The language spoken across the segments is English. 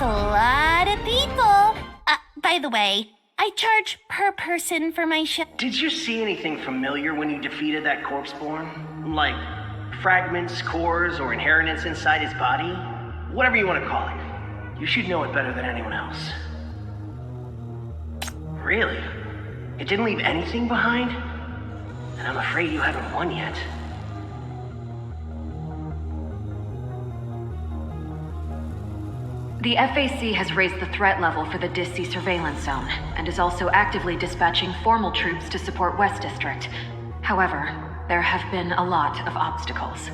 a lot of people. By the way, I charge per person for my show. Did you see anything familiar when you defeated that corpseborn? Like fragments, cores, or inheritance inside his body? Whatever you want to call it. You should know it better than anyone else. Really? It didn't leave anything behind? And I'm afraid you haven't won yet. The FAC has raised the threat level for the DISC surveillance zone, and is also actively dispatching formal troops to support West District. However, there have been a lot of obstacles.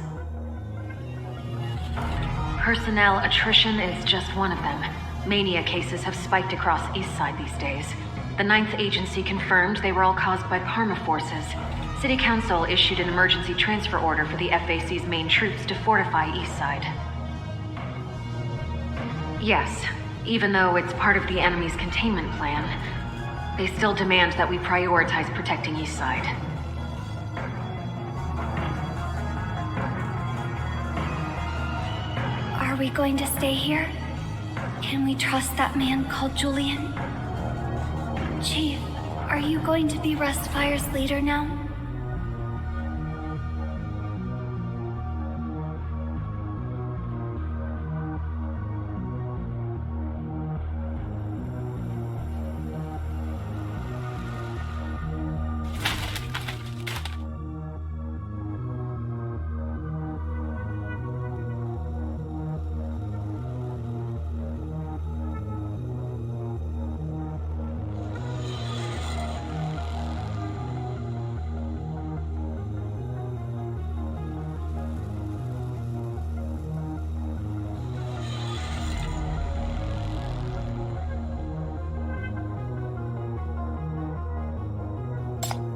Personnel attrition is just one of them. Mania cases have spiked across Eastside these days. The 9th Agency confirmed they were all caused by Parma forces. City Council issued an emergency transfer order for the FAC's main troops to fortify Eastside. Yes, even though it's part of the enemy's containment plan, they still demand that we prioritize protecting Eastside. Are we going to stay here? Can we trust that man called Julian? Chief, are you going to be Rustfire's leader now?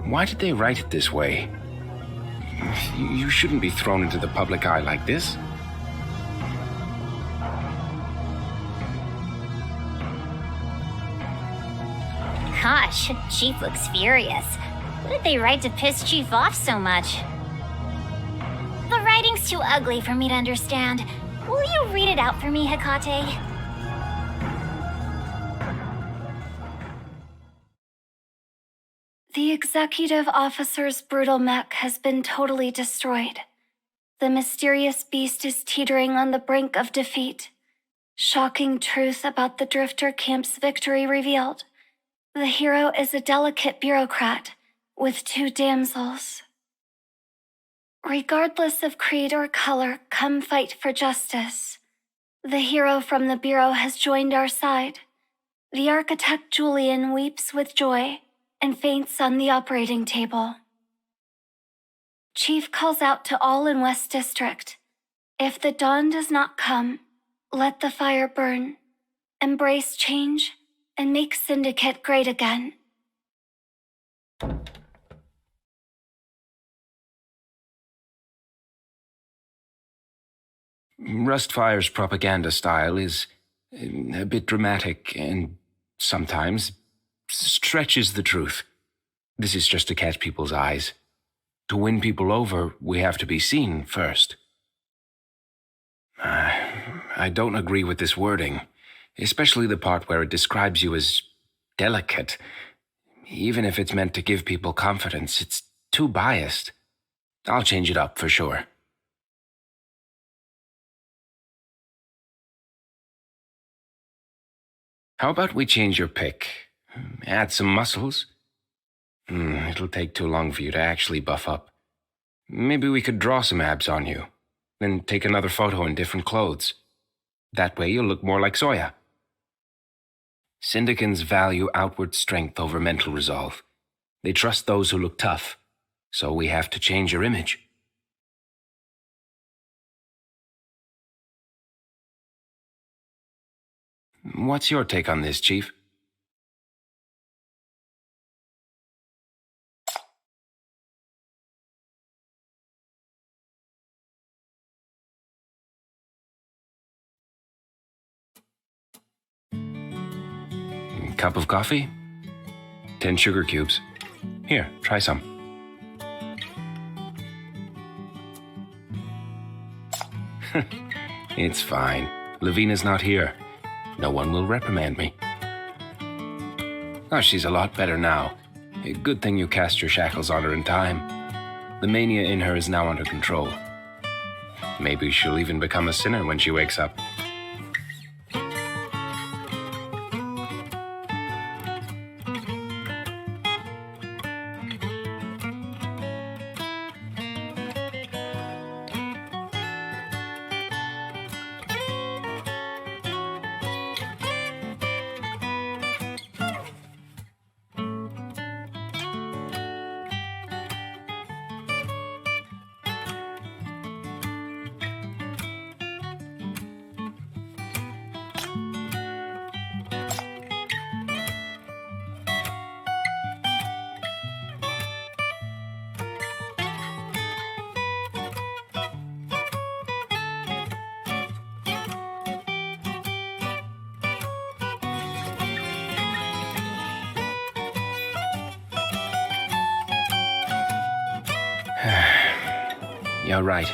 Why did they write it this way? You shouldn't be thrown into the public eye like this. Gosh, Chief looks furious. What did they write to piss Chief off so much? The writing's too ugly for me to understand. Will you read it out for me, Hecate? The executive officer's brutal mech has been totally destroyed. The mysterious beast is teetering on the brink of defeat. Shocking truth about the Drifter camp's victory revealed. The hero is a delicate bureaucrat with 2 damsels. Regardless of creed or color, come fight for justice. The hero from the Bureau has joined our side. The architect Julian weeps with joy and faints on the operating table. Chief calls out to all in West District. If the dawn does not come, let the fire burn. Embrace change and make Syndicate great again. Rustfire's propaganda style is a bit dramatic and sometimes stretches the truth. This is just to catch people's eyes. To win people over, we have to be seen first. I don't agree with this wording, especially the part where it describes you as delicate. Even if it's meant to give people confidence, it's too biased. I'll change it up for sure. How about we change your pick? Add some muscles? It'll take too long for you to actually buff up. Maybe we could draw some abs on you, then take another photo in different clothes. That way you'll look more like Zoya. Syndicans value outward strength over mental resolve. They trust those who look tough, so we have to change your image. What's your take on this, Chief? Cup of coffee? 10 sugar cubes. Here, try some. It's fine. Lavina's not here. No one will reprimand me. Oh, she's a lot better now. Good thing you cast your shackles on her in time. The mania in her is now under control. Maybe she'll even become a sinner when she wakes up. You're right.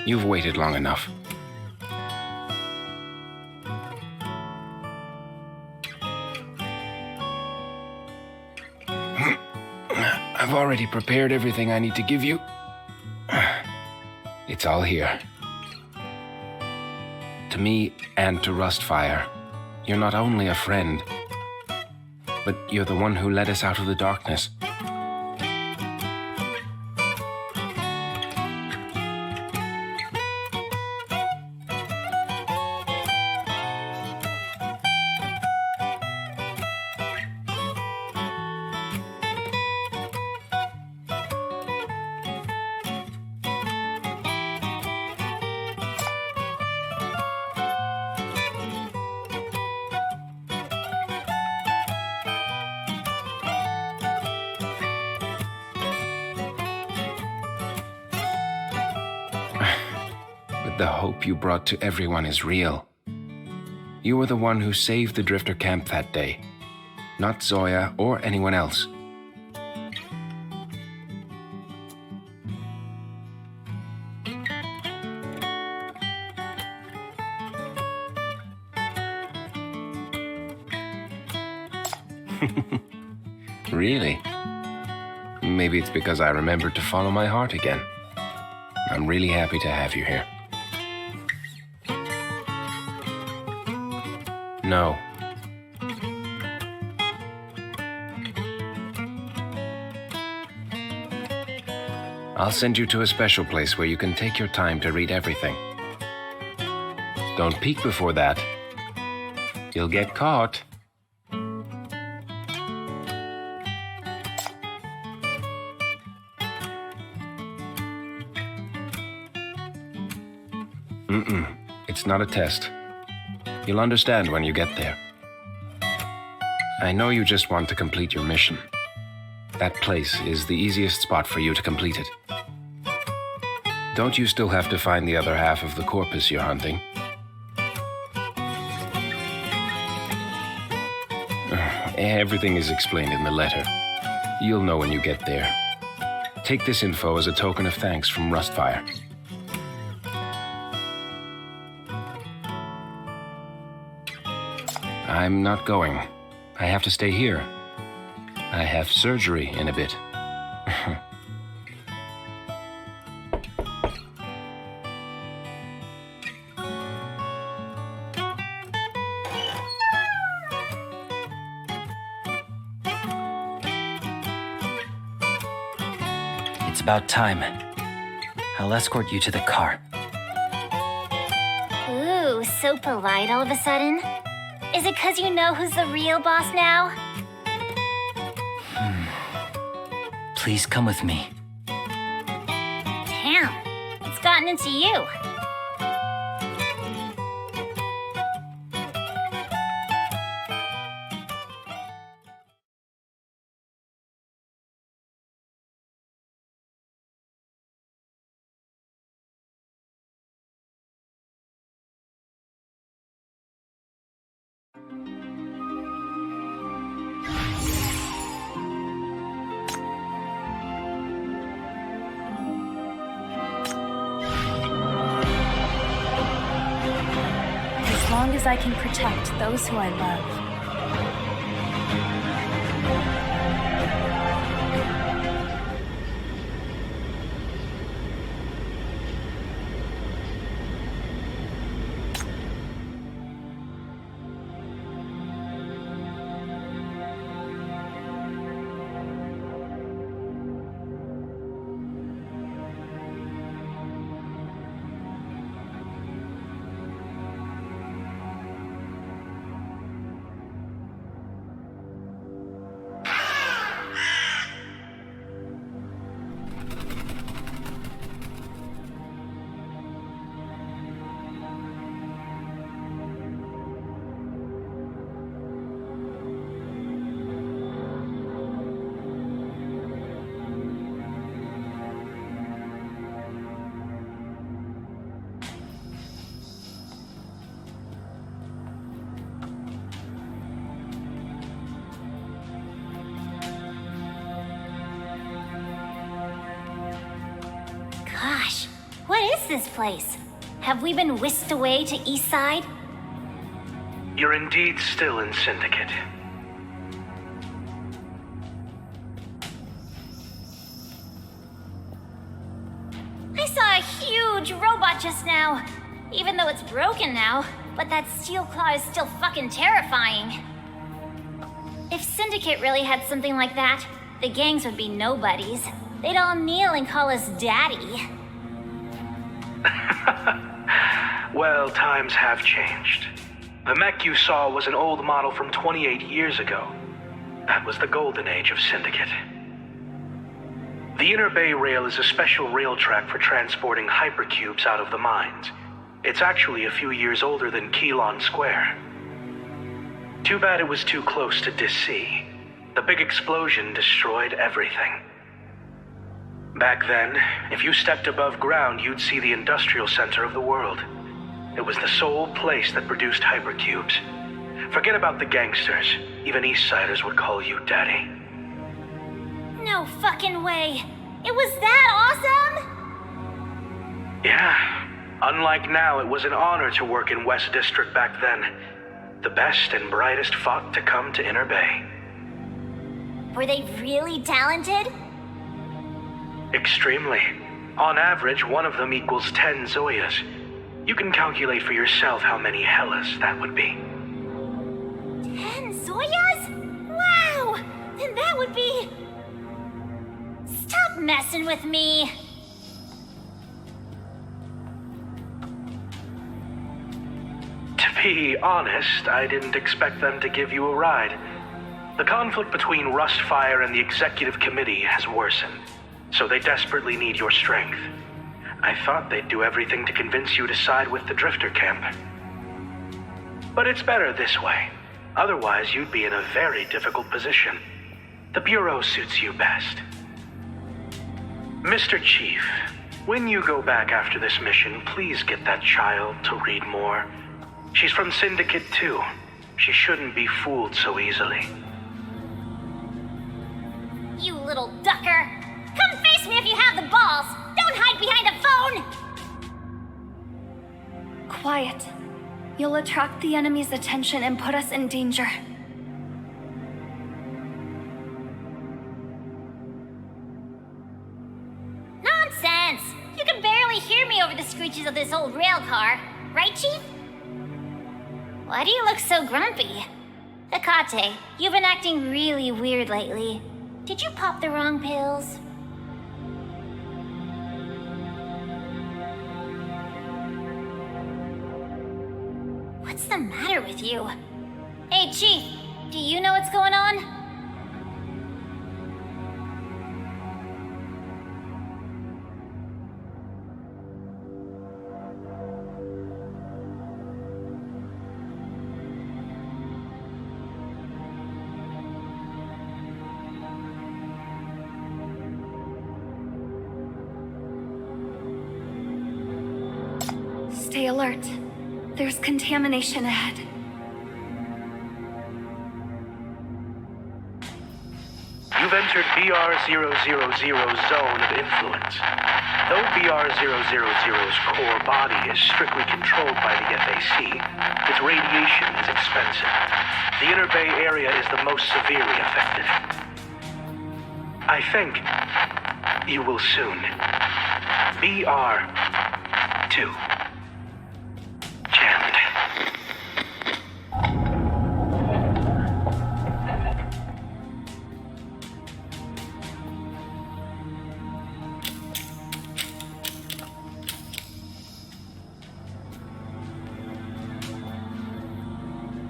You've waited long enough. I've already prepared everything I need to give you. It's all here. To me and to Rustfire, you're not only a friend, but you're the one who led us out of the darkness. But the hope you brought to everyone is real. You were the one who saved the Drifter camp that day, not Zoya or anyone else. Really? Maybe it's because I remembered to follow my heart again. I'm really happy to have you here. No. I'll send you to a special place where you can take your time to read everything. Don't peek before that. You'll get caught. It's not a test. You'll understand when you get there. I know you just want to complete your mission. That place is the easiest spot for you to complete it. Don't you still have to find the other half of the corpus you're hunting? Everything is explained in the letter. You'll know when you get there. Take this info as a token of thanks from Rustfire. I'm not going. I have to stay here. I have surgery in a bit. It's about time. I'll escort you to the car. Ooh, so polite all of a sudden. Is it 'cause you know who's the real boss now? Please come with me. Damn, it's gotten into you. as I can protect those who I love. Gosh, what is this place? Have we been whisked away to Eastside? You're indeed still in Syndicate. I saw a huge robot just now. Even though it's broken now, but that steel claw is still fucking terrifying. If Syndicate really had something like that, the gangs would be nobodies. They'd all kneel and call us daddy. Well, times have changed. The mech you saw was an old model from 28 years ago. That was the golden age of Syndicate. The Inner Bay Rail is a special rail track for transporting hypercubes out of the mines. It's actually a few years older than Keelon Square. Too bad it was too close to Dis-C. The big explosion destroyed everything. Back then, if you stepped above ground, you'd see the industrial center of the world. It was the sole place that produced hypercubes. Forget about the gangsters. Even Eastsiders would call you daddy. No fucking way. It was that awesome? Yeah. Unlike now, it was an honor to work in West District back then. The best and brightest fought to come to Inner Bay. Were they really talented? Extremely. On average, one of them equals 10 Zoyas. You can calculate for yourself how many Hellas that would be. 10 Zoyas? Wow! Then that would be... Stop messing with me! To be honest, I didn't expect them to give you a ride. The conflict between Rustfire and the executive committee has worsened, so they desperately need your strength. I thought they'd do everything to convince you to side with the Drifter camp. But it's better this way. Otherwise, you'd be in a very difficult position. The Bureau suits you best. Mr. Chief, when you go back after this mission, please get that child to read more. She's from Syndicate too. She shouldn't be fooled so easily. You little ducker! Come face me if you have the balls! Don't hide behind a phone! Quiet. You'll attract the enemy's attention and put us in danger. Nonsense! You can barely hear me over the screeches of this old rail car. Right, Chief? Why do you look so grumpy? Hecate, you've been acting really weird lately. Did you pop the wrong pills? What's the matter with you? Hey, Chief, do you know what's going on? Stay alert. There's contamination ahead. You've entered entered BR-000's zone of influence. Though BR-000's core body is strictly controlled by the FAC, its radiation is expensive. The Inner Bay area is the most severely affected. I think you will soon. BR-2. Jammed.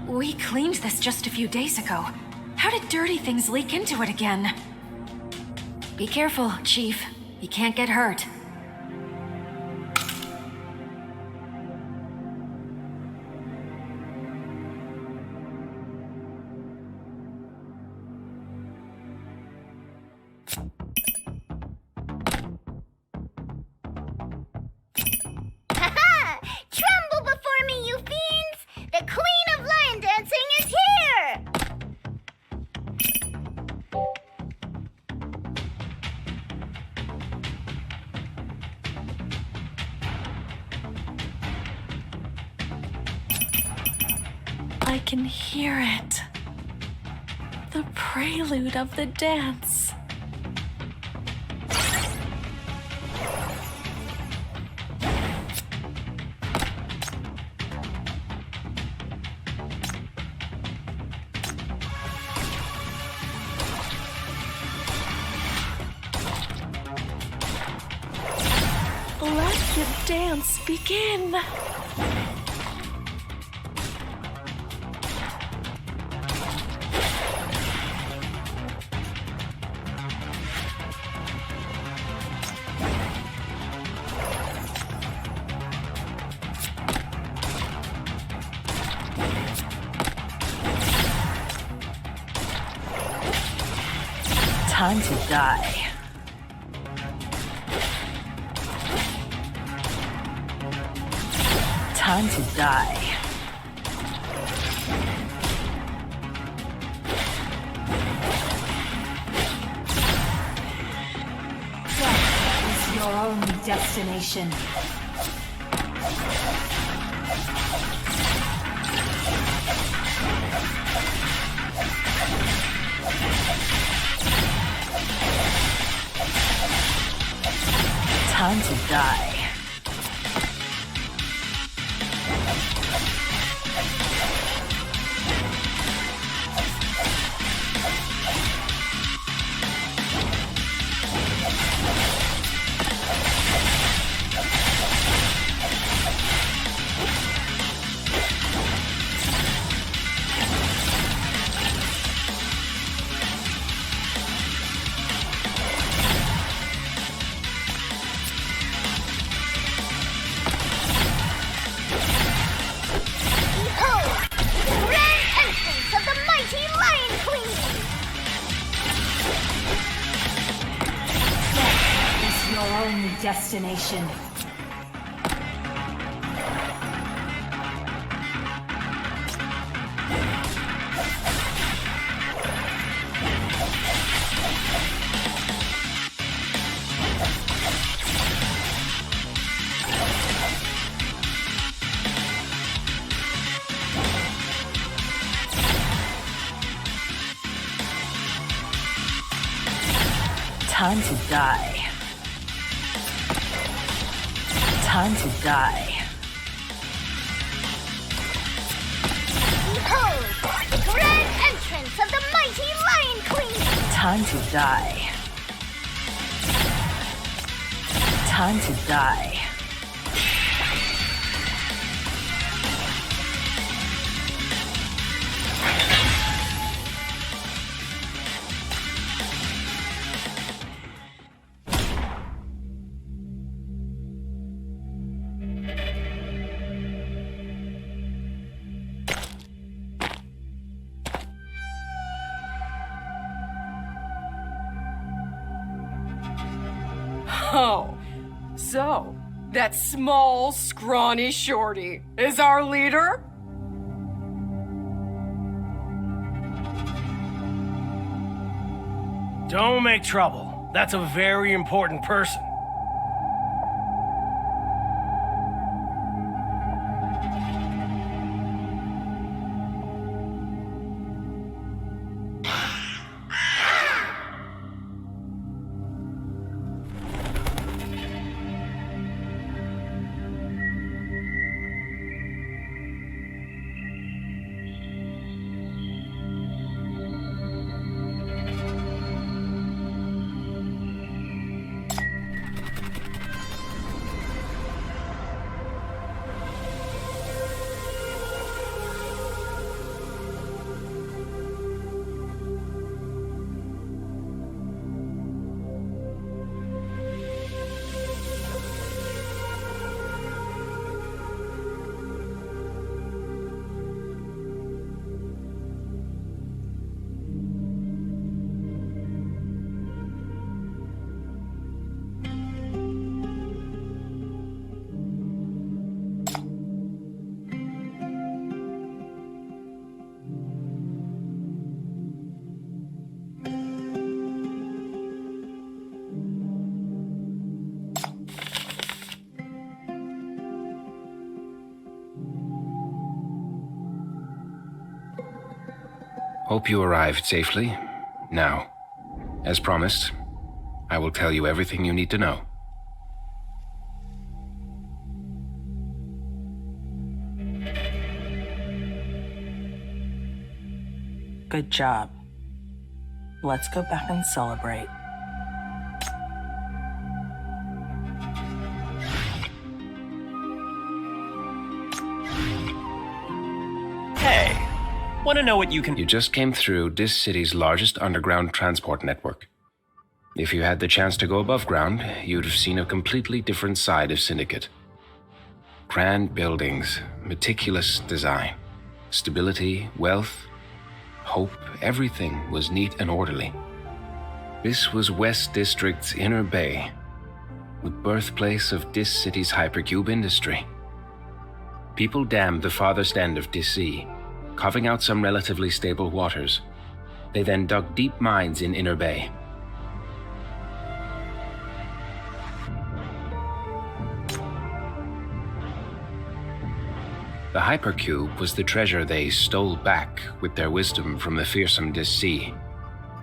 We cleaned this just a few days ago. How did dirty things leak into it again? Be careful, Chief. You can't get hurt. Haha! Tremble before me, you fiends! The Queen of Lion Dancing is here! I can hear it. The prelude of the dance. Let the dance begin. Time to die. Time to die. Death is your only destination. Time to die. Behold, the grand entrance of the mighty Lion Queen! Death is your only destination. Time to die. Time to die. Behold, the grand entrance of the mighty Lion Queen! Time to die. Time to die. Oh, so that small, scrawny shorty is our leader? Don't make trouble. That's a very important person. Hope you arrived safely. Now, as promised, I will tell you everything you need to know. Good job. Let's go back and celebrate. Hey, want to know what you can... You just came through this city's largest underground transport network. If you had the chance to go above ground, you'd have seen a completely different side of Syndicate. Grand buildings, meticulous design, stability, wealth, hope, everything was neat and orderly. This was West District's Inner Bay, the birthplace of this city's hypercube industry. People dammed the farthest end of this sea, carving out some relatively stable waters. They then dug deep mines in Inner Bay. The hypercube was the treasure they stole back with their wisdom from the fearsome Dis Sea.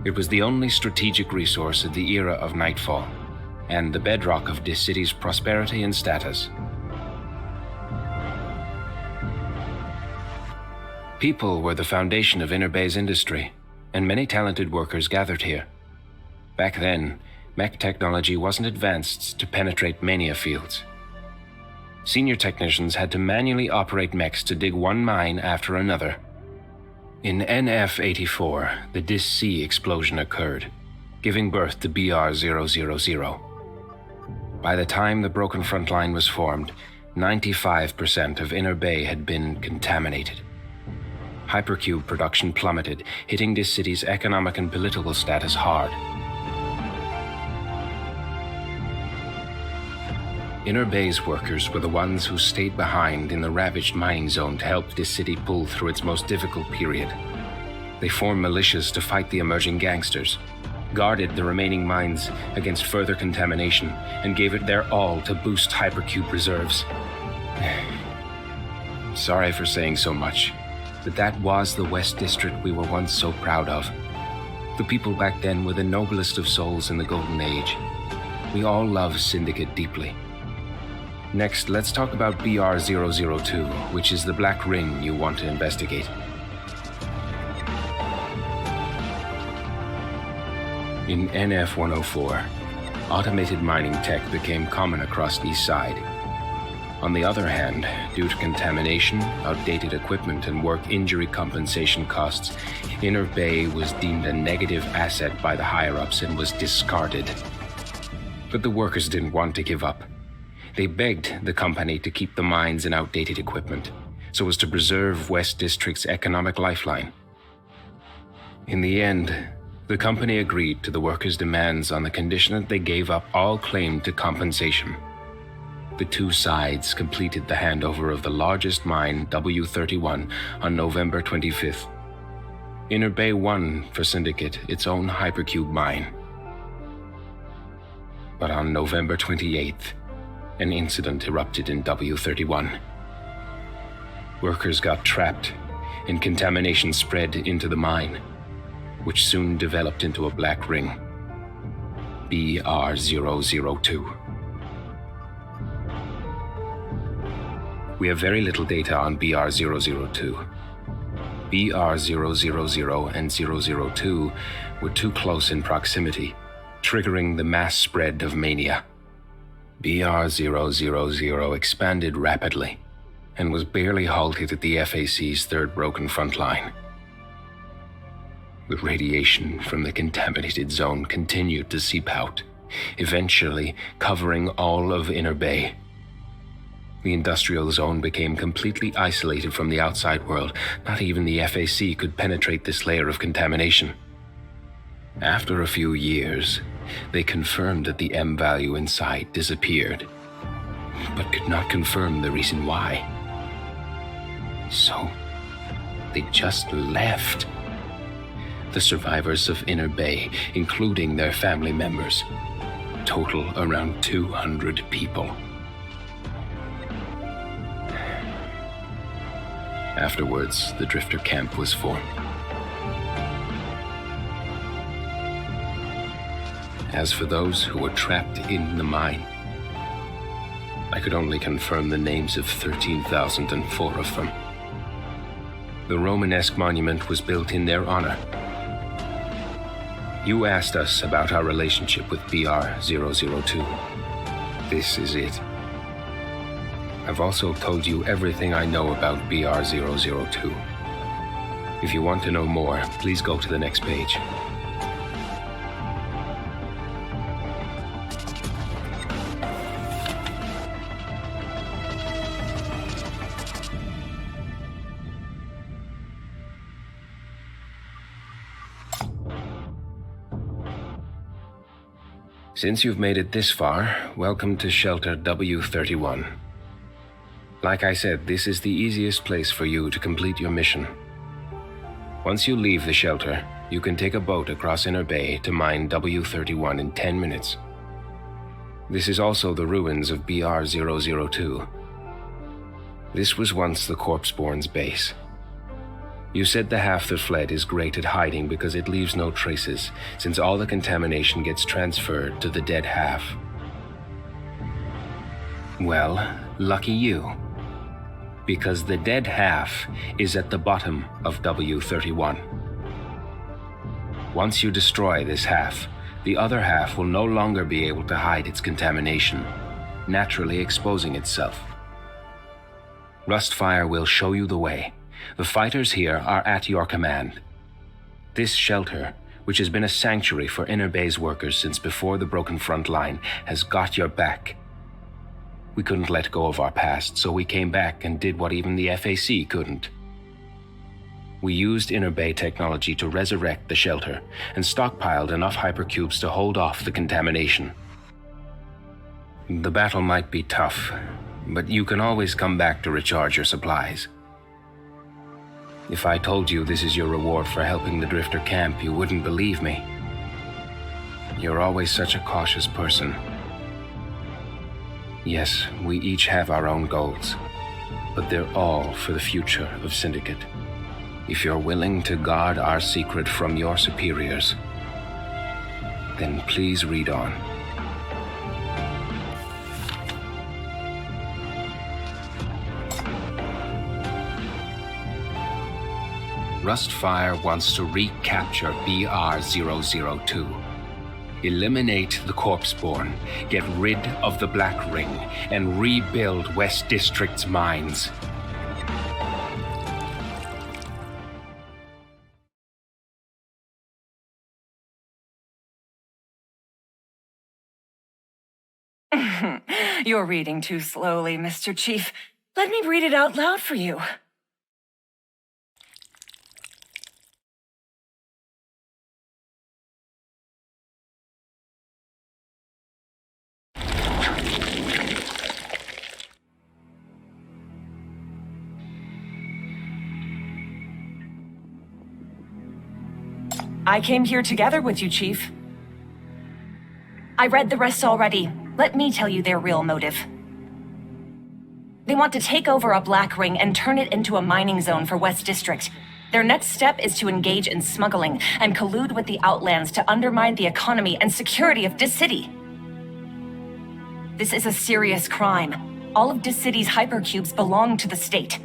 It was the only strategic resource of the era of Nightfall, and the bedrock of this city's prosperity and status. People were the foundation of Inner Bay's industry, and many talented workers gathered here. Back then, mech technology wasn't advanced to penetrate mania fields. Senior technicians had to manually operate mechs to dig one mine after another. In NF-84, the Dis Sea explosion occurred, giving birth to BR-000. By the time the Broken Front Line was formed, 95% of Inner Bay had been contaminated. Hypercube production plummeted, hitting this city's economic and political status hard. Inner Bay's workers were the ones who stayed behind in the ravaged mining zone to help this city pull through its most difficult period. They formed militias to fight the emerging gangsters, guarded the remaining mines against further contamination, and gave it their all to boost Hypercube reserves. Sorry for saying so much, but that was the West District we were once so proud of. The people back then were the noblest of souls in the Golden Age. We all love Syndicate deeply. Next, let's talk about BR-002, which is the black ring you want to investigate. In NF-104, automated mining tech became common across East Side. On the other hand, due to contamination, outdated equipment, and work injury compensation costs, Inner Bay was deemed a negative asset by the higher-ups and was discarded. But the workers didn't want to give up. They begged the company to keep the mines and outdated equipment, so as to preserve West District's economic lifeline. In the end, the company agreed to the workers' demands on the condition that they gave up all claim to compensation. The two sides completed the handover of the largest mine, W31, on November 25th. Inner Bay won for Syndicate its own hypercube mine, But on November 28th, an incident erupted in W31. Workers got trapped, and contamination spread into the mine, which soon developed into a black ring. BR002. We have very little data on BR002. BR000 and 002 were too close in proximity, triggering the mass spread of mania. BR000 expanded rapidly and was barely halted at the FAC's third broken front line. The radiation from the contaminated zone continued to seep out, eventually covering all of Inner Bay. The industrial zone became completely isolated from the outside world. Not even the FAC could penetrate this layer of contamination. After a few years, they confirmed that the M value inside disappeared, but could not confirm the reason why. So, they just left. The survivors of Inner Bay, including their family members, total around 200 people. Afterwards, the Drifter camp was formed. As for those who were trapped in the mine, I could only confirm the names of 13,004 of them. The Romanesque monument was built in their honor. You asked us about our relationship with BR002. This is it. I've also told you everything I know about BR002. If you want to know more, please go to the next page. Since you've made it this far, welcome to Shelter W31. Like I said, this is the easiest place for you to complete your mission. Once you leave the shelter, you can take a boat across Inner Bay to mine W31 in 10 minutes. This is also the ruins of BR002. This was once the Corpseborn's base. You said the half that fled is great at hiding because it leaves no traces, since all the contamination gets transferred to the dead half. Well, lucky you. Because the dead half is at the bottom of W31. Once you destroy this half, the other half will no longer be able to hide its contamination, naturally exposing itself. Rustfire will show you the way. The fighters here are at your command. This shelter, which has been a sanctuary for Inner Bay's workers since before the broken front line, has got your back. We couldn't let go of our past, so we came back and did what even the FAC couldn't. We used Inner Bay technology to resurrect the shelter and stockpiled enough hypercubes to hold off the contamination. The battle might be tough, but you can always come back to recharge your supplies. If I told you this is your reward for helping the Drifter camp, you wouldn't believe me. You're always such a cautious person. Yes, we each have our own goals, but they're all for the future of Syndicate. If you're willing to guard our secret from your superiors, then please read on. Rustfire wants to recapture BR002. Eliminate the Corpseborn, get rid of the Black Ring, and rebuild West District's mines. You're reading too slowly, Mr. Chief. Let me read it out loud for you. I came here together with you, Chief. I read the rest already. Let me tell you their real motive. They want to take over a black ring and turn it into a mining zone for West District. Their next step is to engage in smuggling and collude with the Outlands to undermine the economy and security of this city. This is a serious crime. All of this city's hypercubes belong to the state.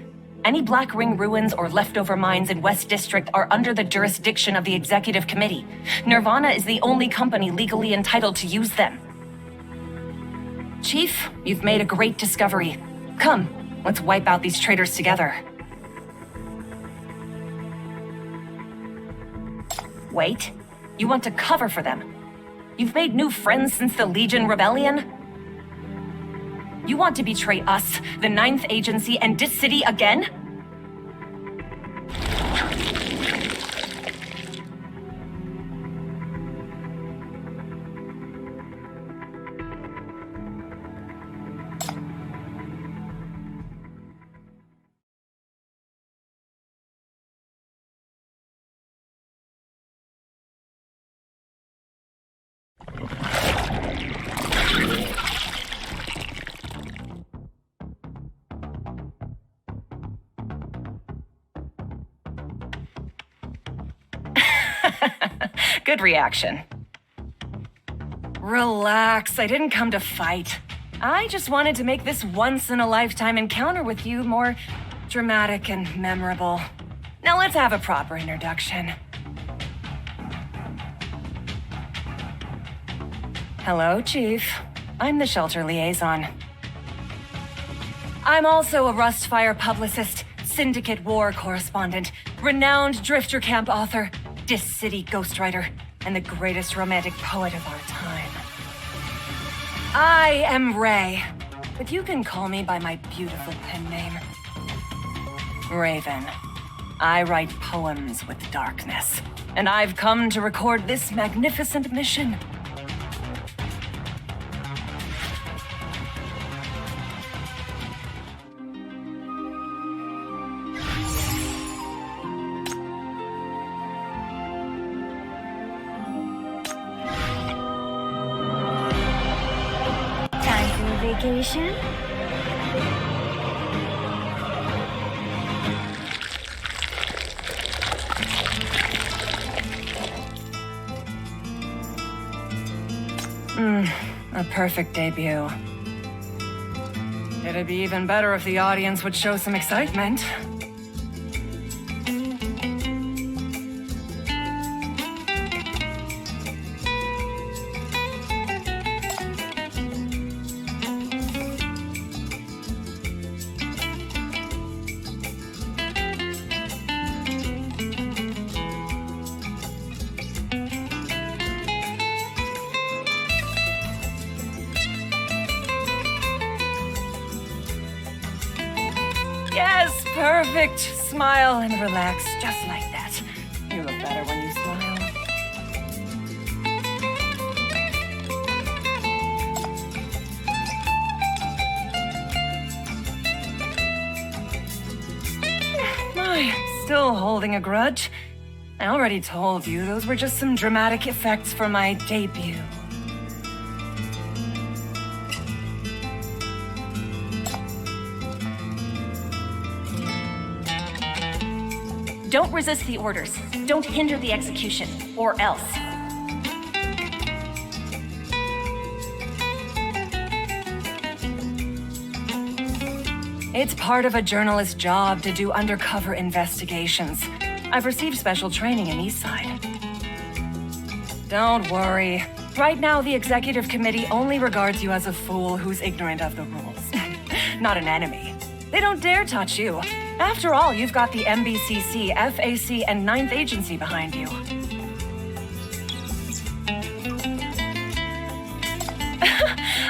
Any Black Ring ruins or leftover mines in West District are under the jurisdiction of the Executive Committee. Nirvana is the only company legally entitled to use them. Chief, you've made a great discovery. Come, let's wipe out these traitors together. Wait, you want to cover for them? You've made new friends since the Legion Rebellion? You want to betray us, the 9th Agency, and this city again? Good reaction. Relax, I didn't come to fight. I just wanted to make this once-in-a-lifetime encounter with you more dramatic and memorable. Now let's have a proper introduction. Hello, Chief. I'm the shelter liaison. I'm also a Rustfire publicist, Syndicate War correspondent, renowned Drifter Camp author, Dis City ghostwriter, and the greatest romantic poet of our time. I am Ray, but you can call me by my beautiful pen name. Raven. I write poems with darkness, and I've come to record this magnificent mission. Vacation? A perfect debut. It'd be even better if the audience would show some excitement. Yes, perfect. Smile and relax, just like that. You look better when you smile. Still holding a grudge? I already told you those were just some dramatic effects for my debut. Don't resist the orders. Don't hinder the execution, or else. It's part of a journalist's job to do undercover investigations. I've received special training in Eastside. Don't worry. Right now, the Executive Committee only regards you as a fool who's ignorant of the rules. Not an enemy. They don't dare touch you. After all, you've got the MBCC, FAC, and 9th Agency behind you.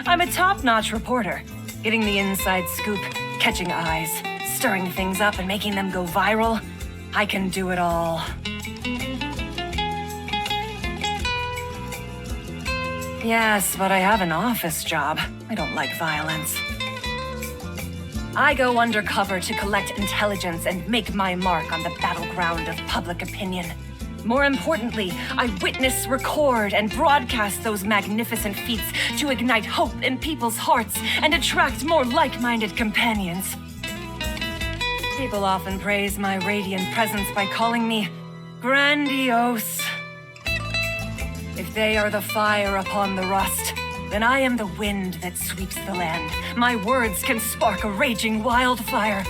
I'm a top-notch reporter, getting the inside scoop, catching eyes, stirring things up and making them go viral. I can do it all. Yes, but I have an office job. I don't like violence. I go undercover to collect intelligence and make my mark on the battleground of public opinion. More importantly, I witness, record, and broadcast those magnificent feats to ignite hope in people's hearts and attract more like-minded companions. People often praise my radiant presence by calling me grandiose. If they are the fire upon the rust, then I am the wind that sweeps the land. My words can spark a raging wildfire.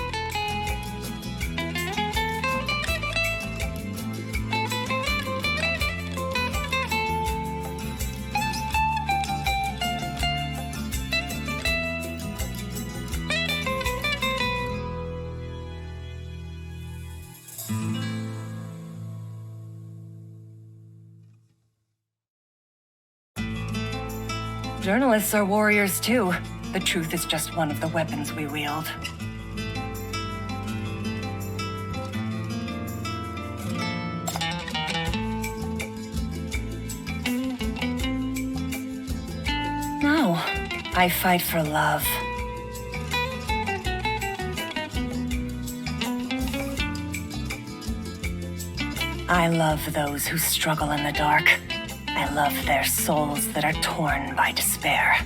Journalists are warriors too. The truth is just one of the weapons we wield. No, I fight for love. I love those who struggle in the dark. I love their souls that are torn by despair.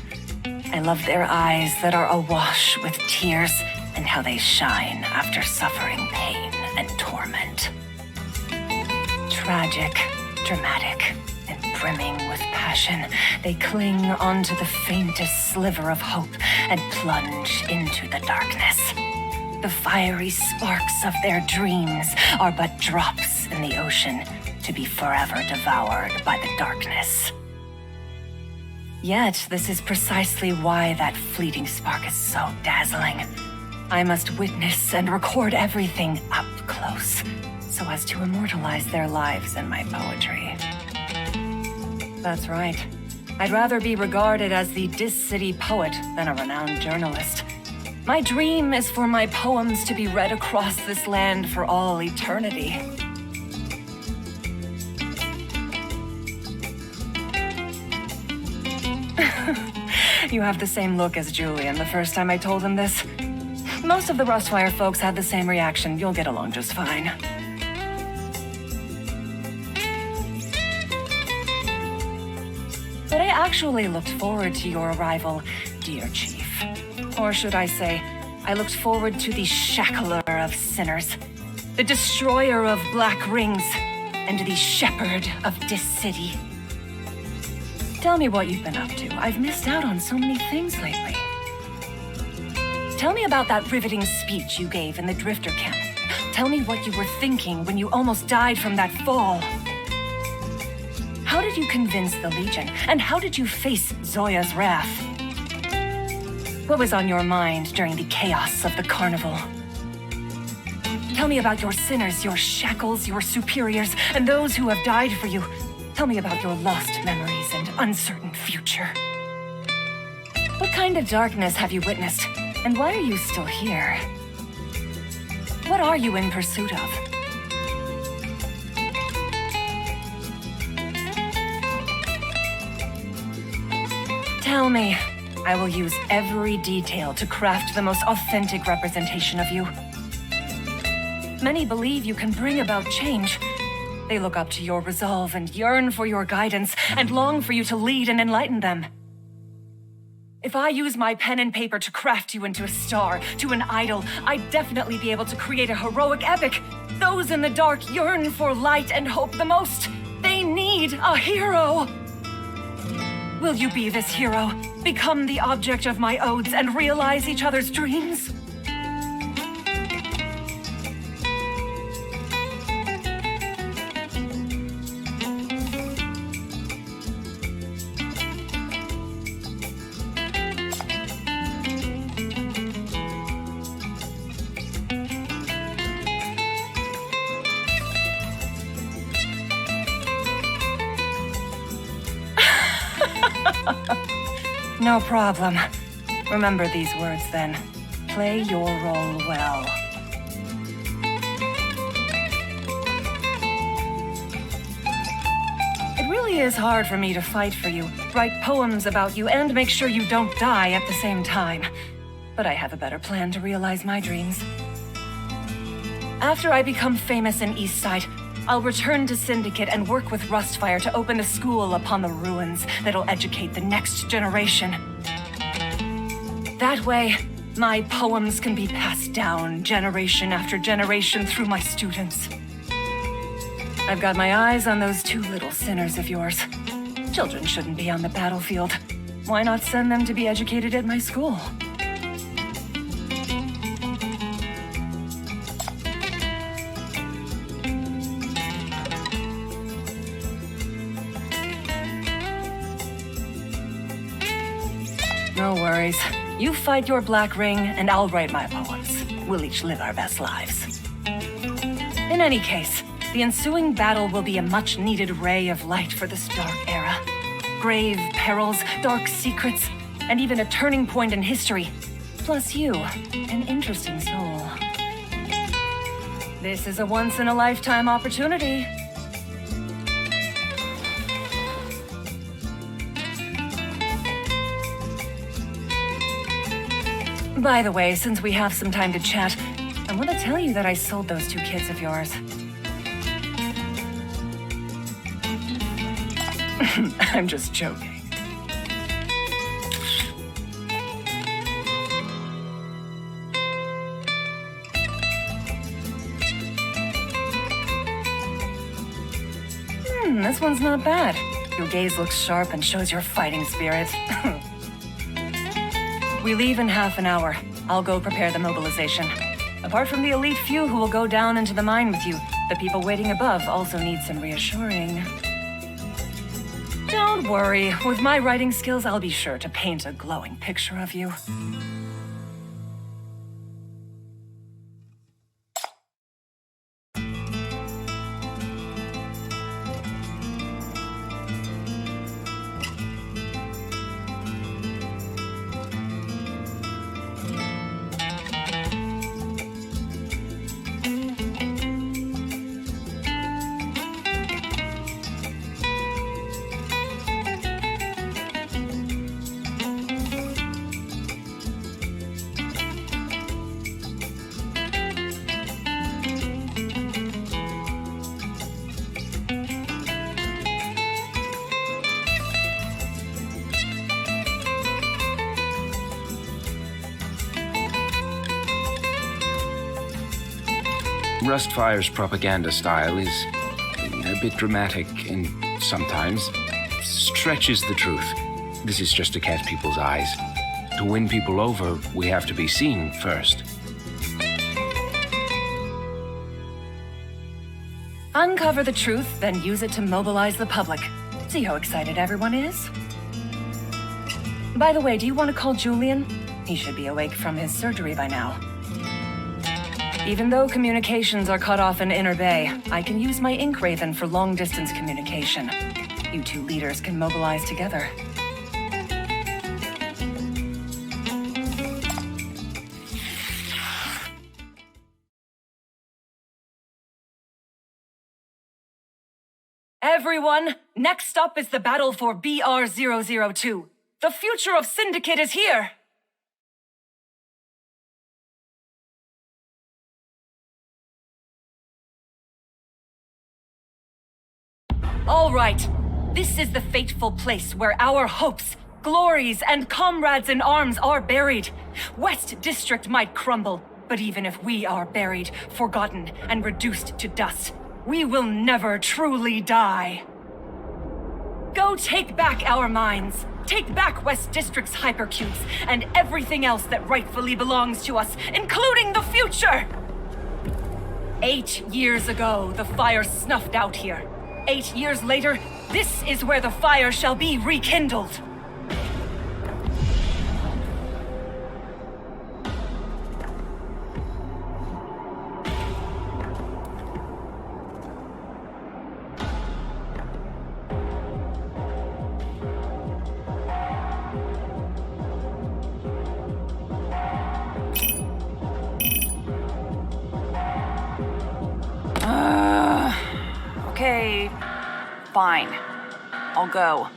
I love their eyes that are awash with tears and how they shine after suffering pain and torment. Tragic, dramatic, and brimming with passion, they cling onto the faintest sliver of hope and plunge into the darkness. The fiery sparks of their dreams are but drops in the ocean, to be forever devoured by the darkness. Yet, this is precisely why that fleeting spark is so dazzling. I must witness and record everything up close, so as to immortalize their lives in my poetry. That's right. I'd rather be regarded as the Dis-City poet than a renowned journalist. My dream is for my poems to be read across this land for all eternity. You have the same look as Julian the first time I told him this. Most of the Rustfire folks had the same reaction. You'll get along just fine. But I actually looked forward to your arrival, dear Chief. Or should I say, I looked forward to the shackler of sinners, the destroyer of black rings, and the shepherd of Dis-City. Tell me what you've been up to. I've missed out on so many things lately. Tell me about that riveting speech you gave in the Drifter camp. Tell me what you were thinking when you almost died from that fall. How did you convince the Legion? And how did you face Zoya's wrath? What was on your mind during the chaos of the carnival? Tell me about your sinners, your shackles, your superiors, and those who have died for you. Tell me about your lost memories and uncertain future. What kind of darkness have you witnessed? And why are you still here? What are you in pursuit of? Tell me. I will use every detail to craft the most authentic representation of you. Many believe you can bring about change. They look up to your resolve and yearn for your guidance and long for you to lead and enlighten them. If I use my pen and paper to craft you into a star, to an idol, I'd definitely be able to create a heroic epic. Those in the dark yearn for light and hope the most. They need a hero. Will you be this hero? Become the object of my odes and realize each other's dreams? No problem. Remember these words then. Play your role well. It really is hard for me to fight for you, write poems about you, and make sure you don't die at the same time. But I have a better plan to realize my dreams. After I become famous in Eastside, I'll return to Syndicate and work with Rustfire to open a school upon the ruins that'll educate the next generation. That way, my poems can be passed down generation after generation through my students. I've got my eyes on those two little sinners of yours. Children shouldn't be on the battlefield. Why not send them to be educated at my school? No worries. You fight your Black Ring, and I'll write my poems. We'll each live our best lives. In any case, the ensuing battle will be a much-needed ray of light for this dark era. Grave perils, dark secrets, and even a turning point in history. Plus you, an interesting soul. This is a once-in-a-lifetime opportunity. By the way, since we have some time to chat, I want to tell you that I sold those two kids of yours. I'm just joking. This one's not bad. Your gaze looks sharp and shows your fighting spirit. We leave in half an hour. I'll go prepare the mobilization. Apart from the elite few who will go down into the mine with you, the people waiting above also need some reassuring. Don't worry. With my writing skills, I'll be sure to paint a glowing picture of you. Rustfire's propaganda style is a bit dramatic and sometimes stretches the truth. This is just to catch people's eyes. To win people over, we have to be seen first. Uncover the truth, then use it to mobilize the public. See how excited everyone is? By the way, do you want to call Julian? He should be awake from his surgery by now. Even though communications are cut off in Inner Bay, I can use my Ink Raven for long-distance communication. You two leaders can mobilize together. Everyone, next up is the battle for BR-002. The future of Syndicate is here! All right, this is the fateful place where our hopes, glories, and comrades in arms are buried. West District might crumble, but even if we are buried, forgotten, and reduced to dust, we will never truly die. Go take back our minds. Take back West District's hypercubes and everything else that rightfully belongs to us, including the future! 8 years ago, the fire snuffed out here. 8 years later, this is where the fire shall be rekindled. Okay, fine. I'll go.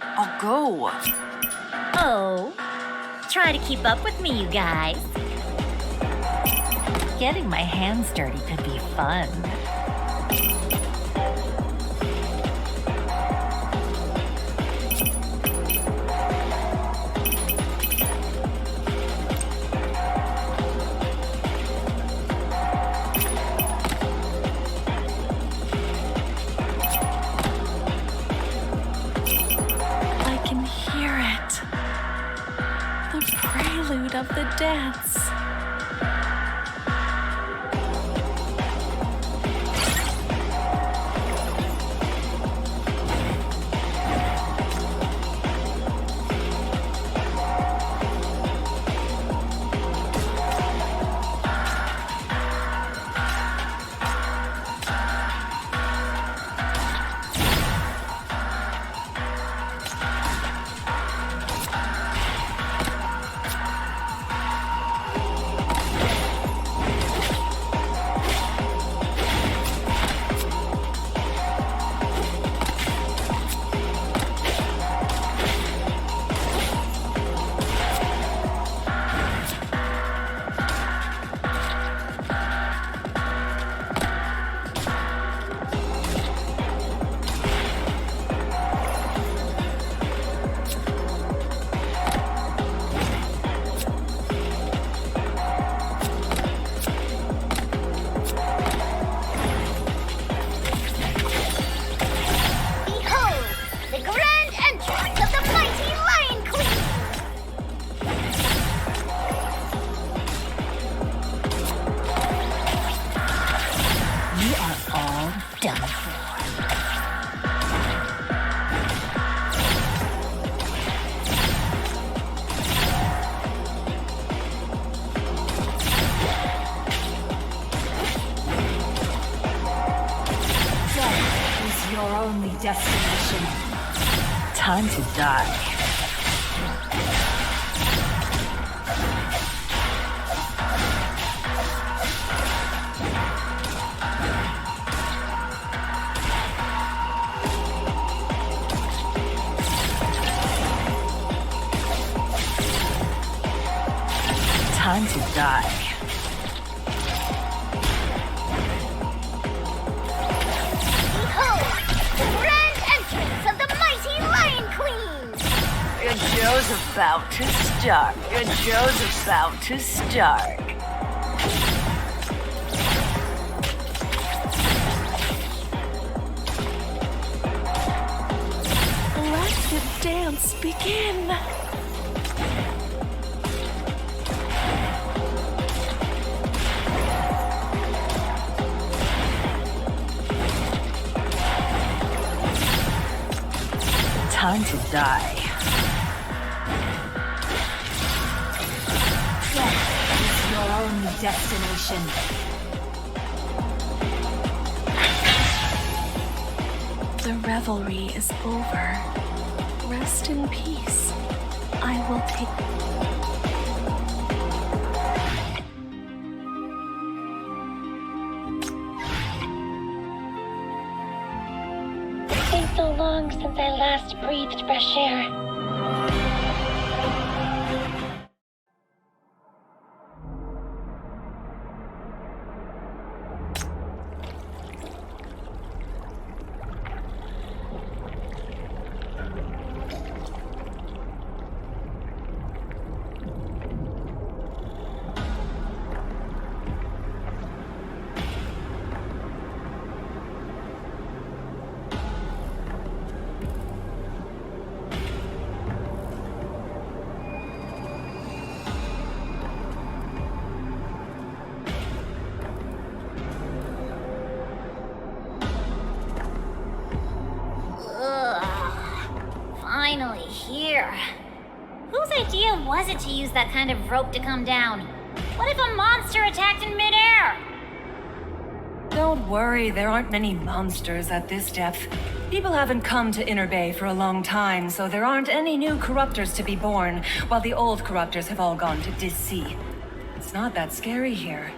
I'll go. Oh, try to keep up with me, you guys. Getting my hands dirty could be fun. mood of the dance. Destination. Time to die. Time to die. Your show's about to start. Your show's about to start. Let the dance begin. Time to die. Only destination. The revelry is over. Rest in peace. I will take... It's been so long since I last breathed fresh air. Finally here. Whose idea was it to use that kind of rope to come down? What if a monster attacked in midair? Don't worry, there aren't many monsters at this depth. People haven't come to Inner Bay for a long time, so there aren't any new corruptors to be born, while the old corruptors have all gone to Dis-Sea. It's not that scary here.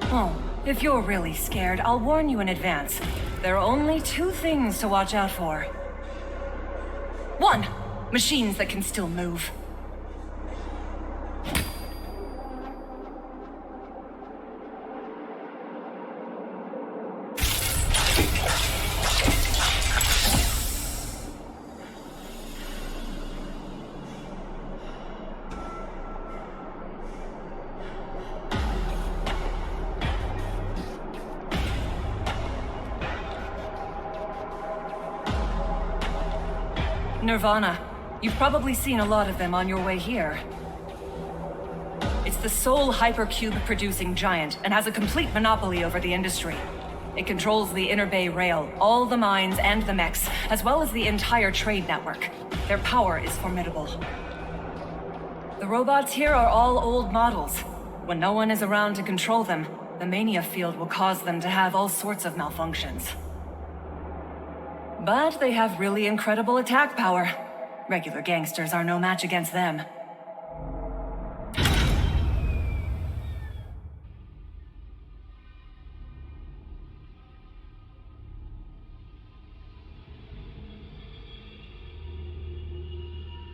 Oh, if you're really scared, I'll warn you in advance. There are only two things to watch out for. 1. Machines that can still move. Nirvana. You've probably seen a lot of them on your way here. It's the sole hypercube-producing giant and has a complete monopoly over the industry. It controls the Inner Bay Rail, all the mines and the mechs, as well as the entire trade network. Their power is formidable. The robots here are all old models. When no one is around to control them, the mania field will cause them to have all sorts of malfunctions. But they have really incredible attack power. Regular gangsters are no match against them.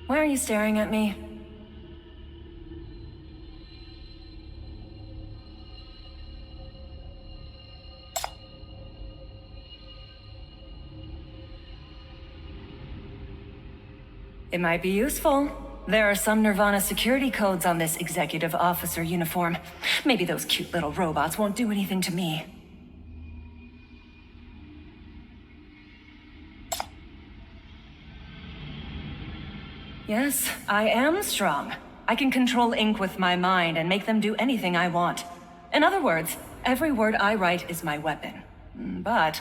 Why are you staring at me? It might be useful. There are some Nirvana security codes on this executive officer uniform. Maybe those cute little robots won't do anything to me. Yes, I am strong. I can control ink with my mind and make them do anything I want. In other words, every word I write is my weapon. But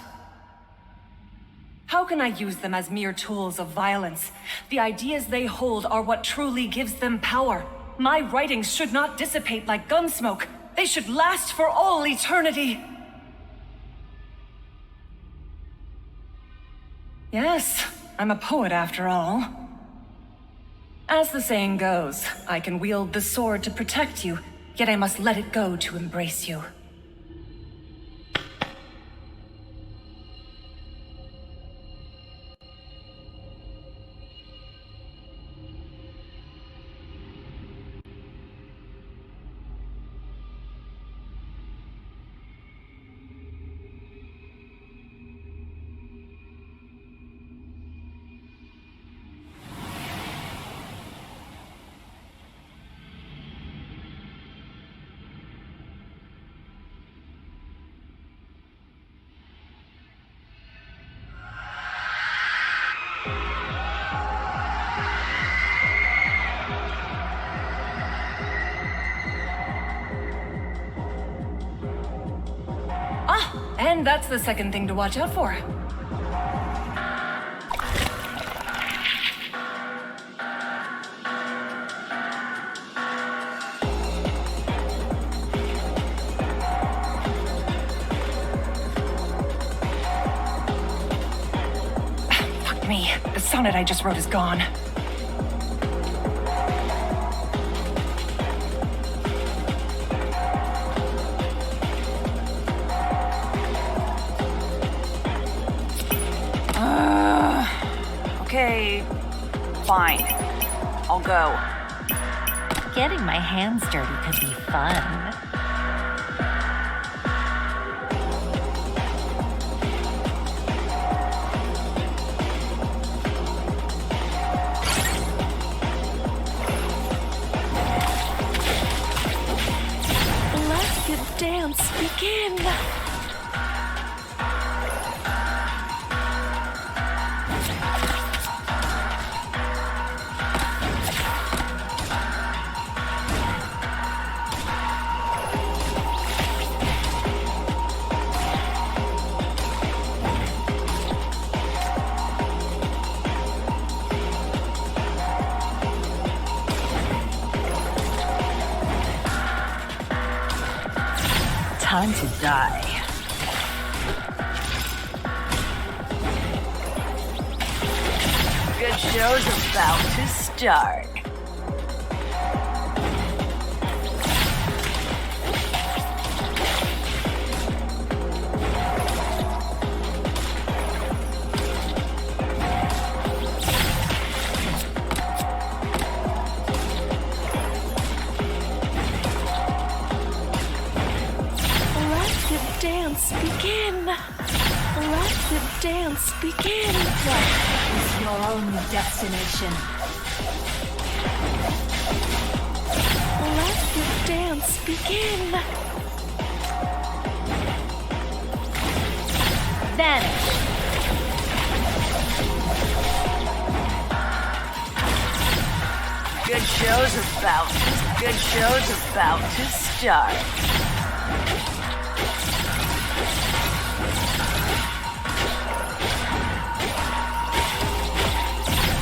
how can I use them as mere tools of violence? The ideas they hold are what truly gives them power. My writings should not dissipate like gunsmoke. They should last for all eternity. Yes, I'm a poet after all. As the saying goes, I can wield the sword to protect you, yet I must let it go to embrace you. And that's the second thing to watch out for. Fuck me. The sonnet I just wrote is gone. Okay, fine. I'll go. Getting my hands dirty could be fun. Let the dance begin. Time to die. Good show's about to start. Dance begin. Let the dance begin. Death is your only destination. Let the dance begin. Vanish. Good Good show's about to start.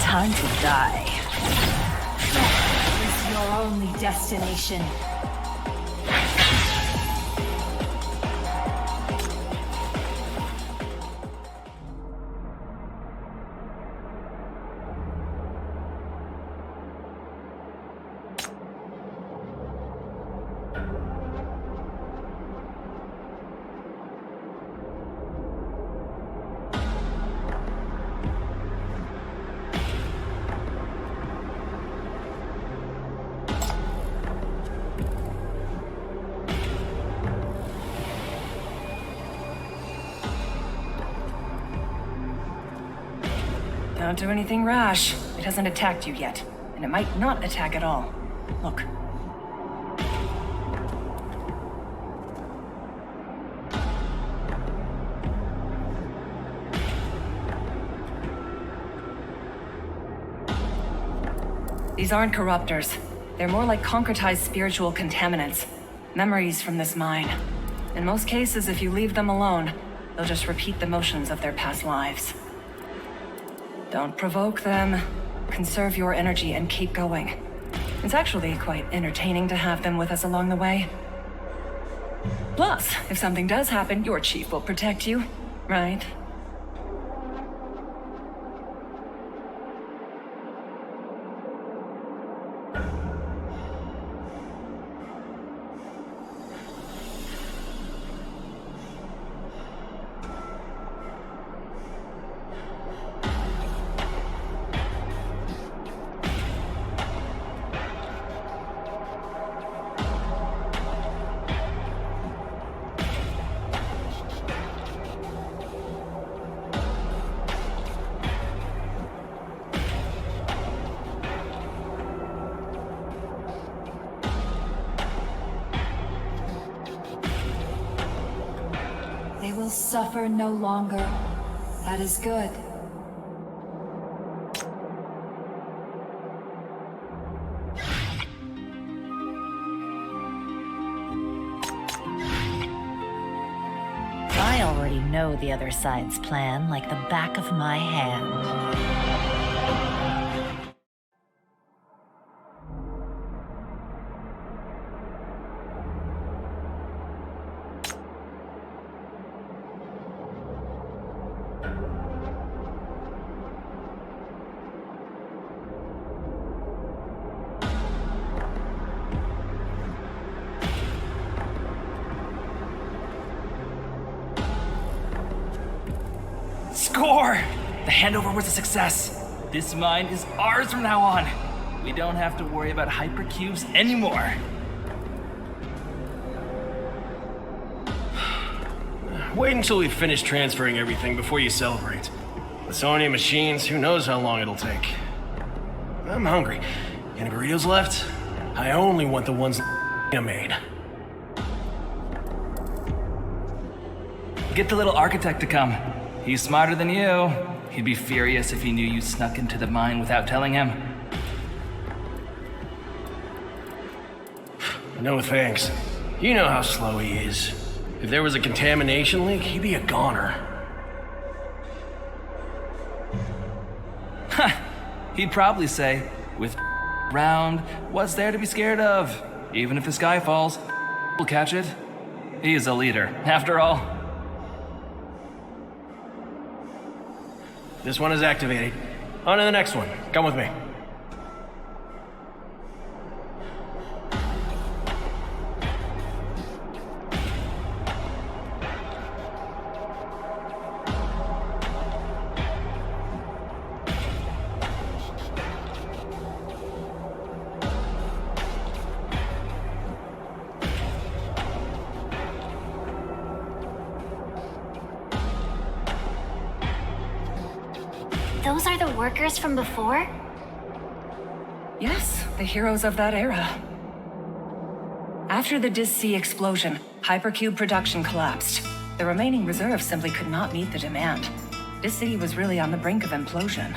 Time to die. Death is your only destination. Don't do anything rash. It hasn't attacked you yet, and it might not attack at all. Look. These aren't corruptors. They're more like concretized spiritual contaminants. Memories from this mine. In most cases, if you leave them alone, they'll just repeat the motions of their past lives. Don't provoke them. Conserve your energy and keep going. It's actually quite entertaining to have them with us along the way. Plus, if something does happen, your chief will protect you, right? They will suffer no longer. That is good. I already know the other side's plan like the back of my hand. Score! The handover was a success. This mine is ours from now on. We don't have to worry about hypercubes anymore. Wait until we finish transferring everything before you celebrate. With so many machines, who knows how long it'll take. I'm hungry. Any burritos left? I only want the ones I made. Get the little architect to come. He's smarter than you. He'd be furious if he knew you snuck into the mine without telling him. No thanks. You know how slow he is. If there was a contamination leak, he'd be a goner. He'd probably say, with round, what's there to be scared of? Even if the sky falls, we'll catch it. He's a leader, after all. This one is activated. On to the next one. Come with me. Those are the workers from before? Yes, the heroes of that era. After the Dis-C explosion, hypercube production collapsed. The remaining reserves simply could not meet the demand. This city was really on the brink of implosion.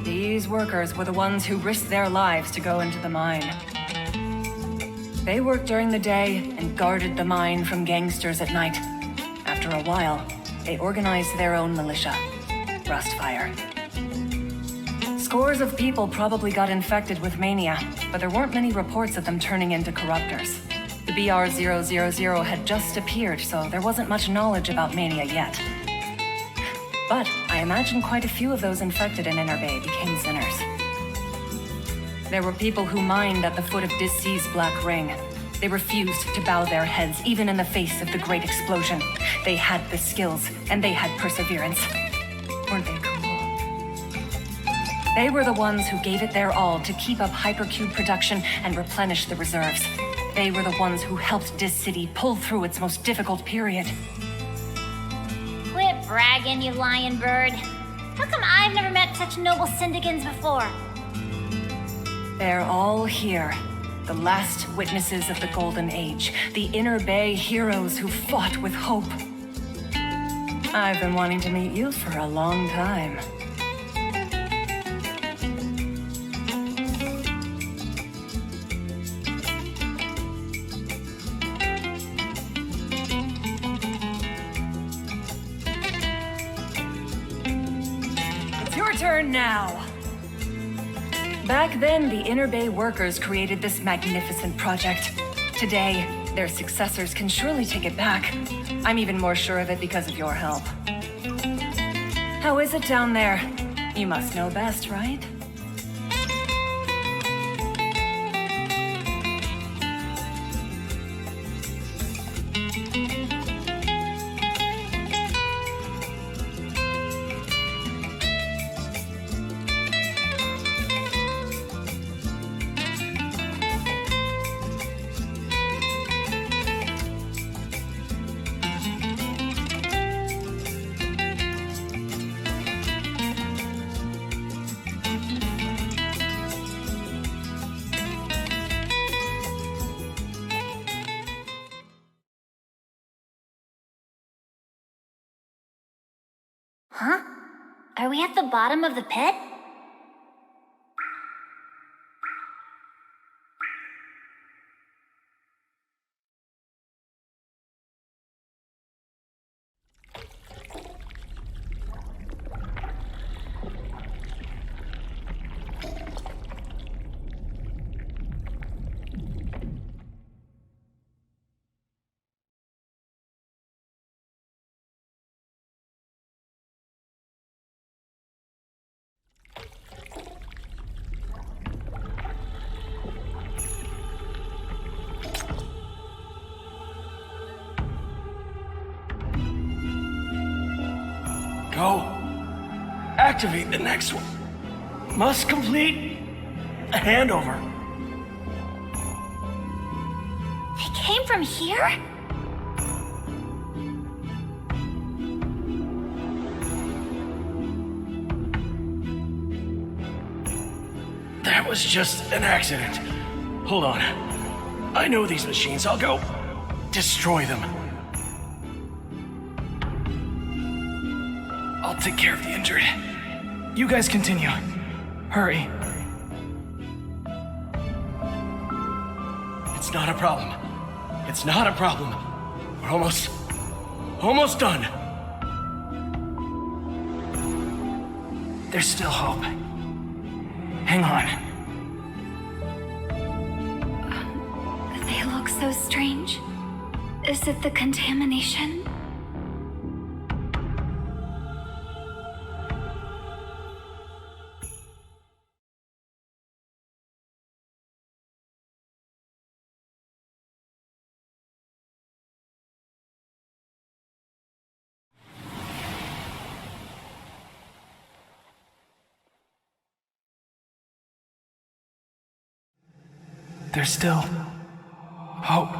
The These workers were the ones who risked their lives to go into the mine. They worked during the day and guarded the mine from gangsters at night. After a while, they organized their own militia, Rustfire. Scores of people probably got infected with mania, but there weren't many reports of them turning into corruptors. The BR-000 had just appeared, so there wasn't much knowledge about mania yet. But I imagine quite a few of those infected in Inner Bay became sinners. There were people who mined at the foot of Dissea's Black Ring. They refused to bow their heads, even in the face of the Great Explosion. They had the skills, and they had perseverance. Weren't they cool? They were the ones who gave it their all to keep up Hypercube production and replenish the reserves. They were the ones who helped Dis City pull through its most difficult period. Quit bragging, you lion bird. How come I've never met such noble syndicans before? They're all here. The last witnesses of the Golden Age. The Inner Bay heroes who fought with hope. I've been wanting to meet you for a long time. It's your turn now. Back then, the Inner Bay workers created this magnificent project. Today, their successors can surely take it back. I'm even more sure of it because of your help. How is it down there? You must know best, right? Huh? Are we at the bottom of the pit? Go. Activate the next one. Must complete a handover. They came from here? That was just an accident. Hold on. I know these machines. I'll go destroy them. I'll take care of the injured. You guys continue. Hurry. It's not a problem. It's not a problem. We're almost done. There's still hope. Hang on. They look so strange. Is it the contamination? There's still hope.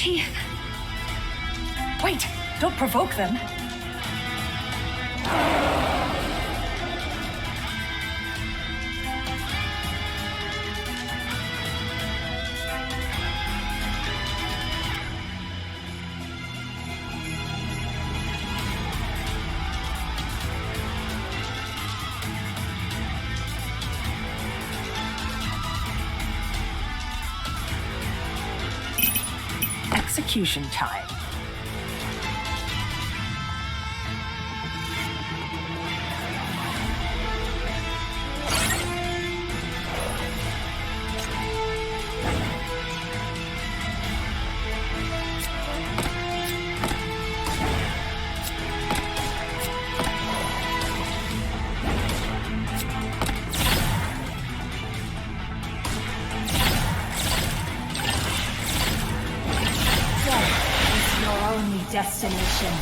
Chief. Wait! Don't provoke them! Execution time. Destination.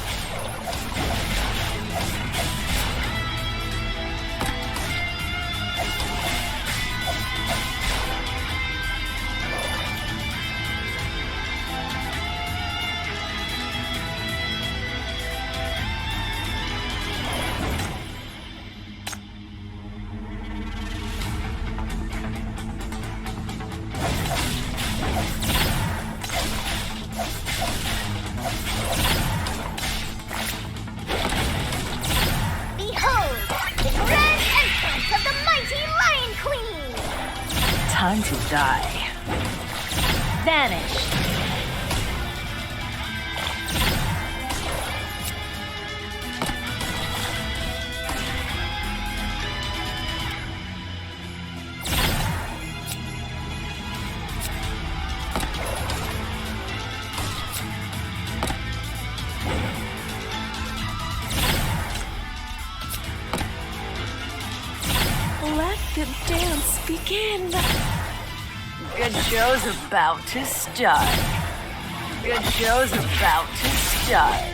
Time to die. Vanish. Let the dance begin. Good show's about to start. Good show's about to start.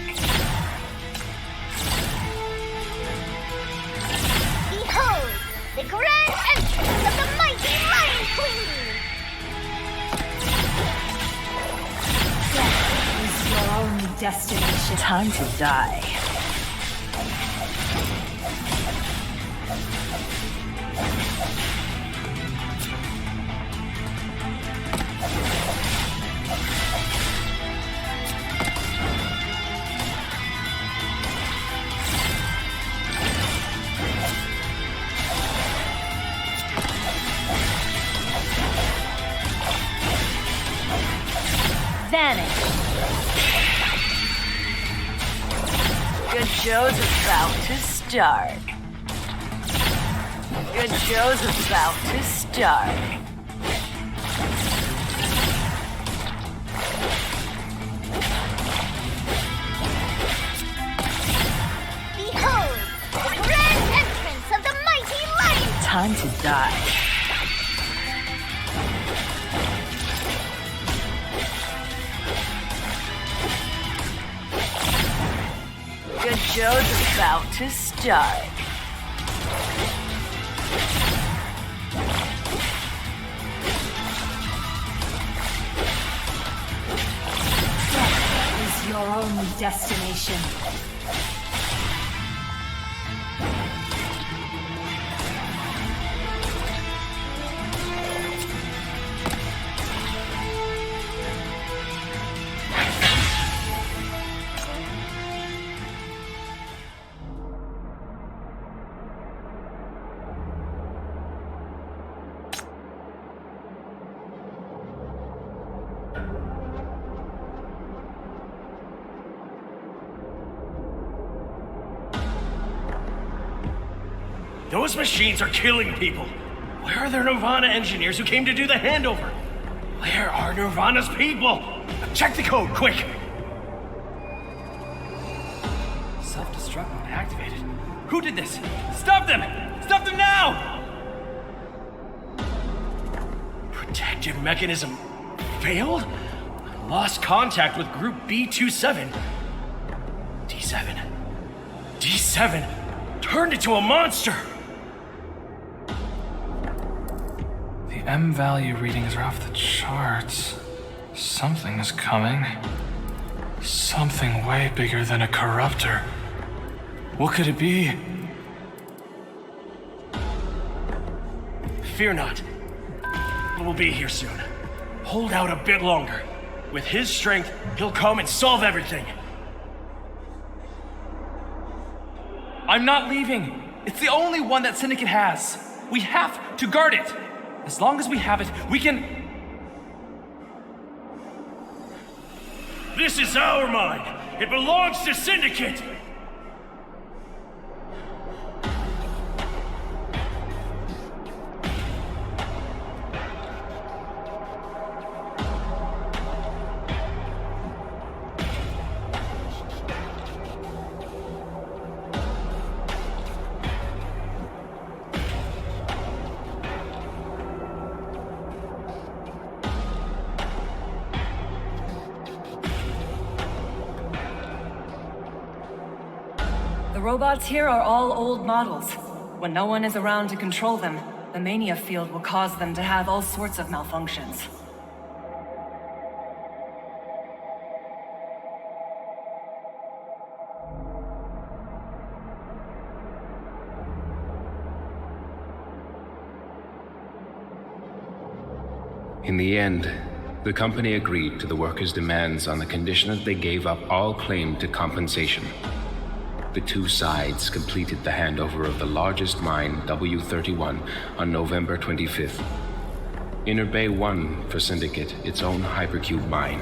Behold, the grand entrance of the mighty Lion Queen! Death is your only destination. Time to die. Vanish. Good show's about to start. Good show's about to start. Behold, the grand entrance of the mighty Lion! Time to die. Good show's about to start. Death is your only destination. Those machines are killing people. Where are their Nirvana engineers who came to do the handover? Where are Nirvana's people? Check the code, quick! Self-destruct mode activated. Who did this? Stop them! Stop them now! Protective mechanism failed? Lost contact with group B27. D7 turned into a monster! The M value readings are off the charts. Something is coming. Something way bigger than a corruptor. What could it be? Fear not. We'll be here soon. Hold out a bit longer. With his strength, he'll come and solve everything. I'm not leaving. It's the only one that Syndicate has. We have to guard it. As long as we have it, we can... This is our mine. It belongs to Syndicate. The robots here are all old models. When no one is around to control them, the mania field will cause them to have all sorts of malfunctions. In the end, the company agreed to the workers' demands on the condition that they gave up all claim to compensation. The two sides completed the handover of the largest mine, W31, on November 25th. Inner Bay won for Syndicate its own hypercube mine.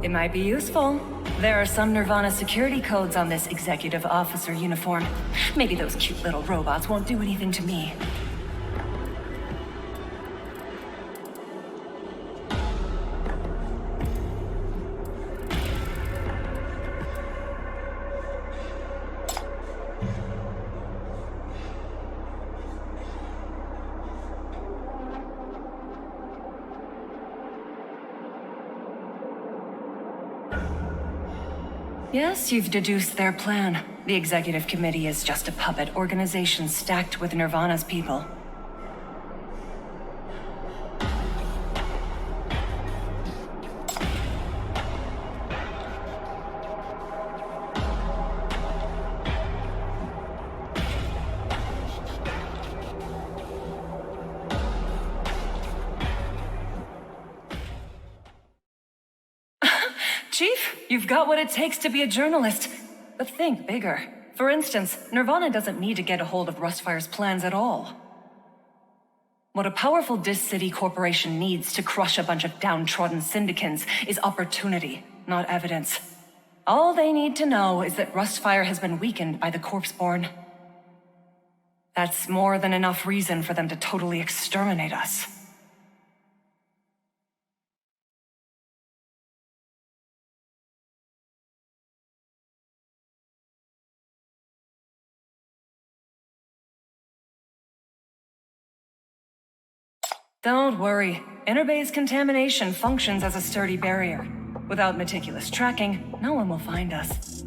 It might be useful. There are some Nirvana security codes on this executive officer uniform. Maybe those cute little robots won't do anything to me. Yes, you've deduced their plan. The executive committee is just a puppet organization stacked with Nirvana's people. Chief, you've got what it takes to be a journalist. But think bigger. For instance, Nirvana doesn't need to get a hold of Rustfire's plans at all. What a powerful Dis City corporation needs to crush a bunch of downtrodden syndicants is opportunity, not evidence. All they need to know is that Rustfire has been weakened by the Corpseborn. That's more than enough reason for them to totally exterminate us. Don't worry. Interbay's contamination functions as a sturdy barrier. Without meticulous tracking, no one will find us.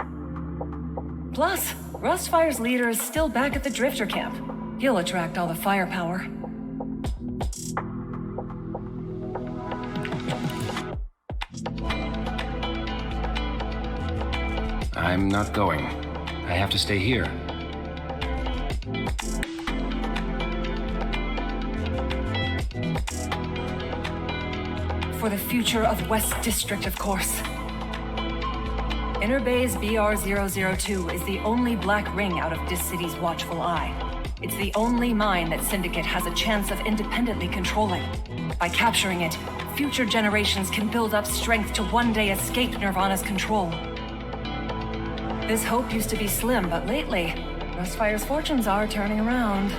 Plus, Rustfire's leader is still back at the Drifter camp. He'll attract all the firepower. I'm not going. I have to stay here. For the future of West District, of course. Inner Bay's BR-002 is the only black ring out of Dis City's watchful eye. It's the only mine that Syndicate has a chance of independently controlling. By capturing it, future generations can build up strength to one day escape Nirvana's control. This hope used to be slim, but lately, Rustfire's fortunes are turning around.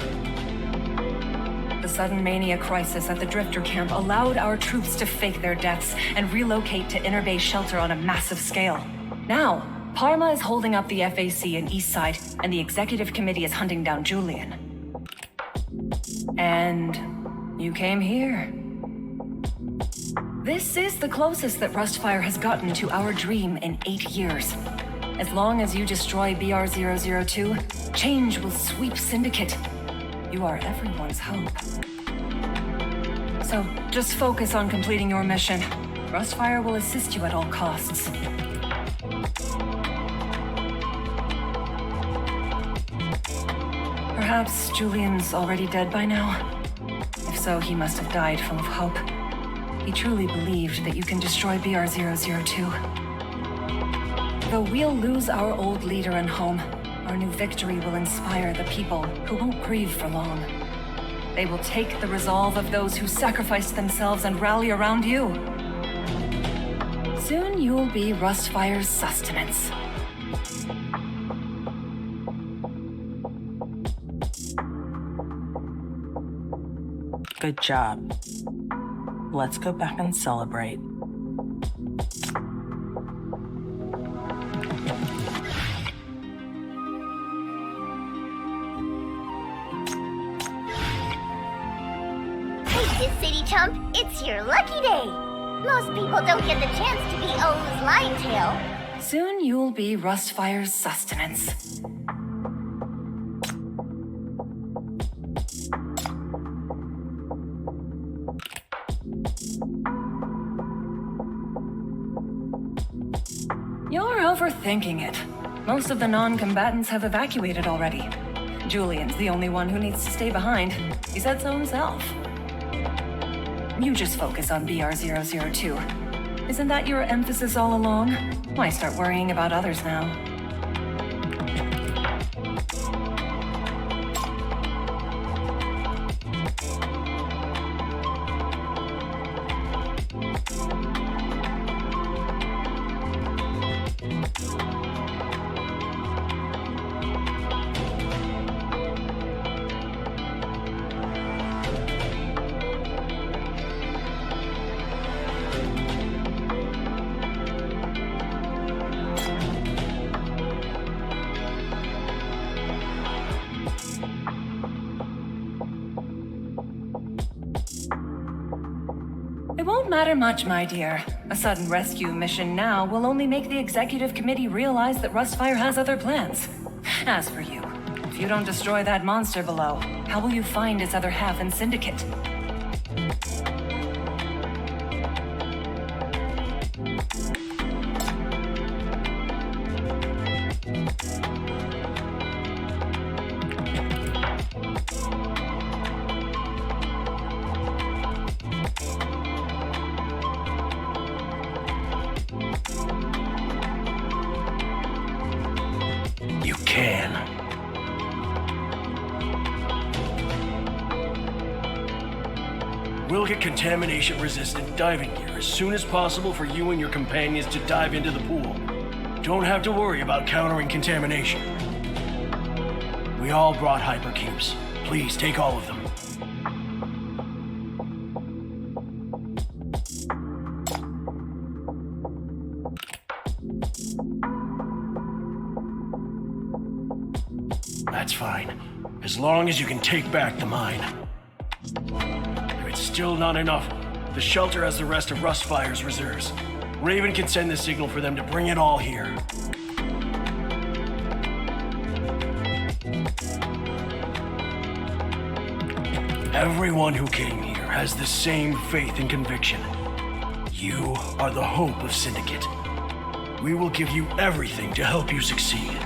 The sudden mania crisis at the Drifter camp allowed our troops to fake their deaths and relocate to Inner Bay shelter on a massive scale. Now, Parma is holding up the FAC in Eastside, and the executive committee is hunting down Julian. And you came here. This is the closest that Rustfire has gotten to our dream in 8 years. As long as you destroy BR-002, change will sweep Syndicate. You are everyone's hope. So, just focus on completing your mission. Rustfire will assist you at all costs. Perhaps Julian's already dead by now? If so, he must have died full of hope. He truly believed that you can destroy BR-002. Though we'll lose our old leader and home, our new victory will inspire the people who won't grieve for long. They will take the resolve of those who sacrificed themselves and rally around you. Soon you'll be Rustfire's sustenance. Good job. Let's go back and celebrate. Hey, this city chump, it's your lucky day. Most people don't get the chance to be O's lion tail. Soon you'll be Rustfire's sustenance. You're overthinking it. Most of the non-combatants have evacuated already. Julian's the only one who needs to stay behind. He said so himself. You just focus on BR-002. Isn't that your emphasis all along? Why start worrying about others now? It won't matter much, my dear. A sudden rescue mission now will only make the executive committee realize that Rustfire has other plans. As for you, if you don't destroy that monster below, how will you find its other half in Syndicate? You can. We'll get contamination-resistant diving gear as soon as possible for you and your companions to dive into the pool. Don't have to worry about countering contamination. We all brought hypercubes. Please take all of them. That's fine, as long as you can take back the mine. If it's still not enough, the shelter has the rest of Rustfire's reserves. Raven can send the signal for them to bring it all here. Everyone who came here has the same faith and conviction. You are the hope of Syndicate. We will give you everything to help you succeed.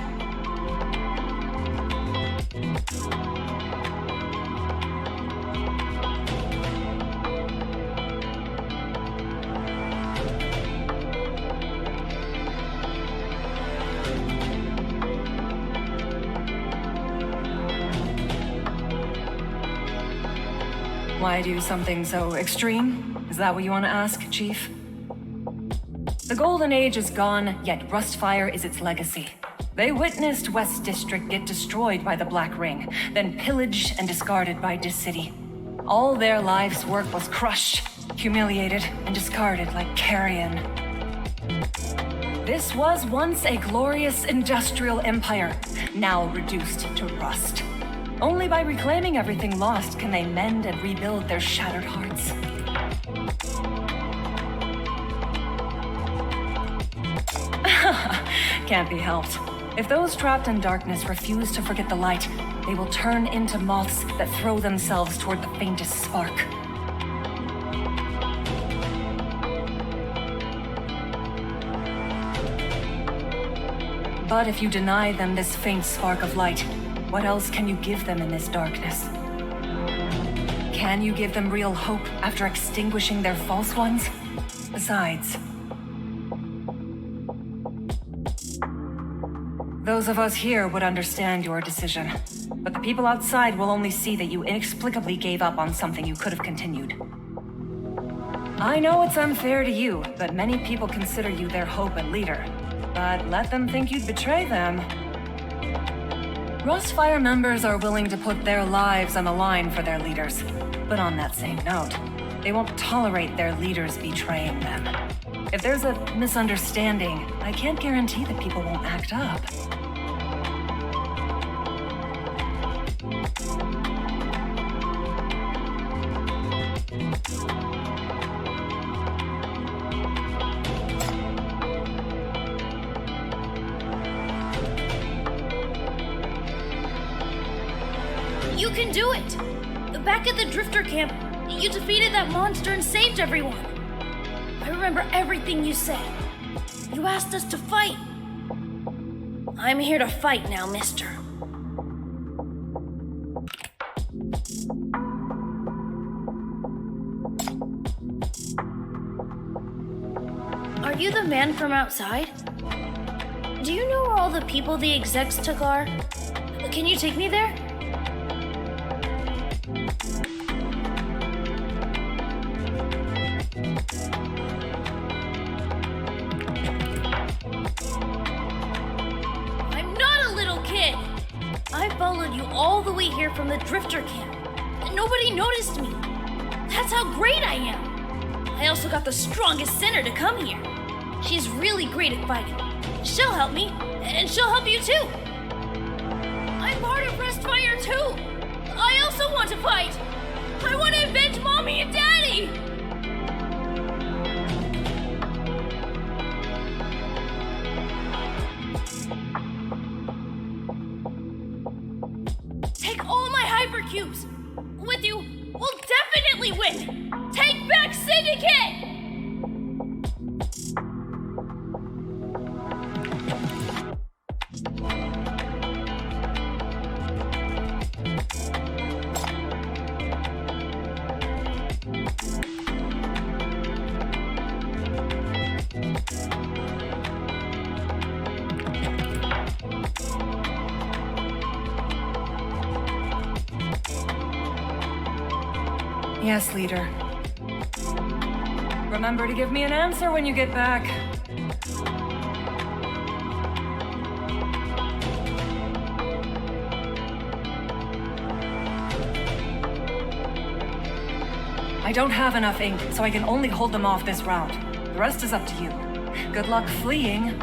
Why do something so extreme? Is that what you want to ask, Chief? The Golden Age is gone, yet Rustfire is its legacy. They witnessed West District get destroyed by the Black Ring, then pillaged and discarded by Dis City. All their life's work was crushed, humiliated, and discarded like carrion. This was once a glorious industrial empire, now reduced to rust. Only by reclaiming everything lost can they mend and rebuild their shattered hearts. Can't be helped. If those trapped in darkness refuse to forget the light, they will turn into moths that throw themselves toward the faintest spark. But if you deny them this faint spark of light, what else can you give them in this darkness? Can you give them real hope after extinguishing their false ones? Besides, those of us here would understand your decision, but the people outside will only see that you inexplicably gave up on something you could have continued. I know it's unfair to you, but many people consider you their hope and leader. But let them think you'd betray them. Rustfire members are willing to put their lives on the line for their leaders. But on that same note, they won't tolerate their leaders betraying them. If there's a misunderstanding, I can't guarantee that people won't act up. You can do it! Back at the Drifter camp, you defeated that monster and saved everyone. I remember everything you said. You asked us to fight. I'm here to fight now, mister. Are you the man from outside? Do you know where all the people the execs took are? Can you take me there? I followed you all the way here from the Drifter camp, and nobody noticed me. That's how great I am. I also got the strongest sinner to come here. She's really great at fighting. She'll help me, and she'll help you too. I'm part of Rustfire too. I also want to fight. I want to avenge Mommy and Daddy. Take all my hypercubes! With you, we'll definitely win! Take back Syndicate! Yes, leader. Remember to give me an answer when you get back. I don't have enough ink, so I can only hold them off this round. The rest is up to you. Good luck fleeing.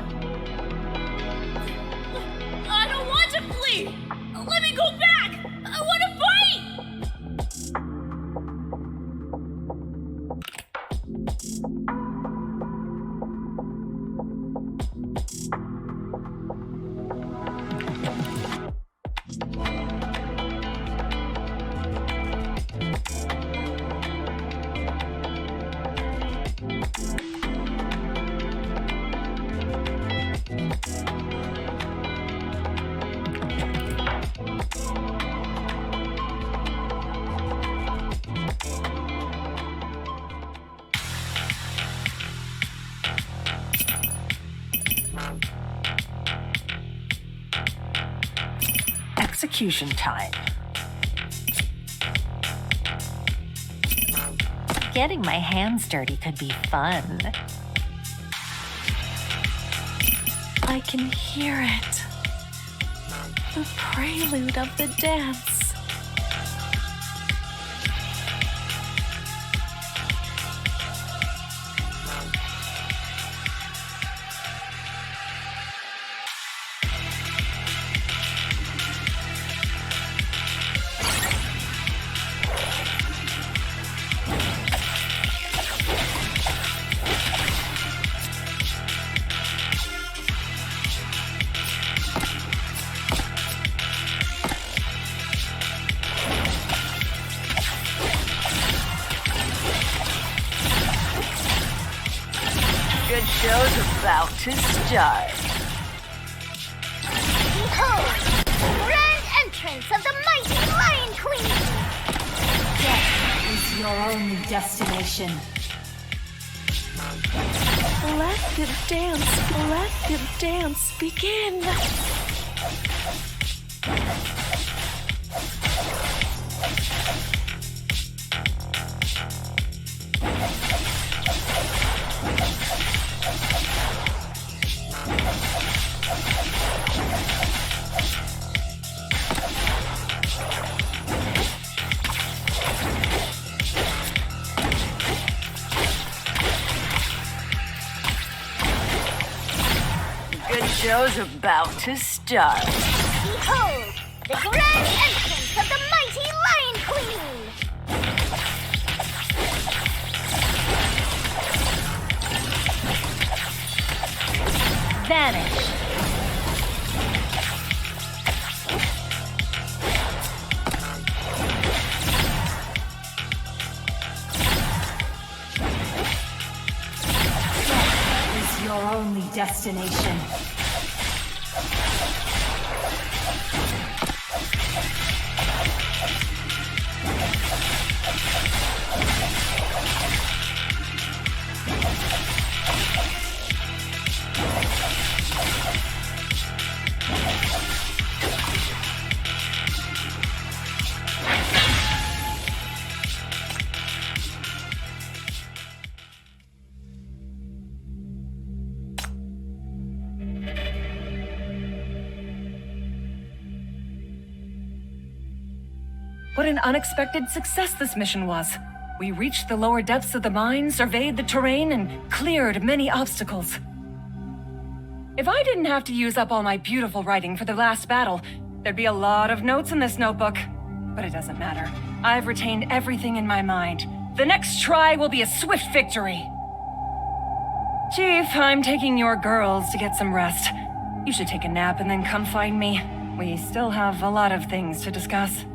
I don't want to flee! Let me go back! I want to fight! Execution time. Getting my hands dirty could be fun. I can hear it. The prelude of the dance. to start. Behold, the grand entrance of the mighty Lion Queen! Death is your only destination. Let the dance begin. Good show's about to start. Behold, the grand entrance of the mighty Lion Queen! Vanish. Is your only destination. What an unexpected success this mission was. We reached the lower depths of the mine, surveyed the terrain, and cleared many obstacles. If I didn't have to use up all my beautiful writing for the last battle, there'd be a lot of notes in this notebook. But it doesn't matter. I've retained everything in my mind. The next try will be a swift victory. Chief, I'm taking your girls to get some rest. You should take a nap and then come find me. We still have a lot of things to discuss.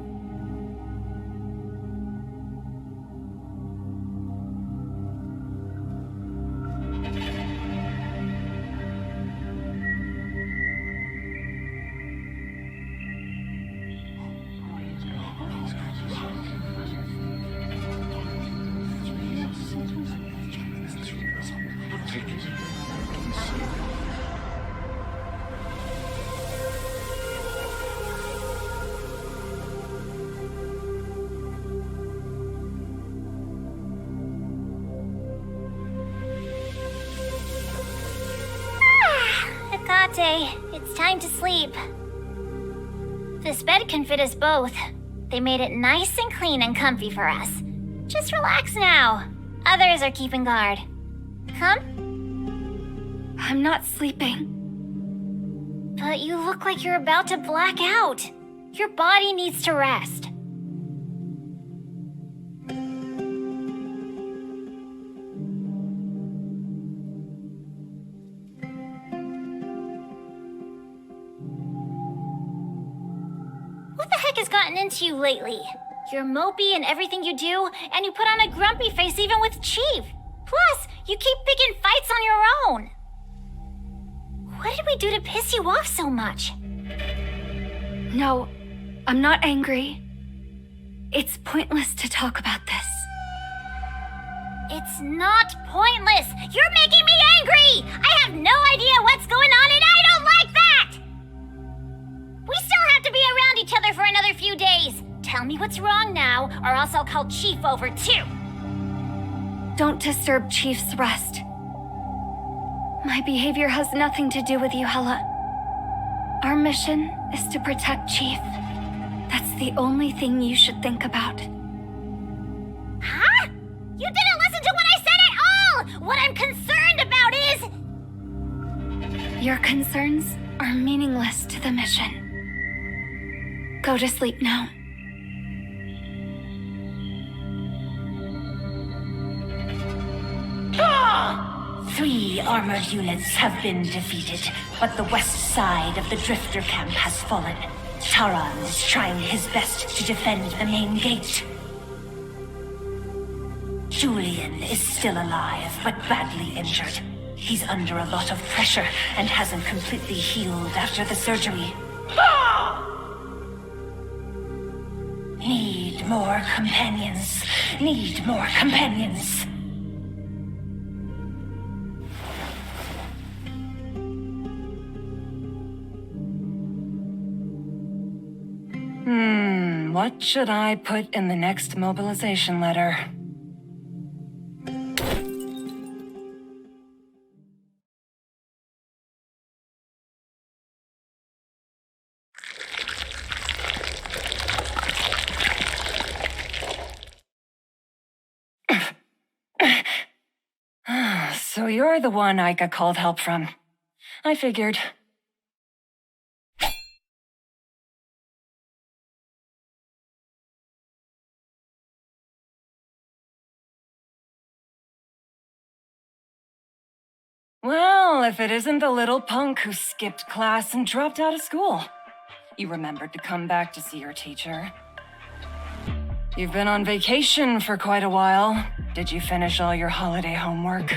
It's time to sleep. This bed can fit us both. They made it nice and clean and comfy for us. Just relax now. Others are keeping guard. Come? I'm not sleeping. But you look like you're about to black out. Your body needs to rest. What the heck has gotten into you lately? You're mopey in everything you do, and you put on a grumpy face even with Chief. Plus, you keep picking fights on your own. What did we do to piss you off so much? No, I'm not angry. It's pointless to talk about this. It's not pointless. You're making me angry. I have no idea what's going on, and I don't like that. We still have to be around each other for another few days. Tell me what's wrong now, or else I'll call Chief over too. Don't disturb Chief's rest. My behavior has nothing to do with you, Hela. Our mission is to protect Chief. That's the only thing you should think about. Huh? You didn't listen to what I said at all! What I'm concerned about is... Your concerns are meaningless to the mission. Go to sleep now. Three armored units have been defeated, but the west side of the Drifter camp has fallen. Taran is trying his best to defend the main gate. Julian is still alive, but badly injured. He's under a lot of pressure and hasn't completely healed after the surgery. Need more companions. Need more companions. What should I put in the next mobilization letter? So you're the one I got called help from. I figured. Well, if it isn't the little punk who skipped class and dropped out of school. You remembered to come back to see your teacher. You've been on vacation for quite a while. Did you finish all your holiday homework?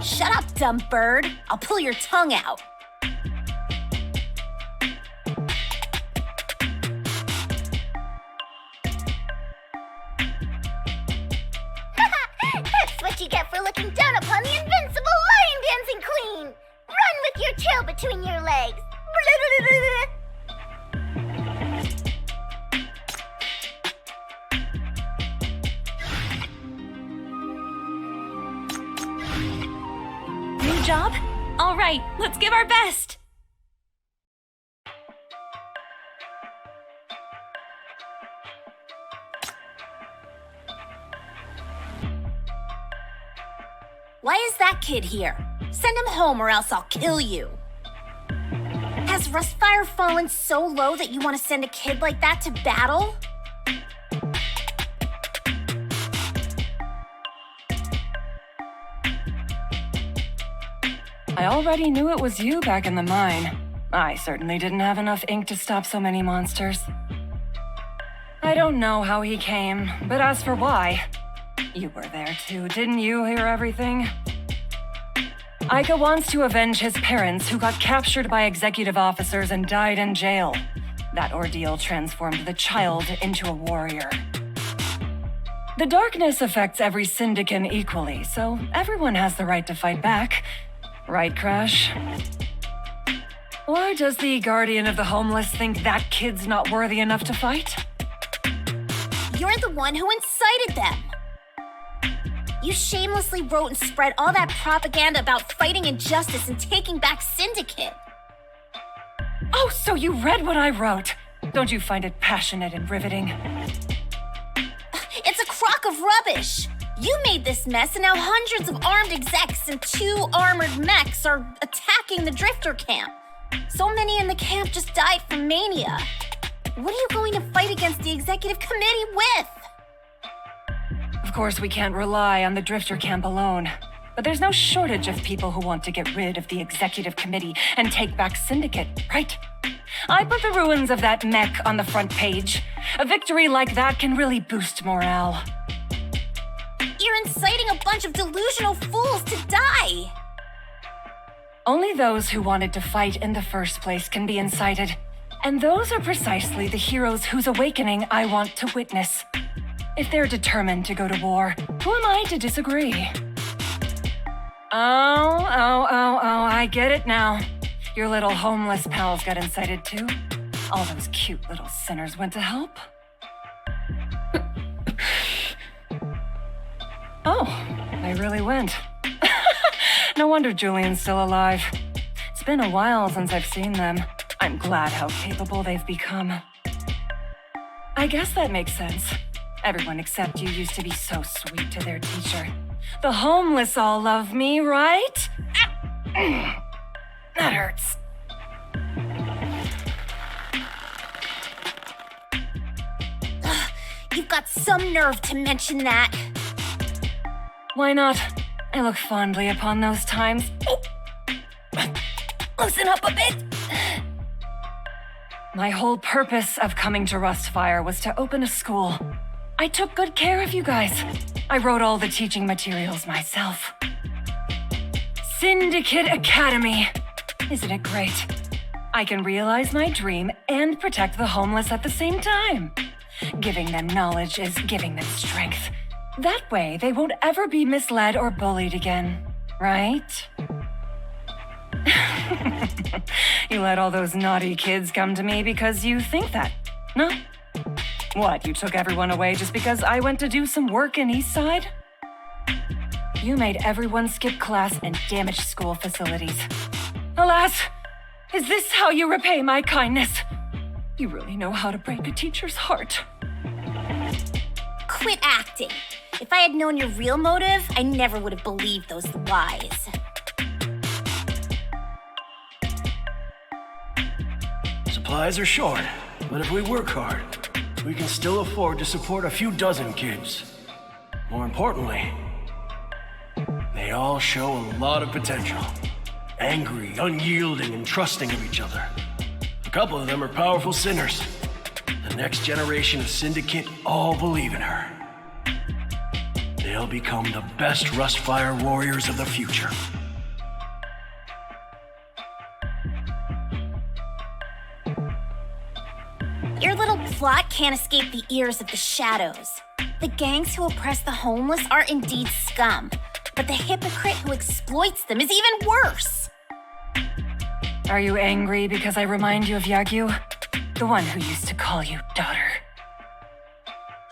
Shut up, dumb bird. I'll pull your tongue out. That's what you get for looking down upon the invincible lion dancing queen! Run with your tail between your legs! New job? All right, let's give our best! Why is that kid here? Send him home or else I'll kill you. Has Rustfire fallen so low that you want to send a kid like that to battle? I already knew it was you back in the mine. I certainly didn't have enough ink to stop so many monsters. I don't know how he came, but as for why, you were there too, didn't you hear everything? Ica wants to avenge his parents who got captured by executive officers and died in jail. That ordeal transformed the child into a warrior. The darkness affects every Syndican equally, so everyone has the right to fight back. Right, Crash? Or does the Guardian of the Homeless think that kid's not worthy enough to fight? You're the one who incited them. You shamelessly wrote and spread all that propaganda about fighting injustice and taking back Syndicate. Oh, so you read what I wrote. Don't you find it passionate and riveting? It's a crock of rubbish. You made this mess, and now hundreds of armed execs and 2 armored mechs are attacking the Drifter camp. So many in the camp just died from mania. What are you going to fight against the executive committee with? Of course, we can't rely on the Drifter camp alone. But there's no shortage of people who want to get rid of the executive committee and take back Syndicate, right? I put the ruins of that mech on the front page. A victory like that can really boost morale. You're inciting a bunch of delusional fools to die! Only those who wanted to fight in the first place can be incited. And those are precisely the heroes whose awakening I want to witness. If they're determined to go to war, who am I to disagree? Oh, I get it now. Your little homeless pals got incited too. All those cute little sinners went to help. Oh, they really went. No wonder Julian's still alive. It's been a while since I've seen them. I'm glad how capable they've become. I guess that makes sense. Everyone except you used to be so sweet to their teacher. The homeless all love me, right? That hurts. You've got some nerve to mention that. Why not? I look fondly upon those times. Loosen up a bit. My whole purpose of coming to Rustfire was to open a school. I took good care of you guys. I wrote all the teaching materials myself. Syndicate Academy. Isn't it great? I can realize my dream and protect the homeless at the same time. Giving them knowledge is giving them strength. That way, they won't ever be misled or bullied again, right? You let all those naughty kids come to me because you think that, no? What, you took everyone away just because I went to do some work in Eastside? You made everyone skip class and damage school facilities. Alas, is this how you repay my kindness? You really know how to break a teacher's heart. Quit acting. If I had known your real motive, I never would have believed those lies. Supplies are short, but if we work hard, we can still afford to support a few dozen kids. More importantly, they all show a lot of potential. Angry, unyielding, and trusting of each other. A couple of them are powerful sinners. The next generation of Syndicate all believe in her. They'll become the best Rustfire warriors of the future. Your little plot can't escape the ears of the shadows. The gangs who oppress the homeless are indeed scum, but the hypocrite who exploits them is even worse. Are you angry because I remind you of Yagyu? The one who used to call you daughter.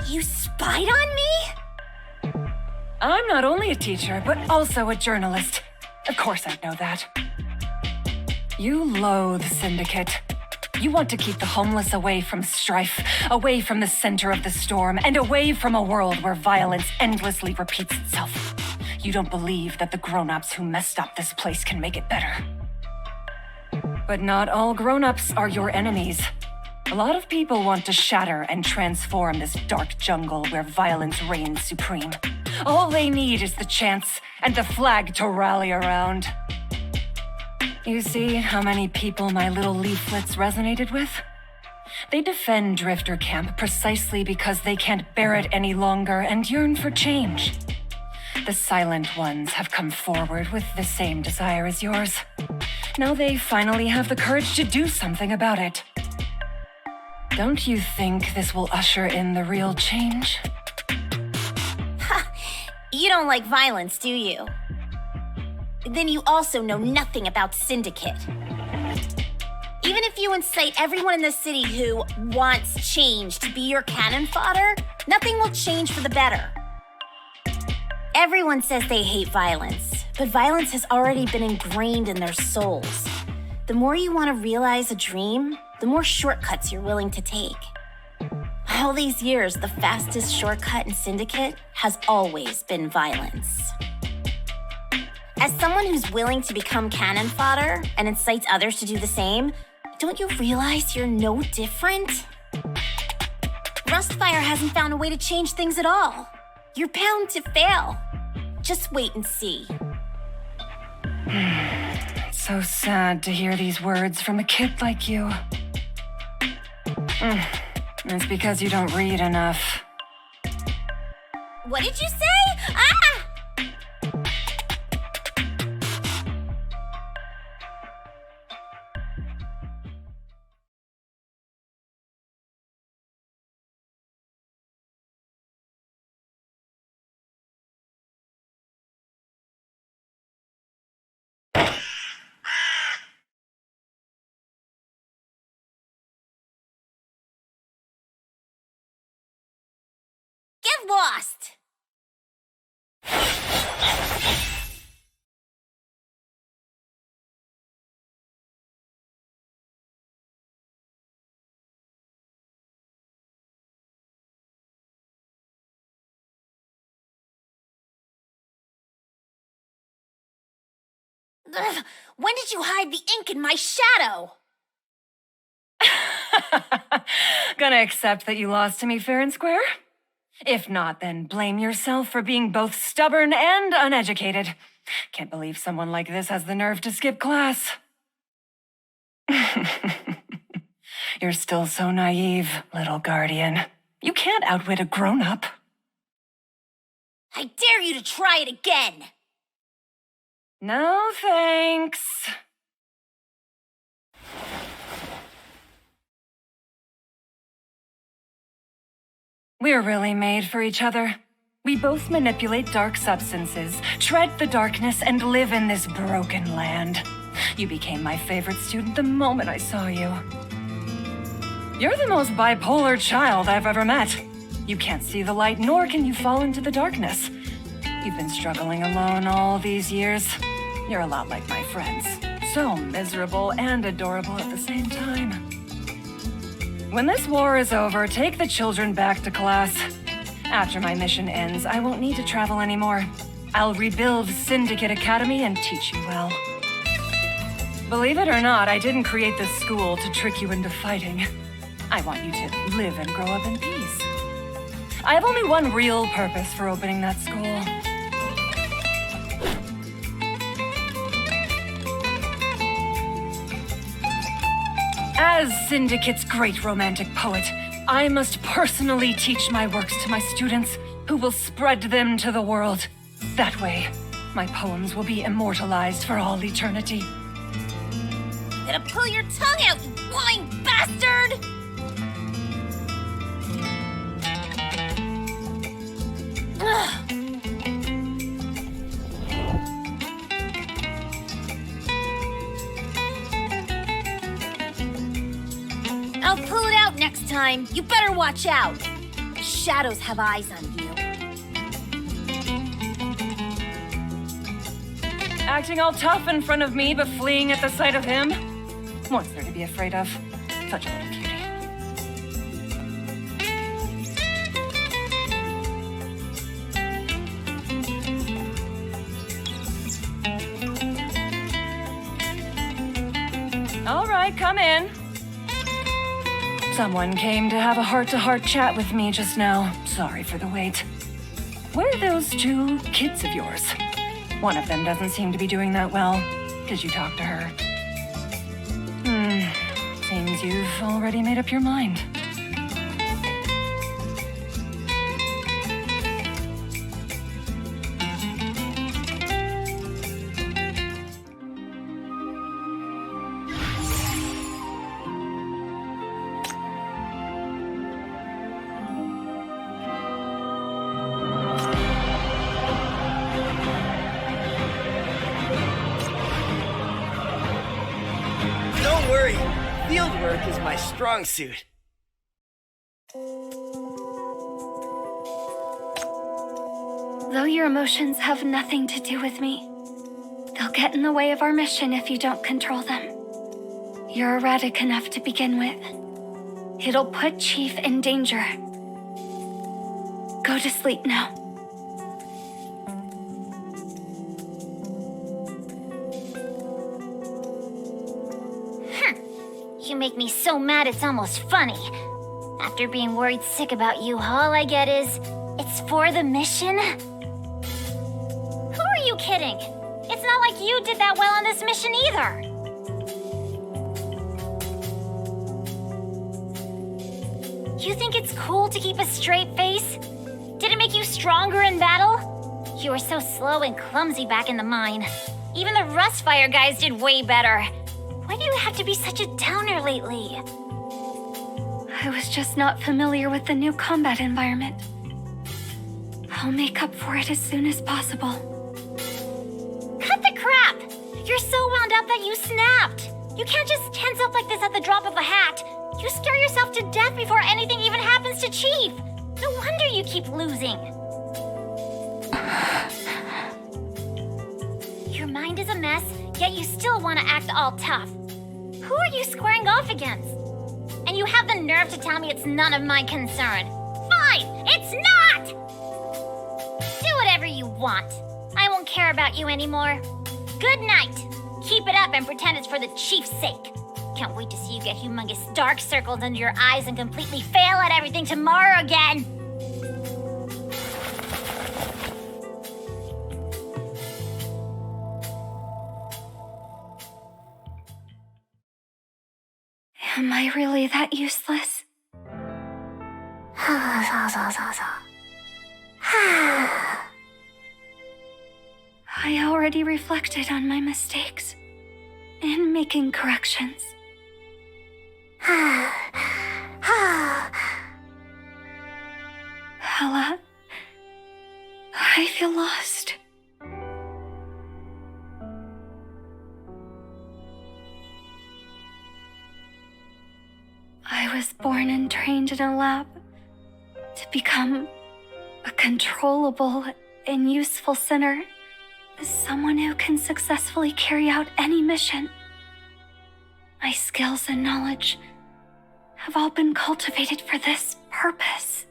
You spied on me? I'm not only a teacher, but also a journalist. Of course I'd know that. You loathe Syndicate. You want to keep the homeless away from strife, away from the center of the storm, and away from a world where violence endlessly repeats itself. You don't believe that the grown-ups who messed up this place can make it better. But not all grown-ups are your enemies. A lot of people want to shatter and transform this dark jungle where violence reigns supreme. All they need is the chance and the flag to rally around. You see how many people my little leaflets resonated with? They defend Drifter Camp precisely because they can't bear it any longer and yearn for change. The silent ones have come forward with the same desire as yours. Now they finally have the courage to do something about it. Don't you think this will usher in the real change? Ha! You don't like violence, do you? Then you also know nothing about Syndicate. Even if you incite everyone in the city who wants change to be your cannon fodder, nothing will change for the better. Everyone says they hate violence, but violence has already been ingrained in their souls. The more you want to realize a dream, the more shortcuts you're willing to take. All these years, the fastest shortcut in Syndicate has always been violence. As someone who's willing to become cannon fodder and incites others to do the same, don't you realize you're no different? Rustfire hasn't found a way to change things at all. You're bound to fail. Just wait and see. It's so sad to hear these words from a kid like you. It's because you don't read enough. What did you say? Ah! Get lost! Ugh, when did you hide the ink in my shadow? Gonna accept that you lost to me fair and square? If not, then blame yourself for being both stubborn and uneducated. Can't believe someone like this has the nerve to skip class. You're still so naive, little guardian. You can't outwit a grown-up. I dare you to try it again! No thanks. We're really made for each other. We both manipulate dark substances, tread the darkness, and live in this broken land. You became my favorite student the moment I saw you. You're the most bipolar child I've ever met. You can't see the light, nor can you fall into the darkness. You've been struggling alone all these years. You're a lot like my friends. So miserable and adorable at the same time. When this war is over, take the children back to class. After my mission ends, I won't need to travel anymore. I'll rebuild Syndicate Academy and teach you well. Believe it or not, I didn't create this school to trick you into fighting. I want you to live and grow up in peace. I have only one real purpose for opening that school. As Syndicate's great romantic poet, I must personally teach my works to my students, who will spread them to the world. That way, my poems will be immortalized for all eternity. Gonna pull your tongue out, you lying bastard! Ugh. I'll pull it out next time. You better watch out. Shadows have eyes on you. Acting all tough in front of me, but fleeing at the sight of him? What's there to be afraid of? Such a little cutie. All right, come in. Someone came to have a heart-to-heart chat with me just now. Sorry for the wait. Where are those two kids of yours? One of them doesn't seem to be doing that well. Did you talk to her? Seems you've already made up your mind. Don't worry, fieldwork is my strong suit. Though your emotions have nothing to do with me, they'll get in the way of our mission if you don't control them. You're erratic enough to begin with. It'll put Chief in danger. Go to sleep now. You make me so mad it's almost funny. After being worried sick about you, all I get is, it's for the mission? Who are you kidding? It's not like you did that well on this mission either. You think it's cool to keep a straight face? Did it make you stronger in battle? You were so slow and clumsy back in the mine. Even the Rustfire guys did way better. Why do you have to be such a downer lately? I was just not familiar with the new combat environment. I'll make up for it as soon as possible. Cut the crap! You're so wound up that you snapped. You can't just tense up like this at the drop of a hat. You scare yourself to death before anything even happens to Chief. No wonder you keep losing. Your mind is a mess, yet you still want to act all tough. Who are you squaring off against? And you have the nerve to tell me it's none of my concern. Fine, it's not! Do whatever you want. I won't care about you anymore. Good night. Keep it up and pretend it's for the Chief's sake. Can't wait to see you get humongous dark circles under your eyes and completely fail at everything tomorrow again. Am I really that useless? I already reflected on my mistakes and making corrections. Hella, I feel lost. I was born and trained in a lab to become a controllable and useful sinner, someone who can successfully carry out any mission. My skills and knowledge have all been cultivated for this purpose.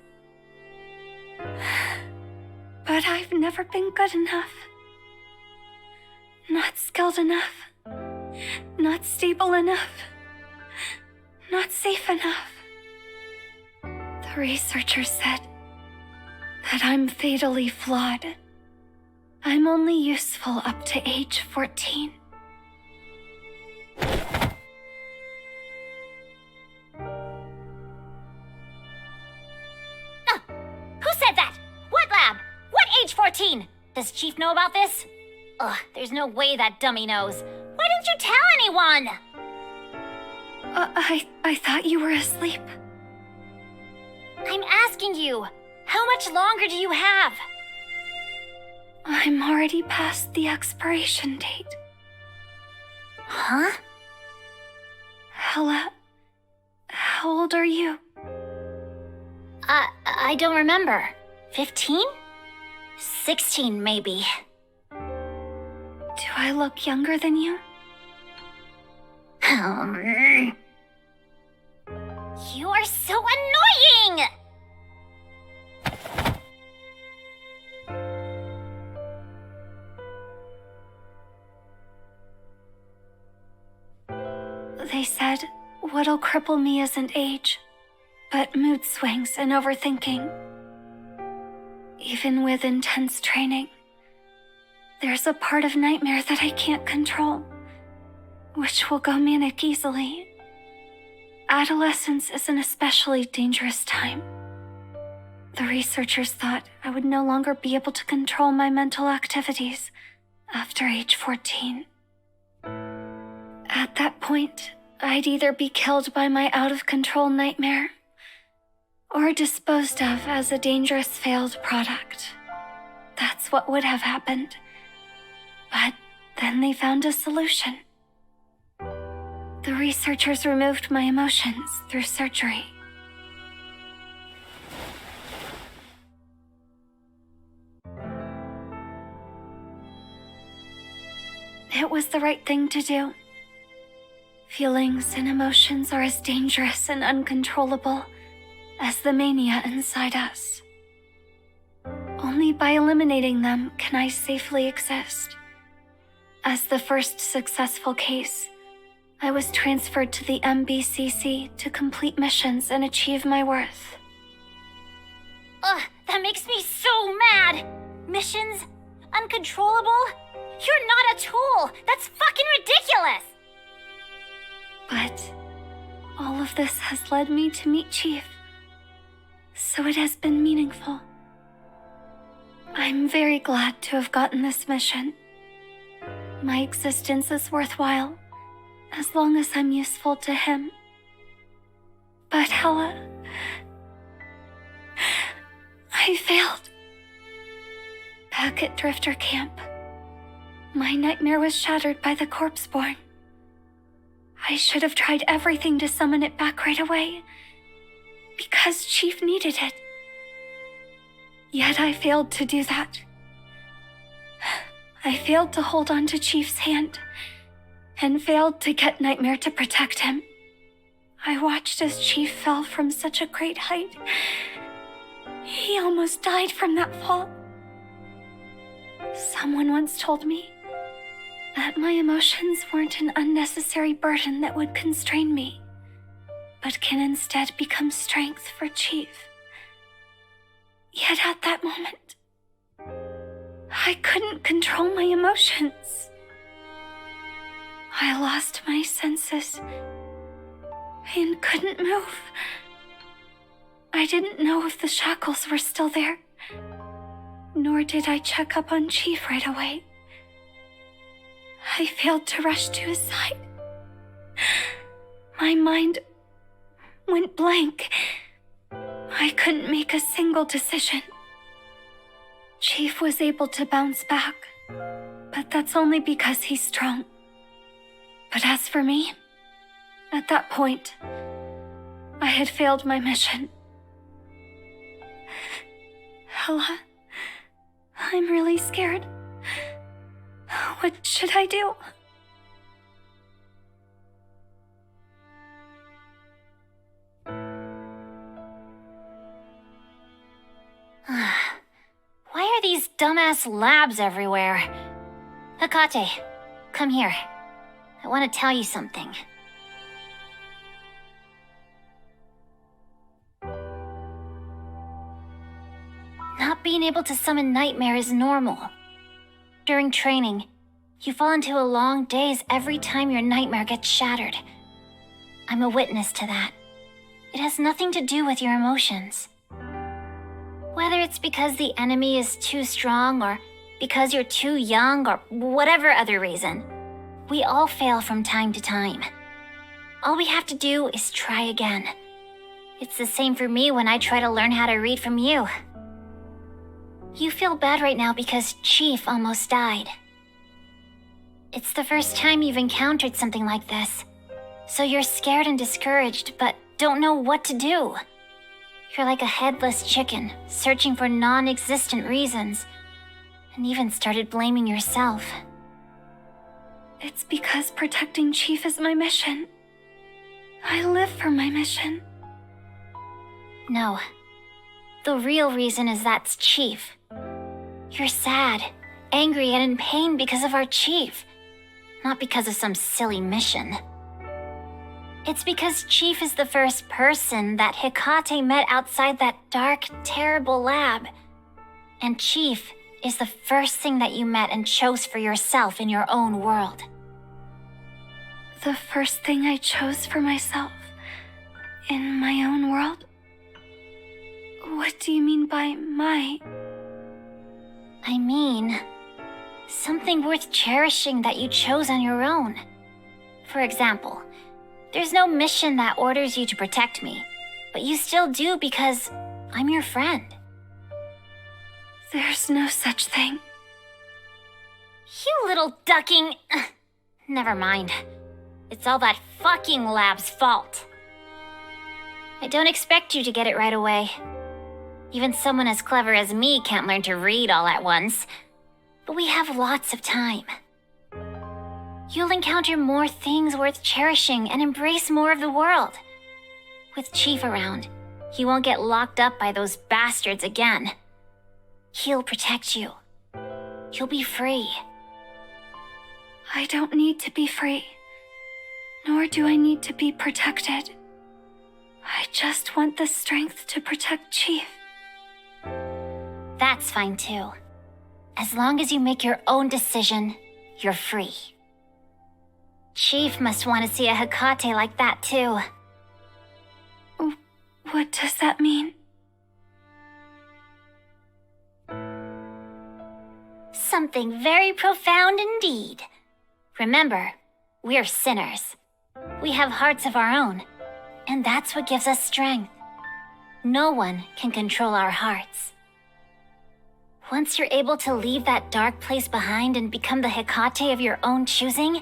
But I've never been good enough. Not skilled enough. Not stable enough. Not safe enough. The researchers said that I'm fatally flawed. I'm only useful up to age 14. Who said that? What lab? What age 14? Does Chief know about this? Ugh, there's no way that dummy knows. Why didn't you tell anyone? I thought you were asleep. I'm asking you, how much longer do you have? I'm already past the expiration date. Huh? Hella, how old are you? I don't remember. 15? 16, maybe. Do I look younger than you? You are so annoying! They said what'll cripple me isn't age, but mood swings and overthinking. Even with intense training, there's a part of Nightmare that I can't control, which will go manic easily. Adolescence is an especially dangerous time. The researchers thought I would no longer be able to control my mental activities after age 14. At that point, I'd either be killed by my out-of-control nightmare or disposed of as a dangerous failed product. That's what would have happened. But then they found a solution. The researchers removed my emotions through surgery. It was the right thing to do. Feelings and emotions are as dangerous and uncontrollable as the mania inside us. Only by eliminating them can I safely exist. As the first successful case, I was transferred to the MBCC to complete missions and achieve my worth. Ugh, that makes me so mad! Missions? Uncontrollable? You're not a tool! That's fucking ridiculous! But all of this has led me to meet Chief, so it has been meaningful. I'm very glad to have gotten this mission. My existence is worthwhile, as long as I'm useful to him. But Hella, I failed. Back at Drifter Camp, my nightmare was shattered by the corpse-born. I should have tried everything to summon it back right away, because Chief needed it. Yet I failed to do that. I failed to hold on to Chief's hand, and failed to get Nightmare to protect him. I watched as Chief fell from such a great height. He almost died from that fall. Someone once told me that my emotions weren't an unnecessary burden that would constrain me, but can instead become strength for Chief. Yet at that moment, I couldn't control my emotions. I lost my senses and couldn't move. I didn't know if the shackles were still there, nor did I check up on Chief right away. I failed to rush to his side. My mind went blank. I couldn't make a single decision. Chief was able to bounce back, but that's only because he's strong. But as for me, at that point, I had failed my mission. Ella, I'm really scared. What should I do? Why are these dumbass labs everywhere? Hekate, come here. I want to tell you something. Not being able to summon nightmare is normal. During training, you fall into a long daze every time your nightmare gets shattered. I'm a witness to that. It has nothing to do with your emotions. Whether it's because the enemy is too strong, or because you're too young, or whatever other reason, we all fail from time to time. All we have to do is try again. It's the same for me when I try to learn how to read from you. You feel bad right now because Chief almost died. It's the first time you've encountered something like this, so you're scared and discouraged, but don't know what to do. You're like a headless chicken, searching for non-existent reasons, and even started blaming yourself. It's because protecting Chief is my mission. I live for my mission. No. The real reason is that's Chief. You're sad, angry, and in pain because of our Chief, not because of some silly mission. It's because Chief is the first person that Hekate met outside that dark, terrible lab. And Chief is the first thing that you met and chose for yourself in your own world. The first thing I chose for myself in my own world? What do you mean by my? I mean, something worth cherishing that you chose on your own. For example, there's no mission that orders you to protect me, but you still do because I'm your friend. There's no such thing. You little ducking... Never mind. It's all that fucking lab's fault. I don't expect you to get it right away. Even someone as clever as me can't learn to read all at once. But we have lots of time. You'll encounter more things worth cherishing and embrace more of the world. With Chief around, he won't get locked up by those bastards again. He'll protect you. You'll be free. I don't need to be free. Nor do I need to be protected. I just want the strength to protect Chief. That's fine too. As long as you make your own decision, you're free. Chief must want to see a Hekate like that too. What does that mean? Something very profound indeed. Remember, we're sinners. We have hearts of our own, and that's what gives us strength. No one can control our hearts. Once you're able to leave that dark place behind and become the Hekate of your own choosing,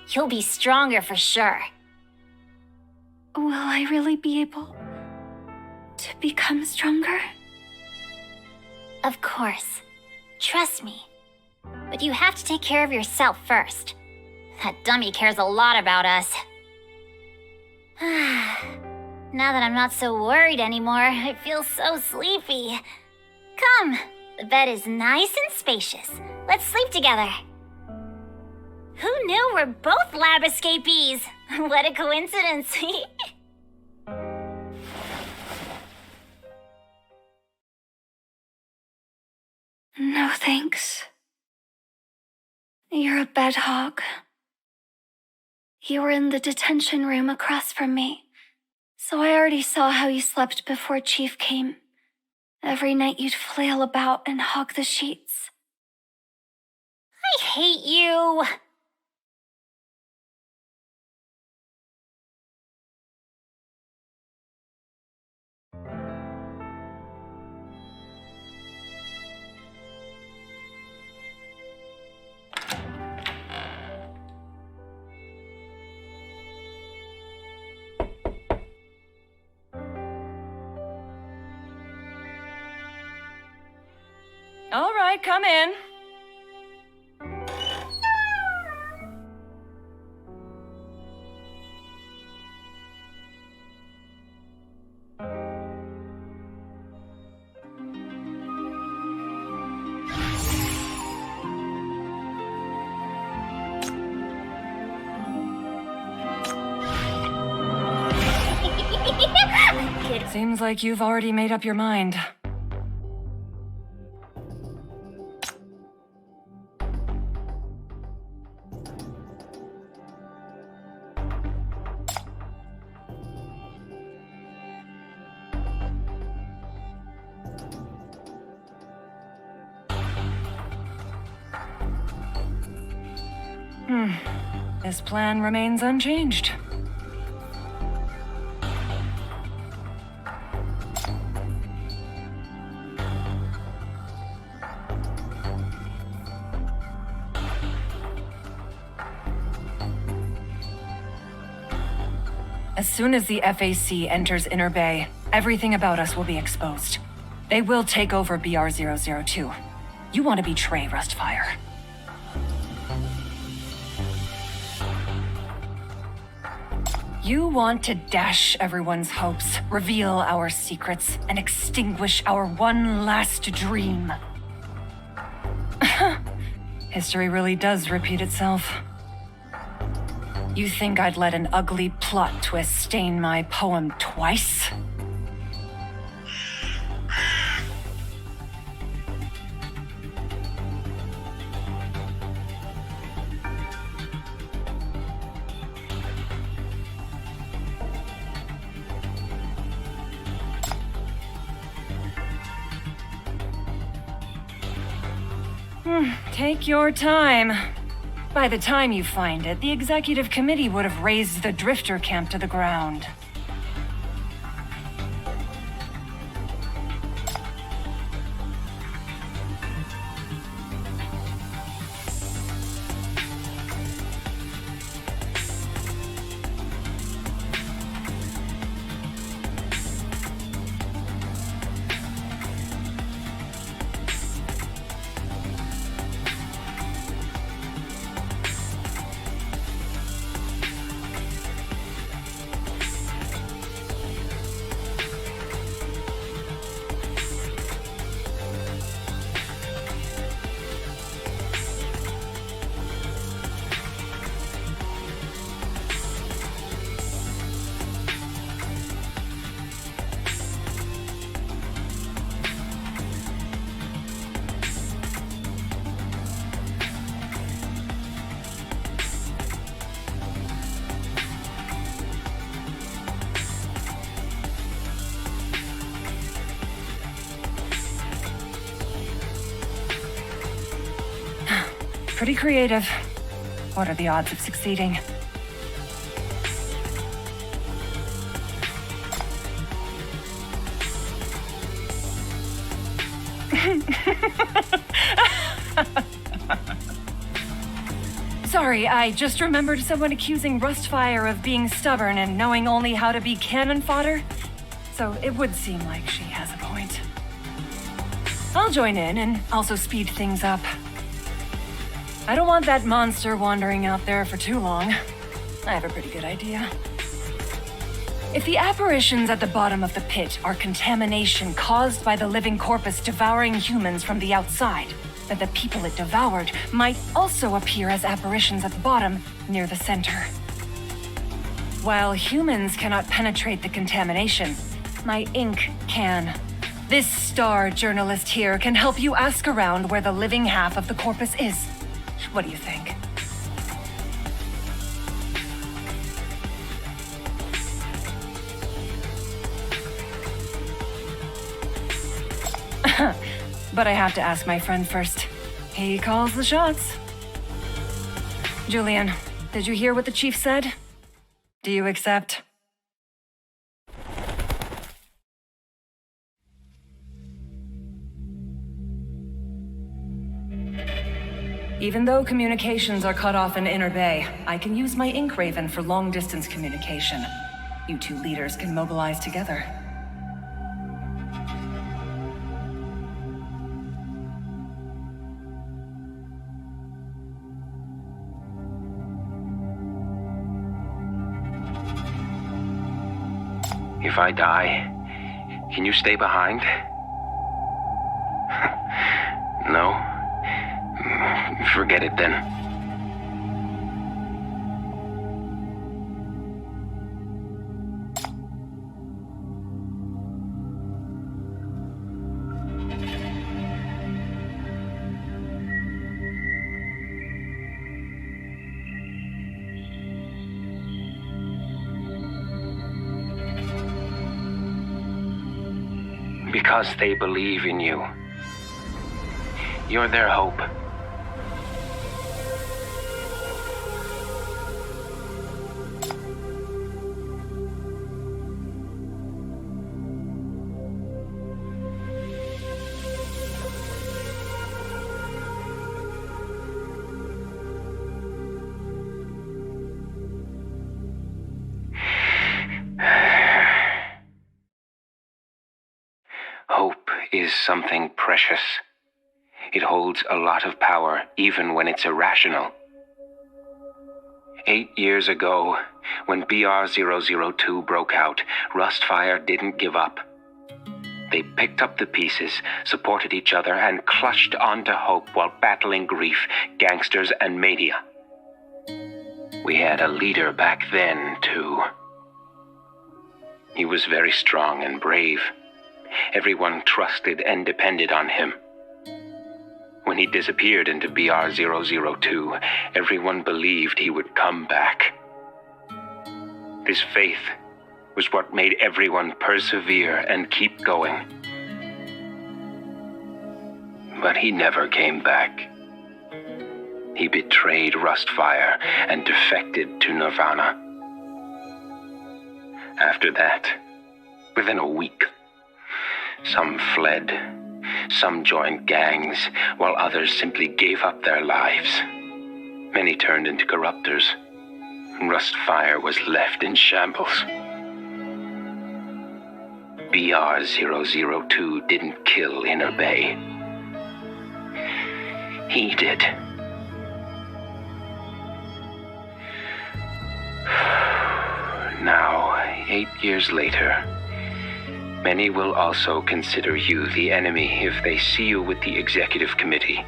you'll be stronger for sure. Will I really be able to become stronger? Of course. Trust me. But you have to take care of yourself first. That dummy cares a lot about us. Now that I'm not so worried anymore, I feel so sleepy. Come, the bed is nice and spacious. Let's sleep together. Who knew we're both lab escapees? What a coincidence. No thanks. You're a bed hog. You were in the detention room across from me, so I already saw how you slept before Chief came. Every night you'd flail about and hog the sheets. I hate you. All right, come in. Seems like you've already made up your mind. This plan remains unchanged. As soon as the FAC enters Inner Bay, everything about us will be exposed. They will take over BR-002. You want to betray Rustfire. You want to dash everyone's hopes, reveal our secrets, and extinguish our one last dream. History really does repeat itself. You think I'd let an ugly plot twist stain my poem twice? Take your time. By the time you find it, the executive committee would have razed the Drifter camp to the ground. Pretty creative. What are the odds of succeeding? Sorry, I just remembered someone accusing Rustfire of being stubborn and knowing only how to be cannon fodder. So it would seem like she has a point. I'll join in and also speed things up. I don't want that monster wandering out there for too long. I have a pretty good idea. If the apparitions at the bottom of the pit are contamination caused by the living corpus devouring humans from the outside, then the people it devoured might also appear as apparitions at the bottom, near the center. While humans cannot penetrate the contamination, my ink can. This star journalist here can help you ask around where the living half of the corpus is. What do you think? But I have to ask my friend first. He calls the shots. Julian, did you hear what the chief said? Do you accept? Even though communications are cut off in Inner Bay, I can use my Ink Raven for long-distance communication. You two leaders can mobilize together. If I die, can you stay behind? No? Forget it then. Because they believe in you. You're their hope. Hope is something precious. It holds a lot of power, even when it's irrational. 8 years ago, when BR-002 broke out, Rustfire didn't give up. They picked up the pieces, supported each other, and clutched onto hope while battling grief, gangsters, and mania. We had a leader back then, too. He was very strong and brave. Everyone trusted and depended on him. When he disappeared into BR-002, everyone believed he would come back. His faith was what made everyone persevere and keep going. But he never came back. He betrayed Rustfire and defected to Nirvana. After that, within a week, some fled, some joined gangs, while others simply gave up their lives. Many turned into corruptors. Rustfire was left in shambles. BR-002 didn't kill Inner Bay. He did. Now, 8 years later, many will also consider you the enemy if they see you with the Executive Committee.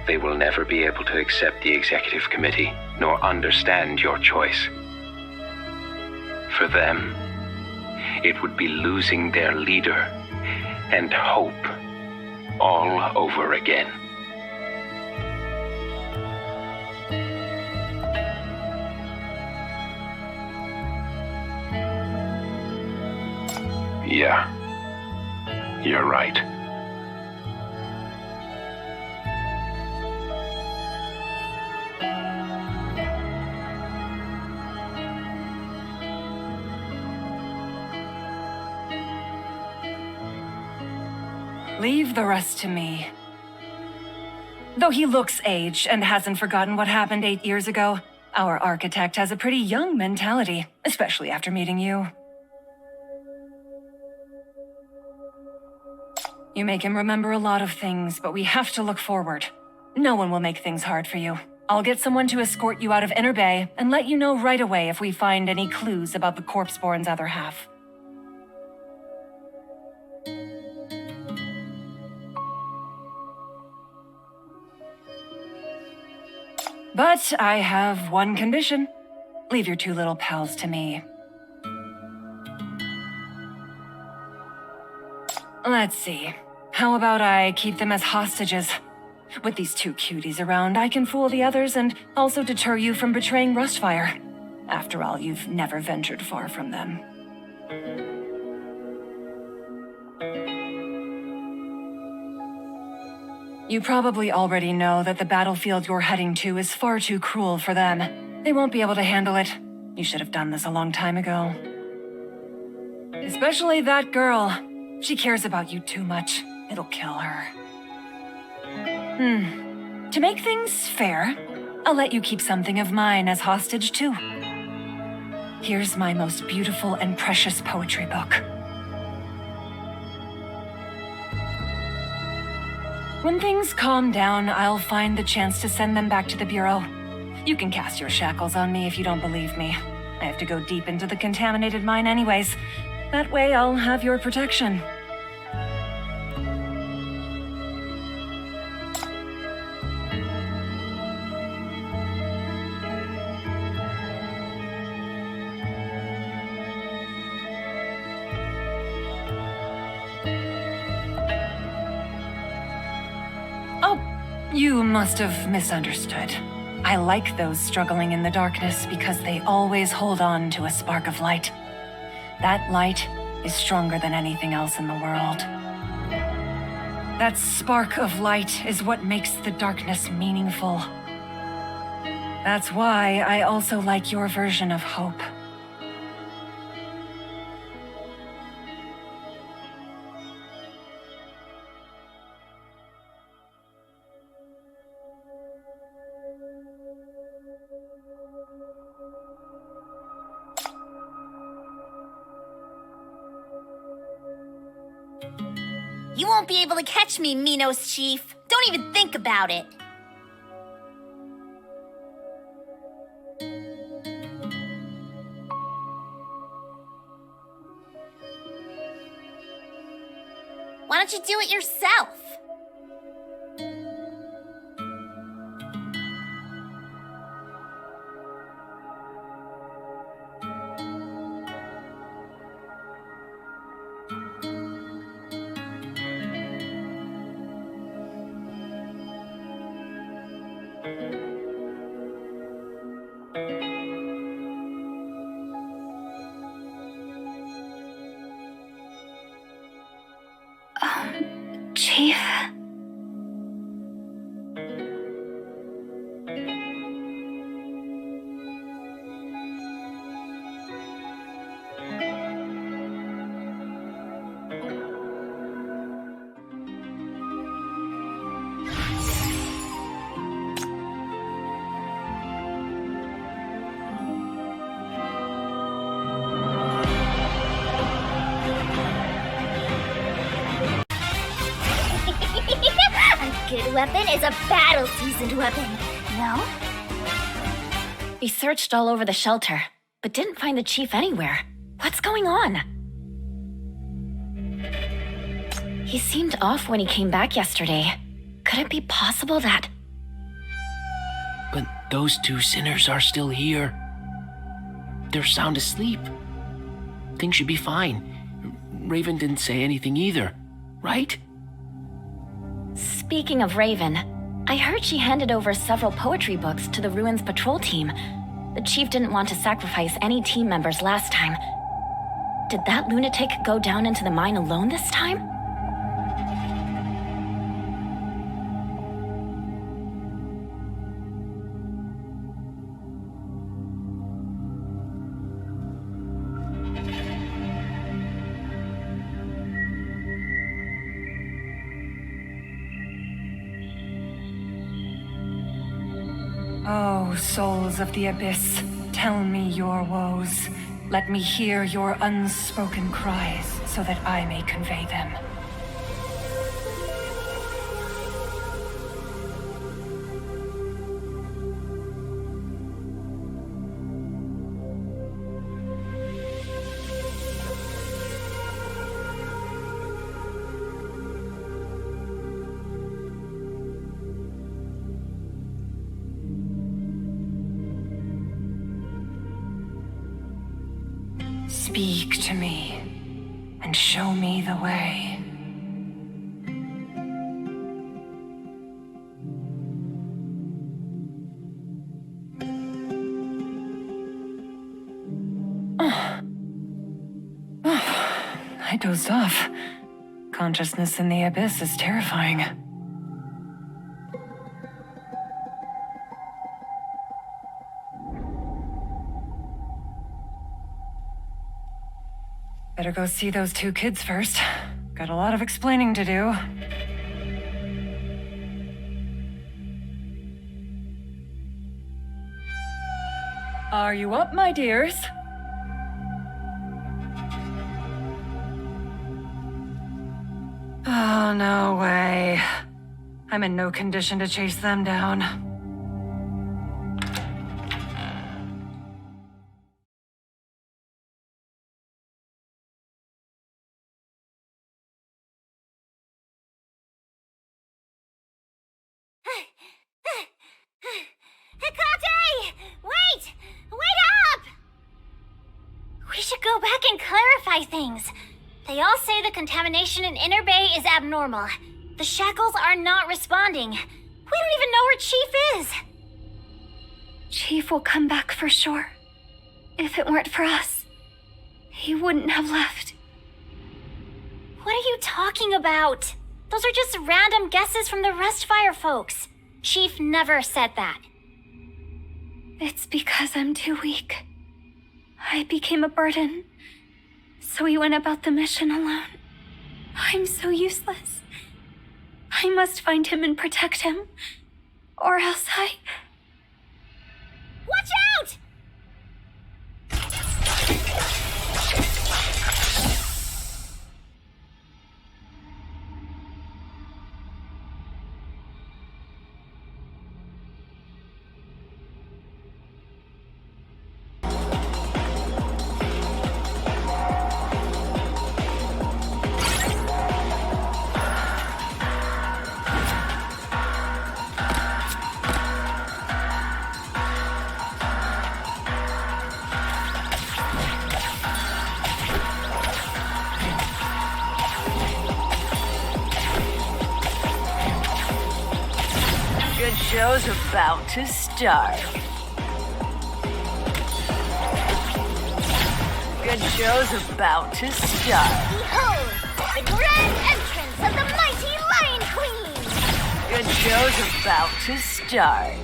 They will never be able to accept the Executive Committee, nor understand your choice. For them, it would be losing their leader and hope all over again. Yeah, you're right. Leave the rest to me. Though he looks aged and hasn't forgotten what happened 8 years ago, our architect has a pretty young mentality, especially after meeting you. You make him remember a lot of things, but we have to look forward. No one will make things hard for you. I'll get someone to escort you out of Inner Bay and let you know right away if we find any clues about the Corpseborn's other half. But I have one condition. Leave your two little pals to me. Let's see. How about I keep them as hostages? With these two cuties around, I can fool the others and also deter you from betraying Rustfire. After all, you've never ventured far from them. You probably already know that the battlefield you're heading to is far too cruel for them. They won't be able to handle it. You should have done this a long time ago. Especially that girl. She cares about you too much. It'll kill her. To make things fair, I'll let you keep something of mine as hostage too. Here's my most beautiful and precious poetry book. When things calm down, I'll find the chance to send them back to the Bureau. You can cast your shackles on me if you don't believe me. I have to go deep into the contaminated mine anyways. That way I'll have your protection. You must have misunderstood. I like those struggling in the darkness because they always hold on to a spark of light. That light is stronger than anything else in the world. That spark of light is what makes the darkness meaningful. That's why I also like your version of hope. You won't be able to catch me, Minos Chief. Don't even think about it. Why don't you do it yourself? Chief? A good weapon is a battle-seasoned weapon, no? We searched all over the shelter, but didn't find the chief anywhere. What's going on? He seemed off when he came back yesterday. Could it be possible that... But those two sinners are still here. They're sound asleep. Things should be fine. Raven didn't say anything either, right? Speaking of Raven, I heard she handed over several poetry books to the Ruins patrol team. The chief didn't want to sacrifice any team members last time. Did that lunatic go down into the mine alone this time? Oh, souls of the abyss, tell me your woes. Let me hear your unspoken cries so that I may convey them. Speak to me and show me the way. I dozed off. Consciousness in the abyss is terrifying. Better go see those two kids first. Got a lot of explaining to do. Are you up, my dears? Oh, no way. I'm in no condition to chase them down. Hecate! Wait! Wait up! We should go back and clarify things. They all say the contamination in Inner Bay is abnormal. The shackles are not responding. We don't even know where Chief is. Chief will come back for sure. If it weren't for us, he wouldn't have left. What are you talking about? Those are just random guesses from the Rustfire folks. Chief never said that. It's because I'm too weak. I became a burden, so we went about the mission alone. I'm so useless. I must find him and protect him, or else Watch out! Good show's about to start. Good show's about to start. Behold, the grand entrance of the mighty Lion Queen! Good show's about to start.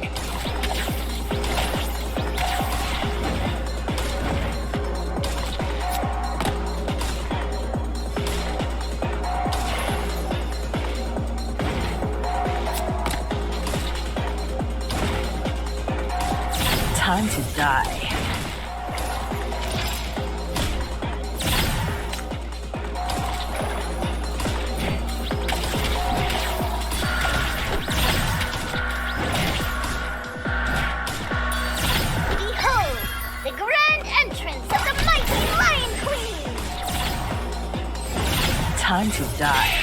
Time to die. Behold, the grand entrance of the mighty Lion Queen! Time to die.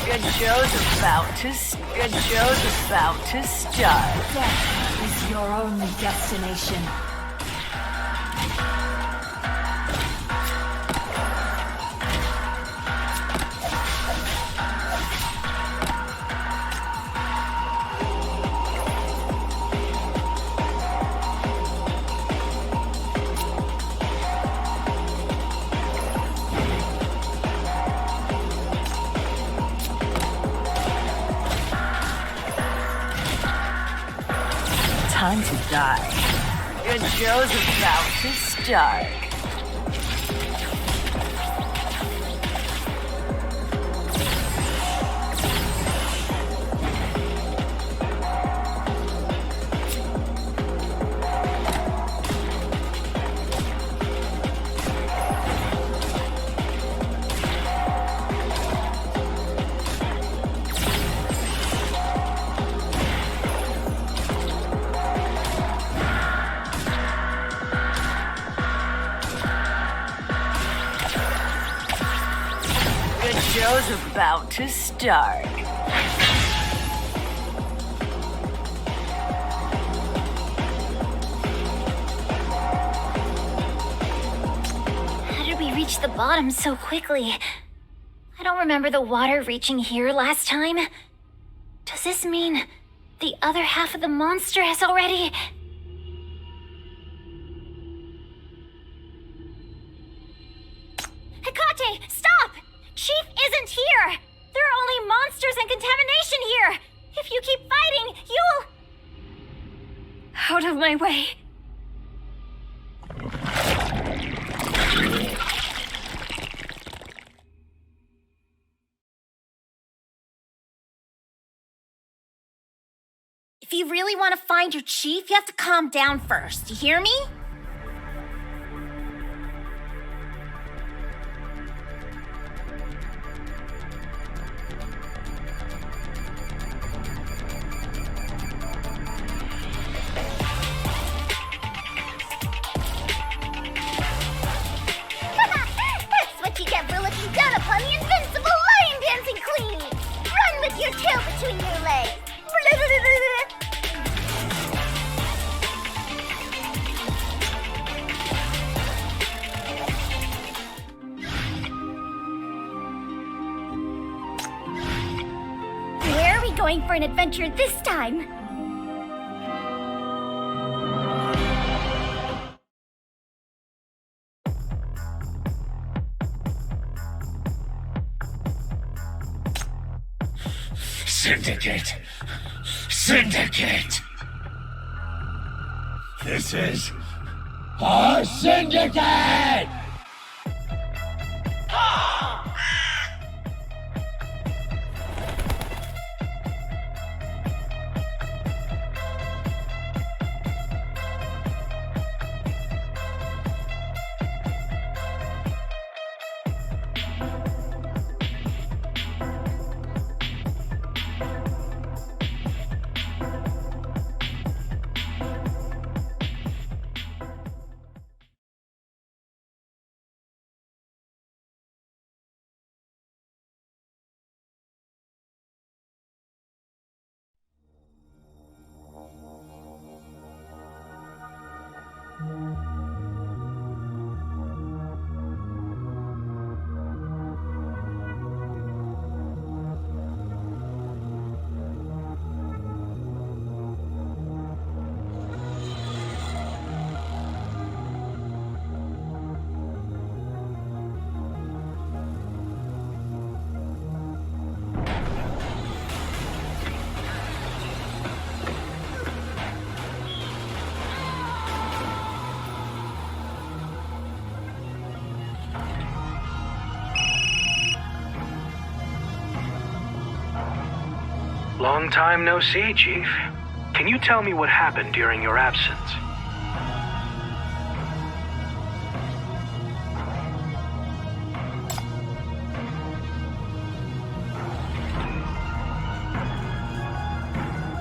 Good show's about to start. Death is your only destination. Time to die. Good show's about to start. Good show's about to start. How did we reach the bottom so quickly? I don't remember the water reaching here last time. Does this mean the other half of the monster has already... Hecate, stop! Chief isn't here! There are only monsters and contamination here! If you keep fighting, you'll... Out of my way. If you really want to find your chief, you have to calm down first. You hear me? That's what you get for looking down upon the invincible lion dancing queen! going for an adventure this time. Syndicate! Syndicate! This is our syndicate! Long time no see, Chief. Can you tell me what happened during your absence?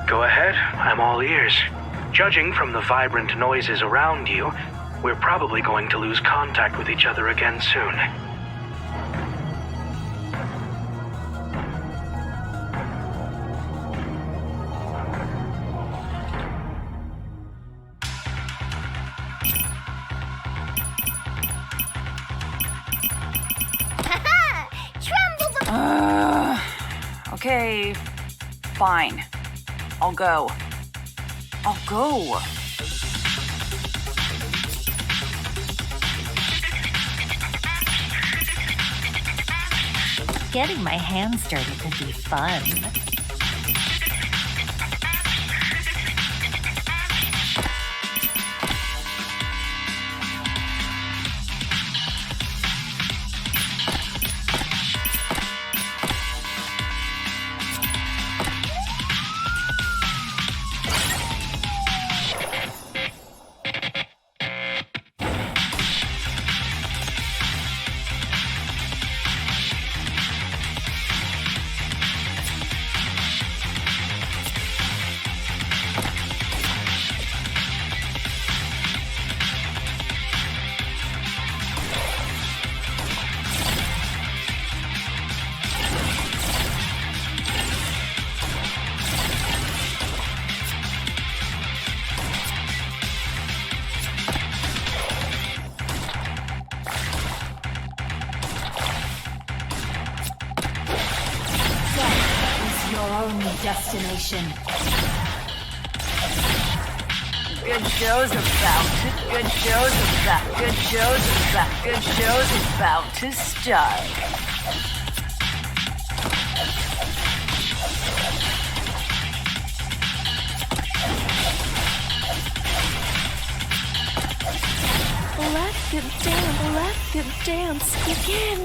Go ahead, I'm all ears. Judging from the vibrant noises around you, we're probably going to lose contact with each other again soon. Okay, fine. I'll go. I'll go. Getting my hands dirty could be fun. Destination. Good show's about to. Good show's about. Good show's about. Good show's about to start. Let the dance begin.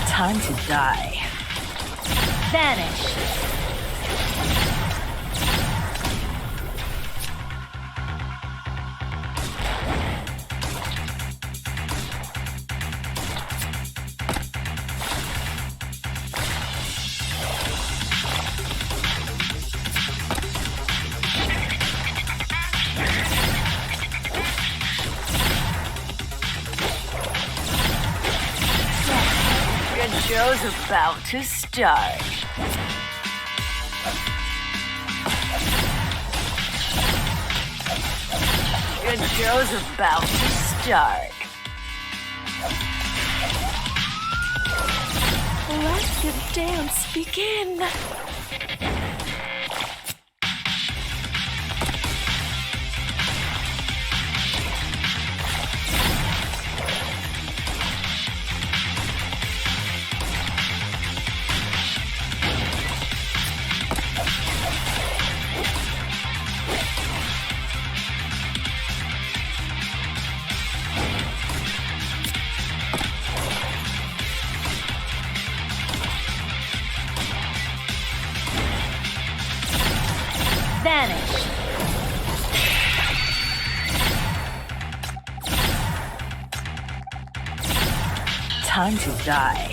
Time to die. Vanish. show's about to start. Good show's about to start. Let the dance begin. Vanish. Time to die.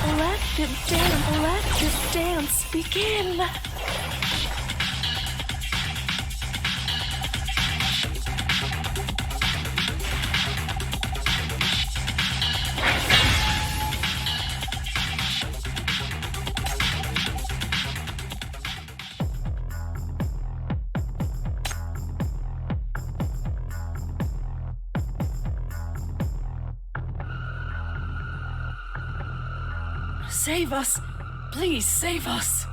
Let the dance begin. Save us! Please save us!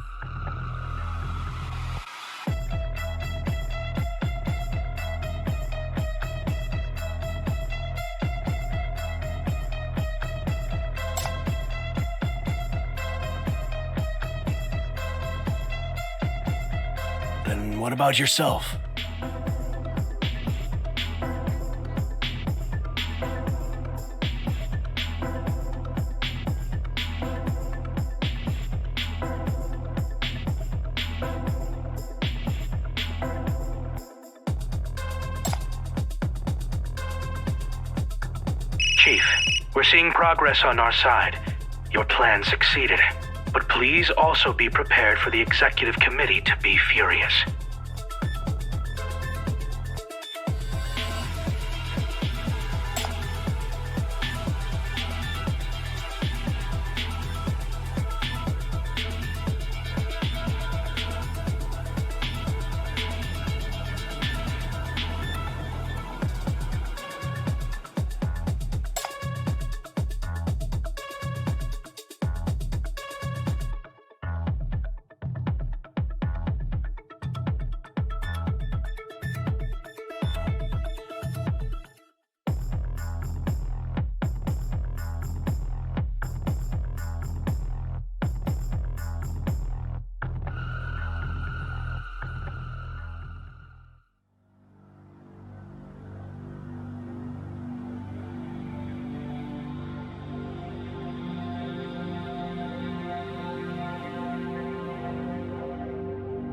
Then what about yourself? Chief, we're seeing progress on our side. Your plan succeeded. But please also be prepared for the executive committee to be furious.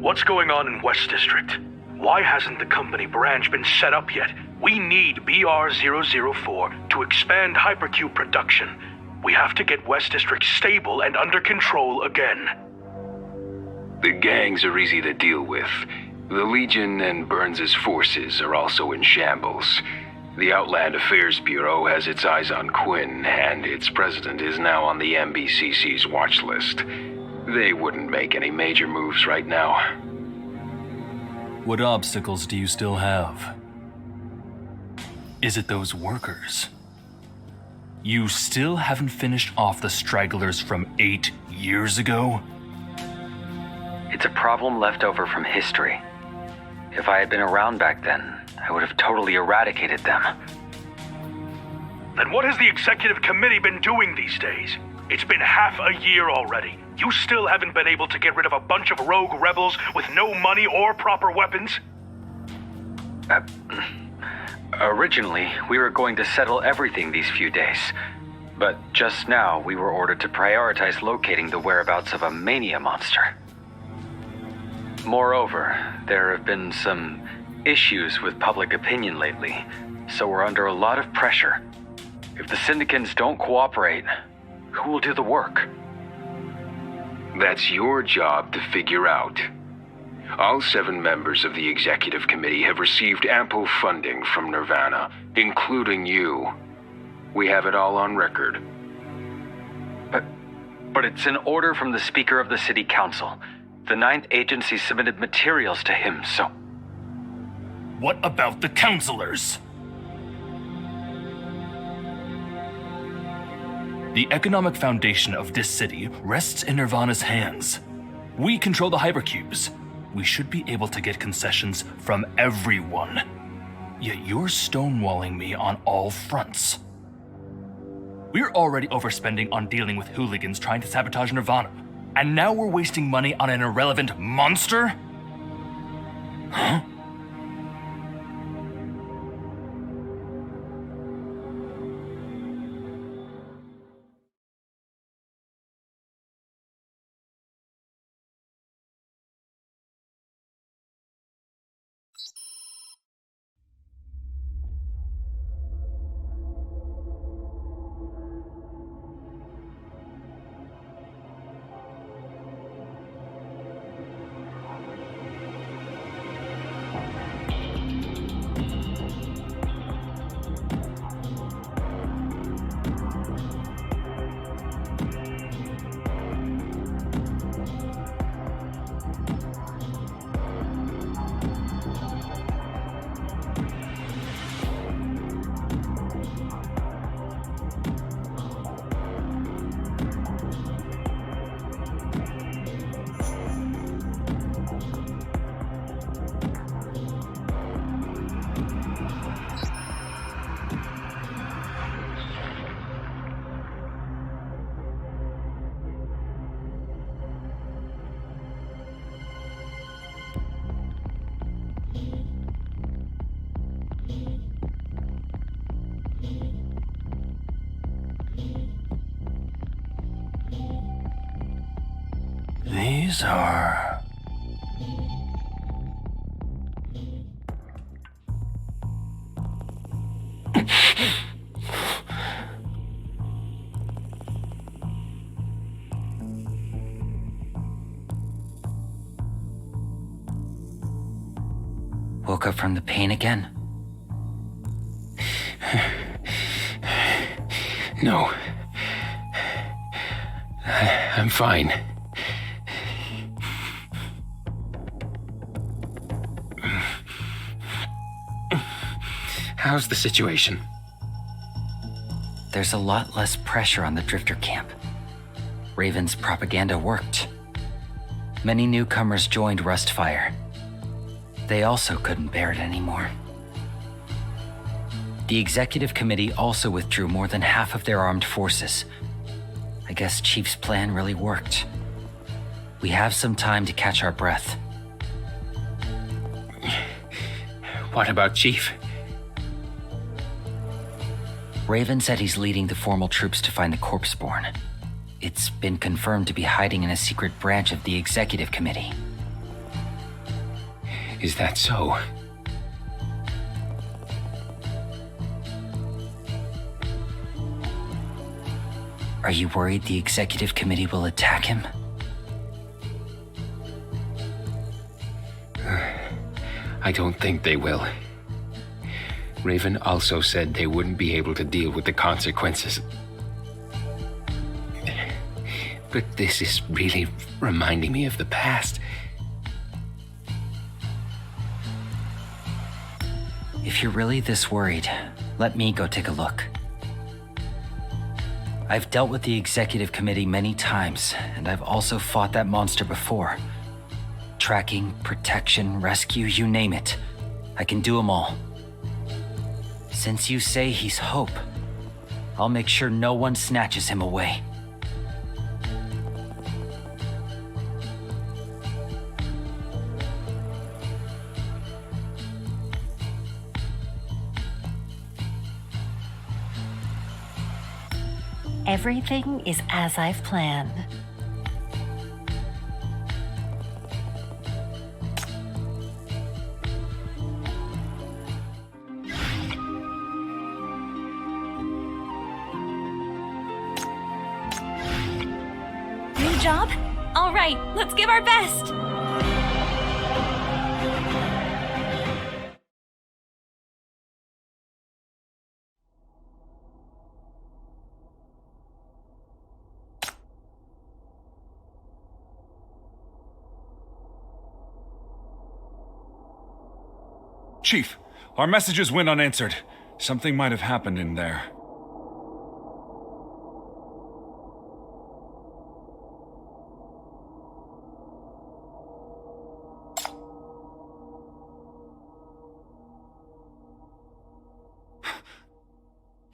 What's going on in West District? Why hasn't the company branch been set up yet? We need BR-004 to expand Hypercube production. We have to get West District stable and under control again. The gangs are easy to deal with. The Legion and Burns' forces are also in shambles. The Outland Affairs Bureau has its eyes on Quinn, and its president is now on the MBCC's watch list. They wouldn't make any major moves right now. What obstacles do you still have? Is it those workers? You still haven't finished off the stragglers from 8 years ago? It's a problem left over from history. If I had been around back then, I would have totally eradicated them. Then what has the executive committee been doing these days? It's been half a year already. You still haven't been able to get rid of a bunch of rogue rebels with no money or proper weapons? Originally, we were going to settle everything these few days. But just now, we were ordered to prioritize locating the whereabouts of a mania monster. Moreover, there have been some issues with public opinion lately, so we're under a lot of pressure. If the Syndicans don't cooperate, who will do the work? That's your job to figure out. All 7 members of the executive committee have received ample funding from Nirvana, including you. We have it all on record. But it's an order from the Speaker of the City Council. The 9th Agency submitted materials to him, so... What about the councilors? The economic foundation of this city rests in Nirvana's hands. We control the hypercubes. We should be able to get concessions from everyone. Yet you're stonewalling me on all fronts. We're already overspending on dealing with hooligans trying to sabotage Nirvana, and now we're wasting money on an irrelevant monster? Huh? These are... Woke up from the pain again? No. I'm fine. How's the situation? There's a lot less pressure on the Drifter camp. Raven's propaganda worked. Many newcomers joined Rustfire. They also couldn't bear it anymore. The executive committee also withdrew more than half of their armed forces. I guess Chief's plan really worked. We have some time to catch our breath. What about Chief? Raven said he's leading the formal troops to find the corpseborn. It's been confirmed to be hiding in a secret branch of the executive committee. Is that so? Are you worried the executive committee will attack him? I don't think they will. Raven also said they wouldn't be able to deal with the consequences. But this is really reminding me of the past. If you're really this worried, let me go take a look. I've dealt with the executive committee many times, and I've also fought that monster before. Tracking, protection, rescue, you name it. I can do them all. Since you say he's hope, I'll make sure no one snatches him away. Everything is as I've planned. New job? All right, let's give our best! Chief, our messages went unanswered. Something might have happened in there.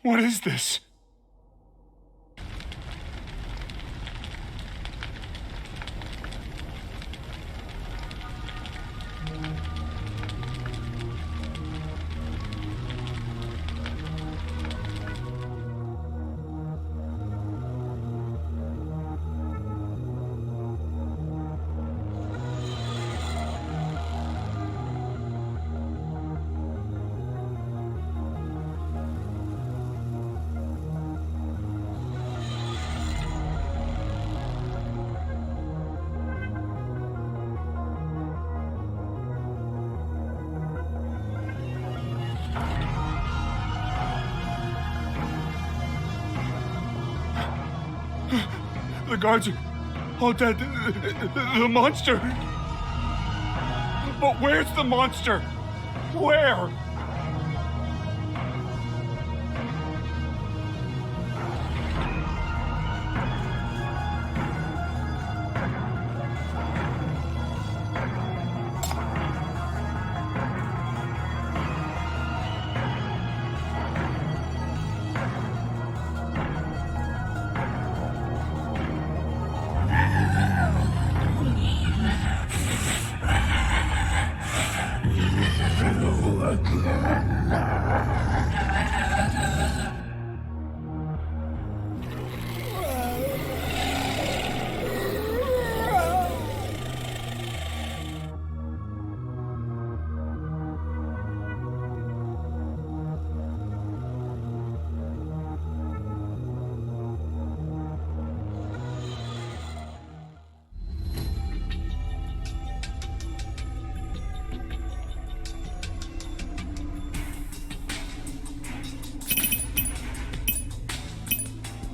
What is this? The guards are all dead. The monster! But where's the monster? Where?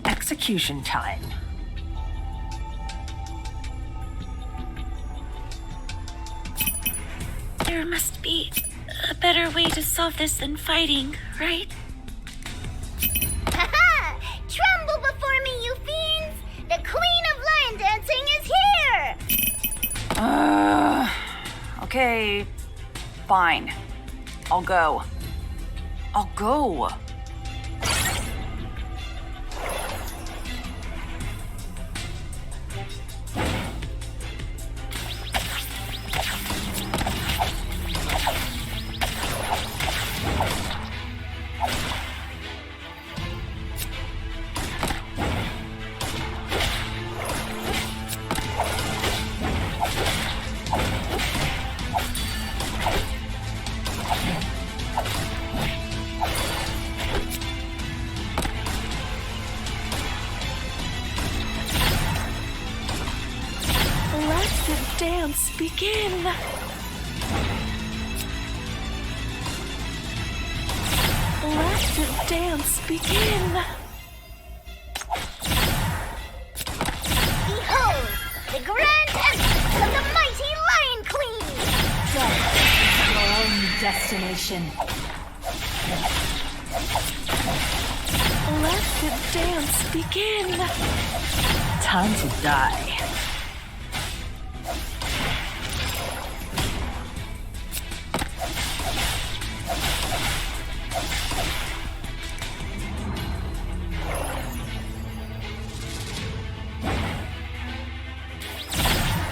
Execution time. There must be a better way to solve this than fighting, right? Haha! Tremble before me, you fiends! The Queen of Lion Dancing is here! Okay. Fine. I'll go. I'll go. Dance begin. Let the dance begin. Behold, the grand entrance of the mighty Lion Queen! Death is your own destination. Let the dance begin. Time to die.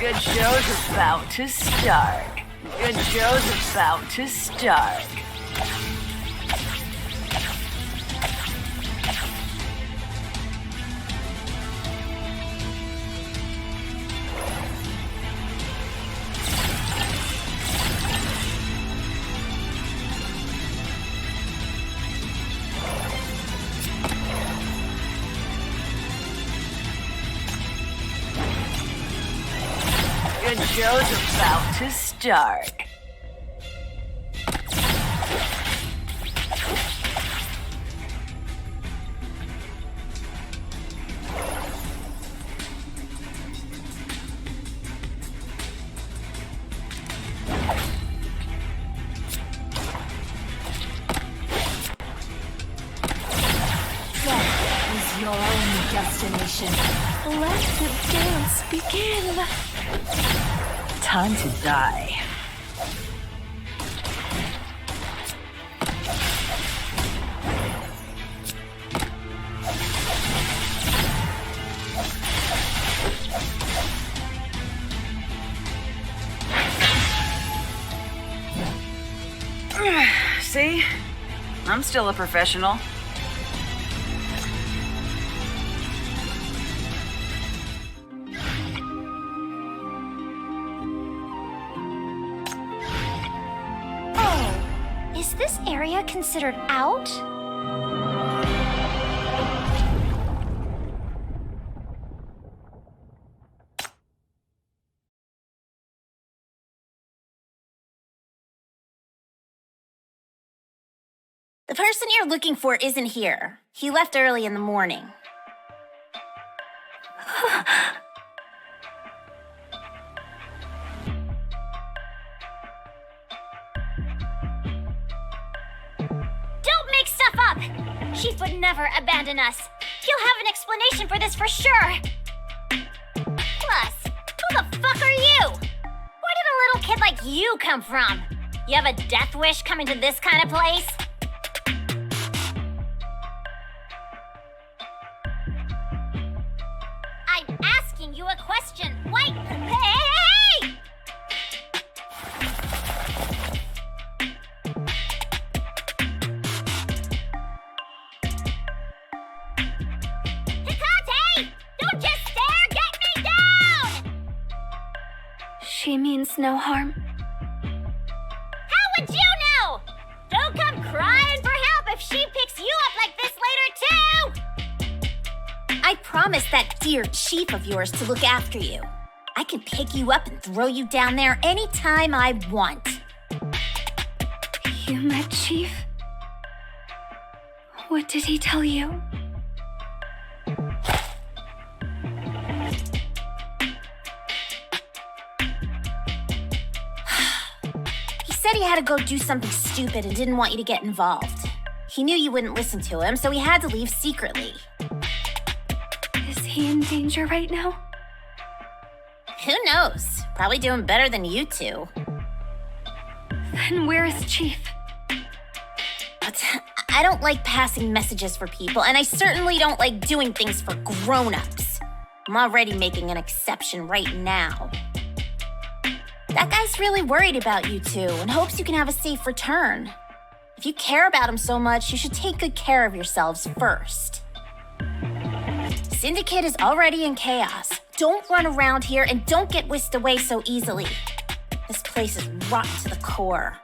Good show's about to start. Good show's about to start. show's about to start. Your only destination. Let the dance begin. Time to die. See? I'm still a professional. Is this area considered out? The person you're looking for isn't here. He left early in the morning. Don't make stuff up! Chief would never abandon us. He'll have an explanation for this for sure. Plus, who the fuck are you? Where did a little kid like you come from? You have a death wish coming to this kind of place? I'm asking you a question. Wait! Hey! Hikate! Don't just stare! Get me down! She means no harm. How would you know? Don't come crying for help if she picks you up like this later, too! I promised that dear chief of yours to look after you. I can pick you up and throw you down there anytime I want. You met Chief? What did he tell you? He said he had to go do something stupid and didn't want you to get involved. He knew you wouldn't listen to him, so he had to leave secretly. Is he in danger right now? Who knows? Probably doing better than you two. Then where is Chief? But I don't like passing messages for people, and I certainly don't like doing things for grown-ups. I'm already making an exception right now. That guy's really worried about you two and hopes you can have a safe return. If you care about him so much, you should take good care of yourselves first. Syndicate is already in chaos. Don't run around here and don't get whisked away so easily. This place is rotten to the core.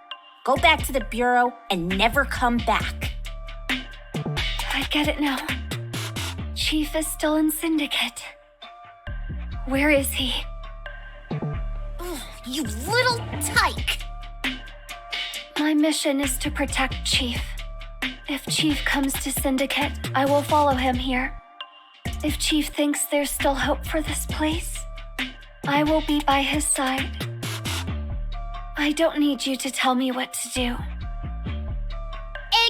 Go back to the Bureau and never come back. I get it now. Chief is still in Syndicate. Where is he? You little tyke! My mission is to protect Chief. If Chief comes to Syndicate, I will follow him here. If Chief thinks there's still hope for this place, I will be by his side. I don't need you to tell me what to do.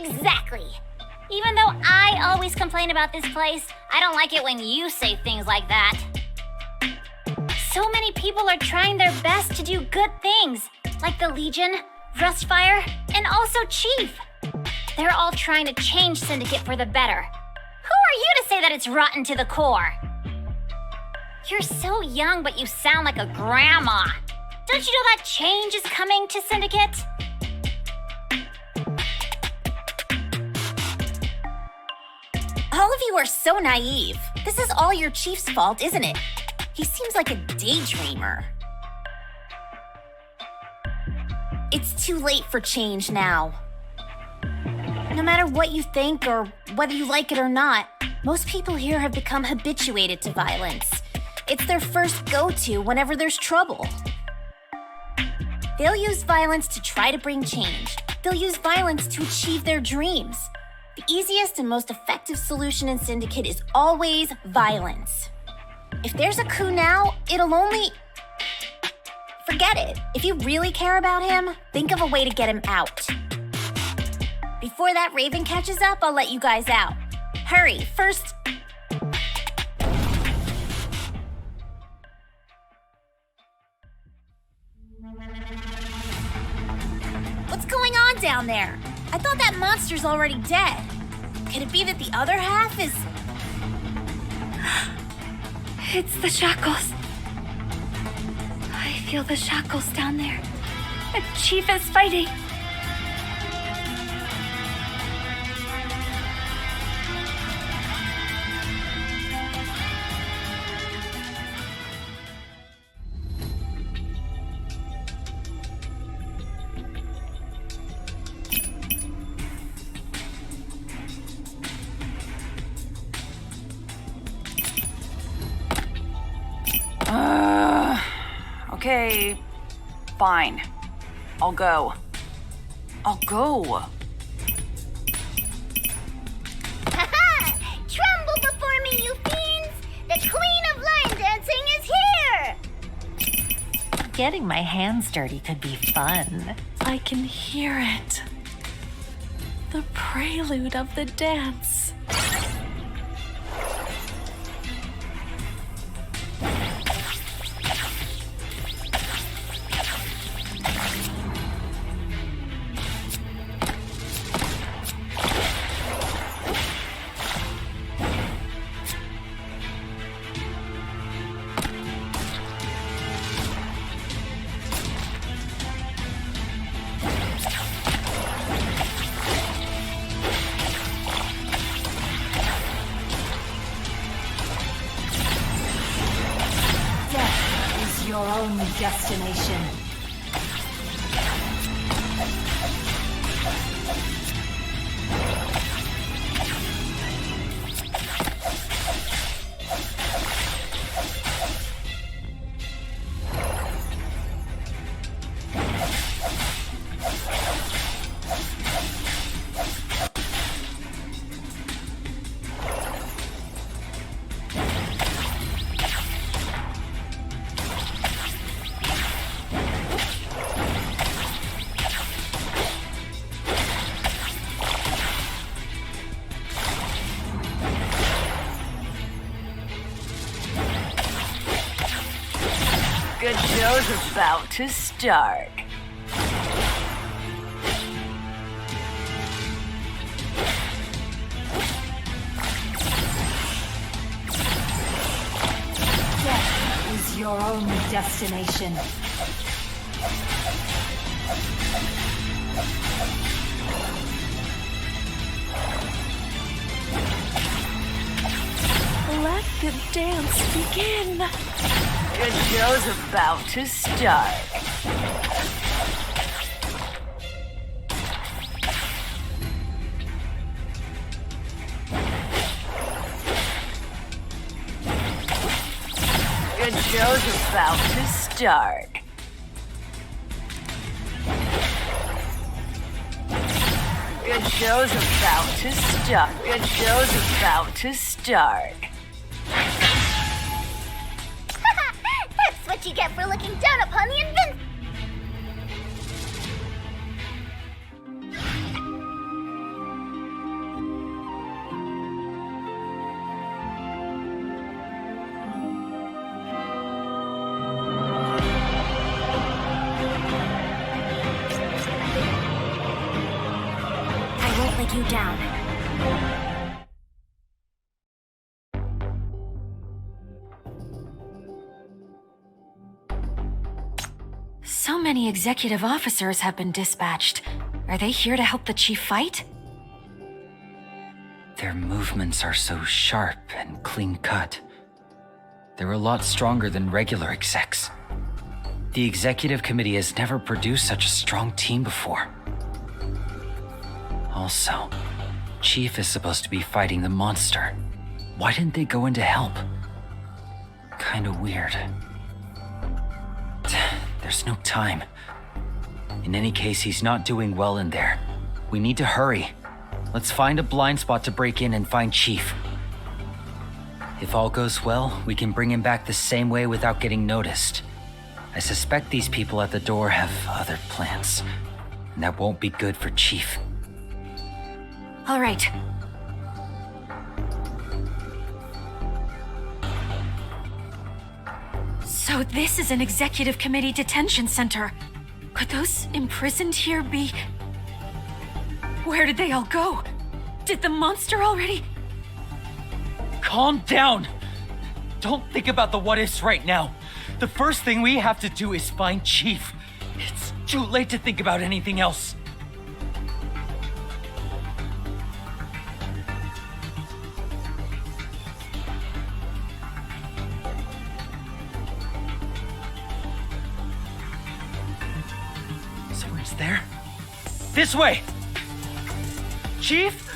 Exactly. Even though I always complain about this place, I don't like it when you say things like that. So many people are trying their best to do good things, like the Legion, Rustfire, and also Chief. They're all trying to change Syndicate for the better. Who are you to say that it's rotten to the core? You're so young, but you sound like a grandma. Don't you know that change is coming to Syndicate? All of you are so naive. This is all your chief's fault, isn't it? He seems like a daydreamer. It's too late for change now. No matter what you think or whether you like it or not, most people here have become habituated to violence. It's their first go-to whenever there's trouble. They'll use violence to try to bring change. They'll use violence to achieve their dreams. The easiest and most effective solution in Syndicate is always violence. If there's a coup now, it'll only... Forget it. If you really care about him, think of a way to get him out. Before that Raven catches up, I'll let you guys out. Hurry, first... What's going on down there? I thought that monster's already dead. Could it be that the other half is... It's the shackles. I feel the shackles down there. The chief is fighting. Okay, fine. I'll go. Ha-ha! Tremble before me, you fiends! The Queen of Line Dancing is here! Getting my hands dirty could be fun. I can hear it. The prelude of the dance. Your own destination. Good show's about to start. Death is your own destination. Let the dance begin. Good show's about to start. Good show's about to start. Good show's about to start. Good show's about to start. That's what you get for looking down upon the invincible. I won't let you down. So many executive officers have been dispatched. Are they here to help the chief fight? Their movements are so sharp and clean-cut. They're a lot stronger than regular execs. The executive committee has never produced such a strong team before. Also, Chief is supposed to be fighting the monster. Why didn't they go in to help? Kinda weird. There's no time. In any case, he's not doing well in there. We need to hurry. Let's find a blind spot to break in and find Chief. If all goes well, we can bring him back the same way without getting noticed. I suspect these people at the door have other plans, and that won't be good for Chief. All right. So this is an executive committee detention center. Could those imprisoned here be... Where did they all go? Did the monster already... Calm down! Don't think about the what-ifs right now. The first thing we have to do is find Chief. It's too late to think about anything else. Someone's there? This way! Chief?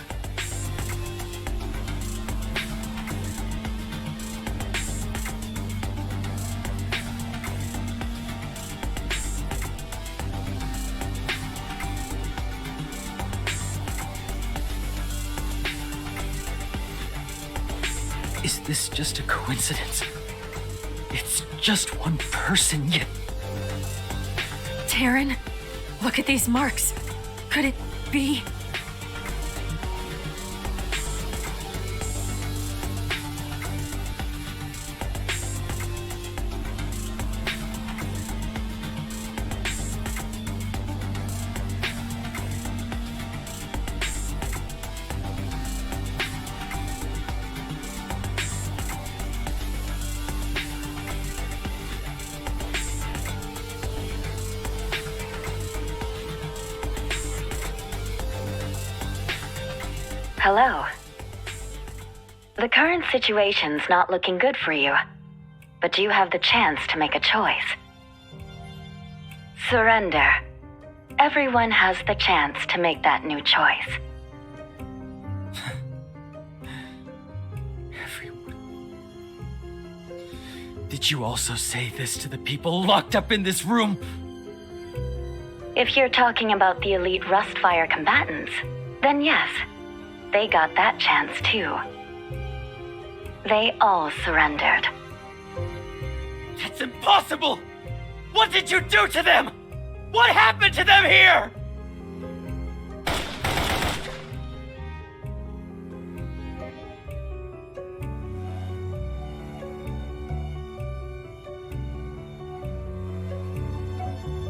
Is this just a coincidence? It's just one person, yet... Taryn, look at these marks. Could it be... Hello. The current situation's not looking good for you, but you have the chance to make a choice. Surrender. Everyone has the chance to make that new choice. Did you also say this to the people locked up in this room? If you're talking about the elite Rustfire combatants, then yes, they got that chance too. They all surrendered. That's impossible! What did you do to them? What happened to them here?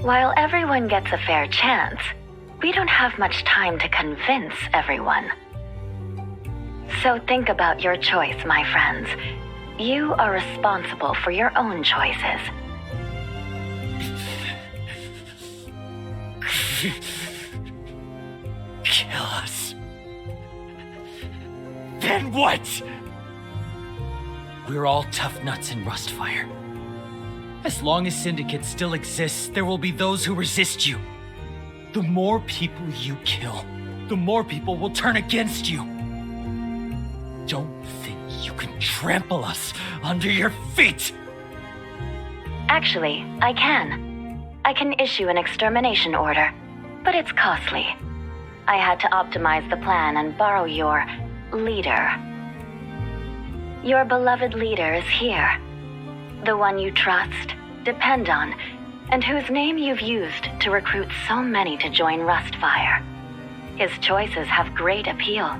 While everyone gets a fair chance, we don't have much time to convince everyone. So think about your choice, my friends. You are responsible for your own choices. Kill us. Then what? We're all tough nuts in Rustfire. As long as Syndicate still exists, there will be those who resist you. The more people you kill, the more people will turn against you. Don't think you can trample us under your feet! Actually, I can. I can issue an extermination order, but it's costly. I had to optimize the plan and borrow your leader. Your beloved leader is here. The one you trust, depend on, and whose name you've used to recruit so many to join Rustfire. His choices have great appeal.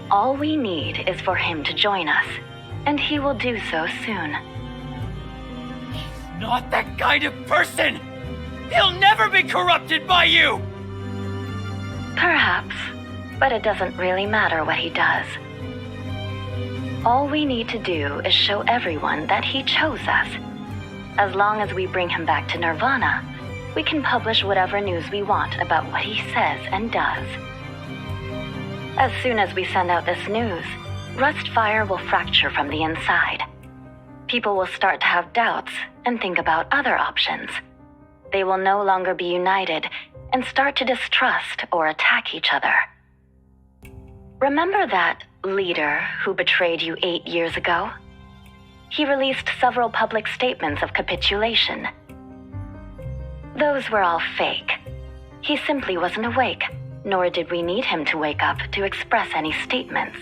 All we need is for him to join us, and he will do so soon. He's not that kind of person! He'll never be corrupted by you! Perhaps, but it doesn't really matter what he does. All we need to do is show everyone that he chose us. As long as we bring him back to Nirvana, we can publish whatever news we want about what he says and does. As soon as we send out this news, Rustfire will fracture from the inside. People will start to have doubts and think about other options. They will no longer be united and start to distrust or attack each other. Remember that leader who betrayed you 8 years ago? He released several public statements of capitulation. Those were all fake. He simply wasn't awake, nor did we need him to wake up to express any statements.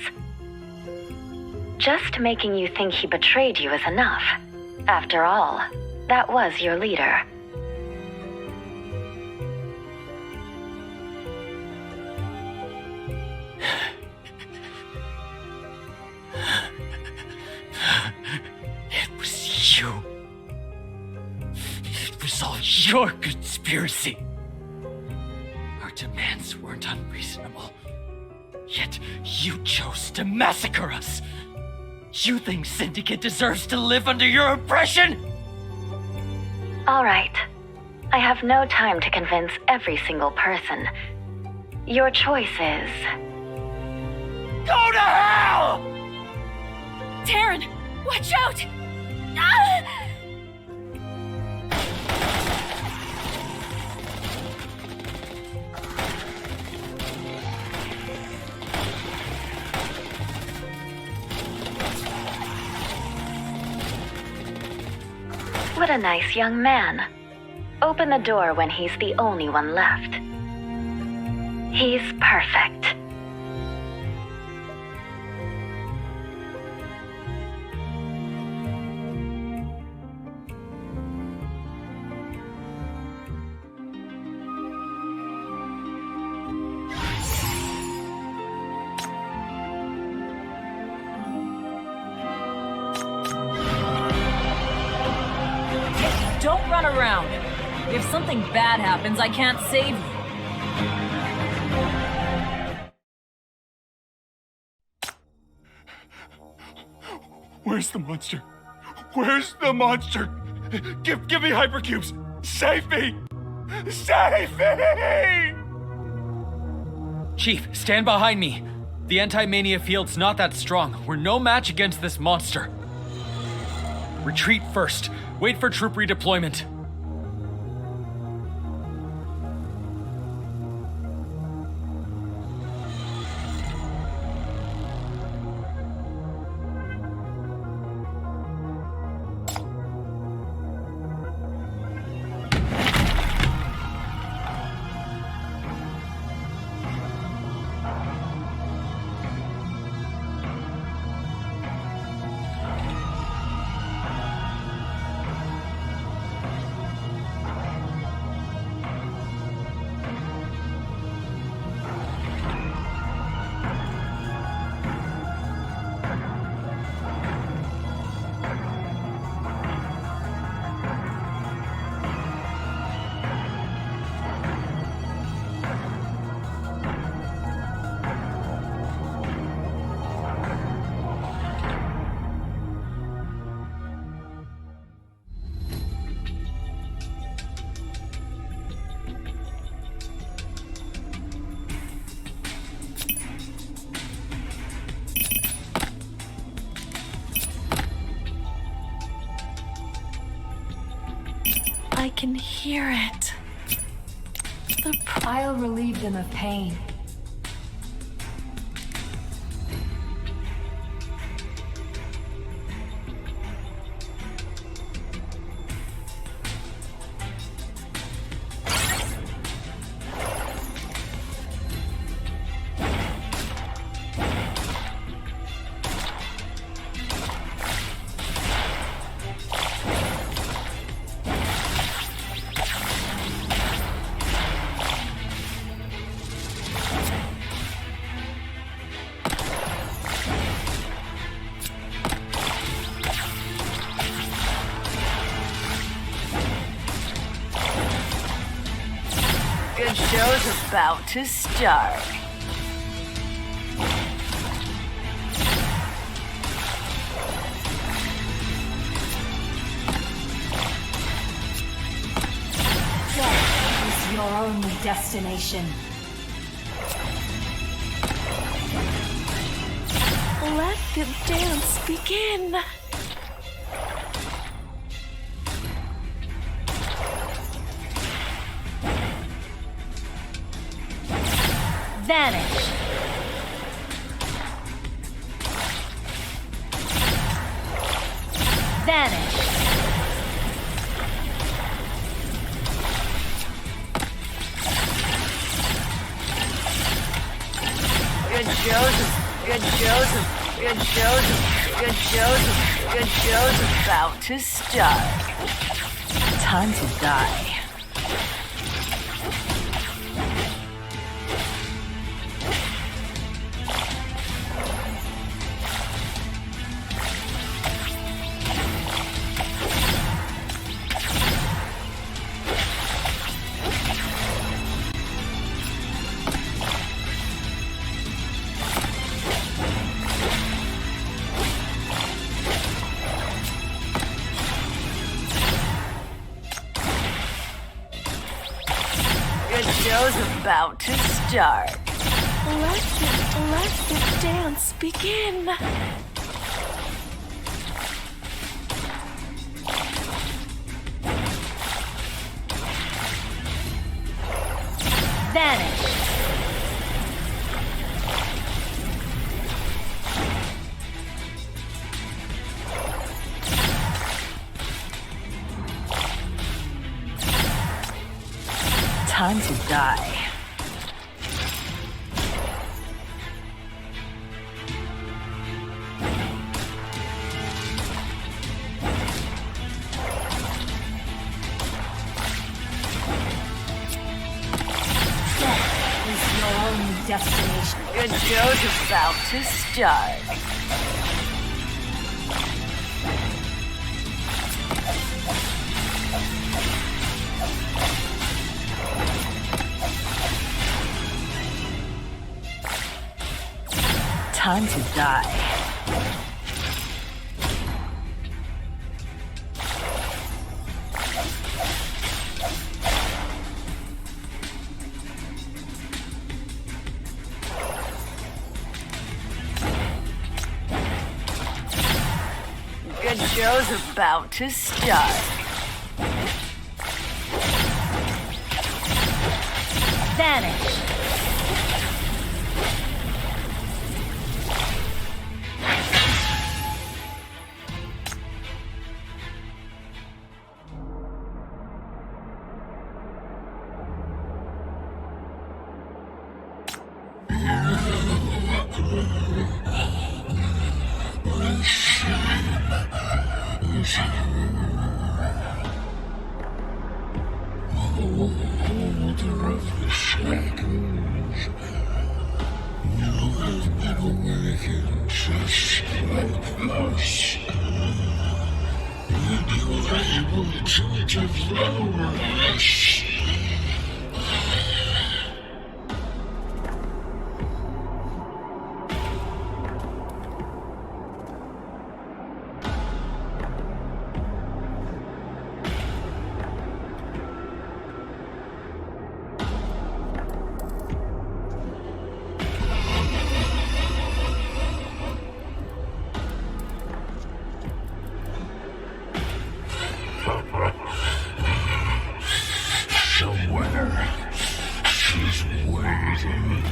Just making you think he betrayed you is enough. After all, that was your leader. It was you. It was all your conspiracy. Our demands weren't unreasonable. Yet you chose to massacre us. You think Syndicate deserves to live under your oppression? All right. I have no time to convince every single person. Your choice is... Go to hell! Taryn, watch out! Ah! What a nice young man. Open the door when he's the only one left. He's perfect. Don't run around. If something bad happens, I can't save you. Where's the monster? Where's the monster? Give me hypercubes! Save me! Save me! Chief, stand behind me. The anti-mania field's not that strong. We're no match against this monster. Retreat first. Wait for troop redeployment. I can hear it. I'll relieve them of pain. Good show's about to start. Death is your only destination. Let the dance begin. Vanish. Vanish. Joseph, good Joseph, good Joseph, good Joseph, good Joseph about to start. Time to die. Good show's about to start. Let the dance begin. Vanish. Time to die. Death is your only destination. Good show's about to start. Time to die. Good show's about to start. Vanish. Order of the shackles. You have been awakened just like us. And you were able to devour us. Somewhere, she's waiting.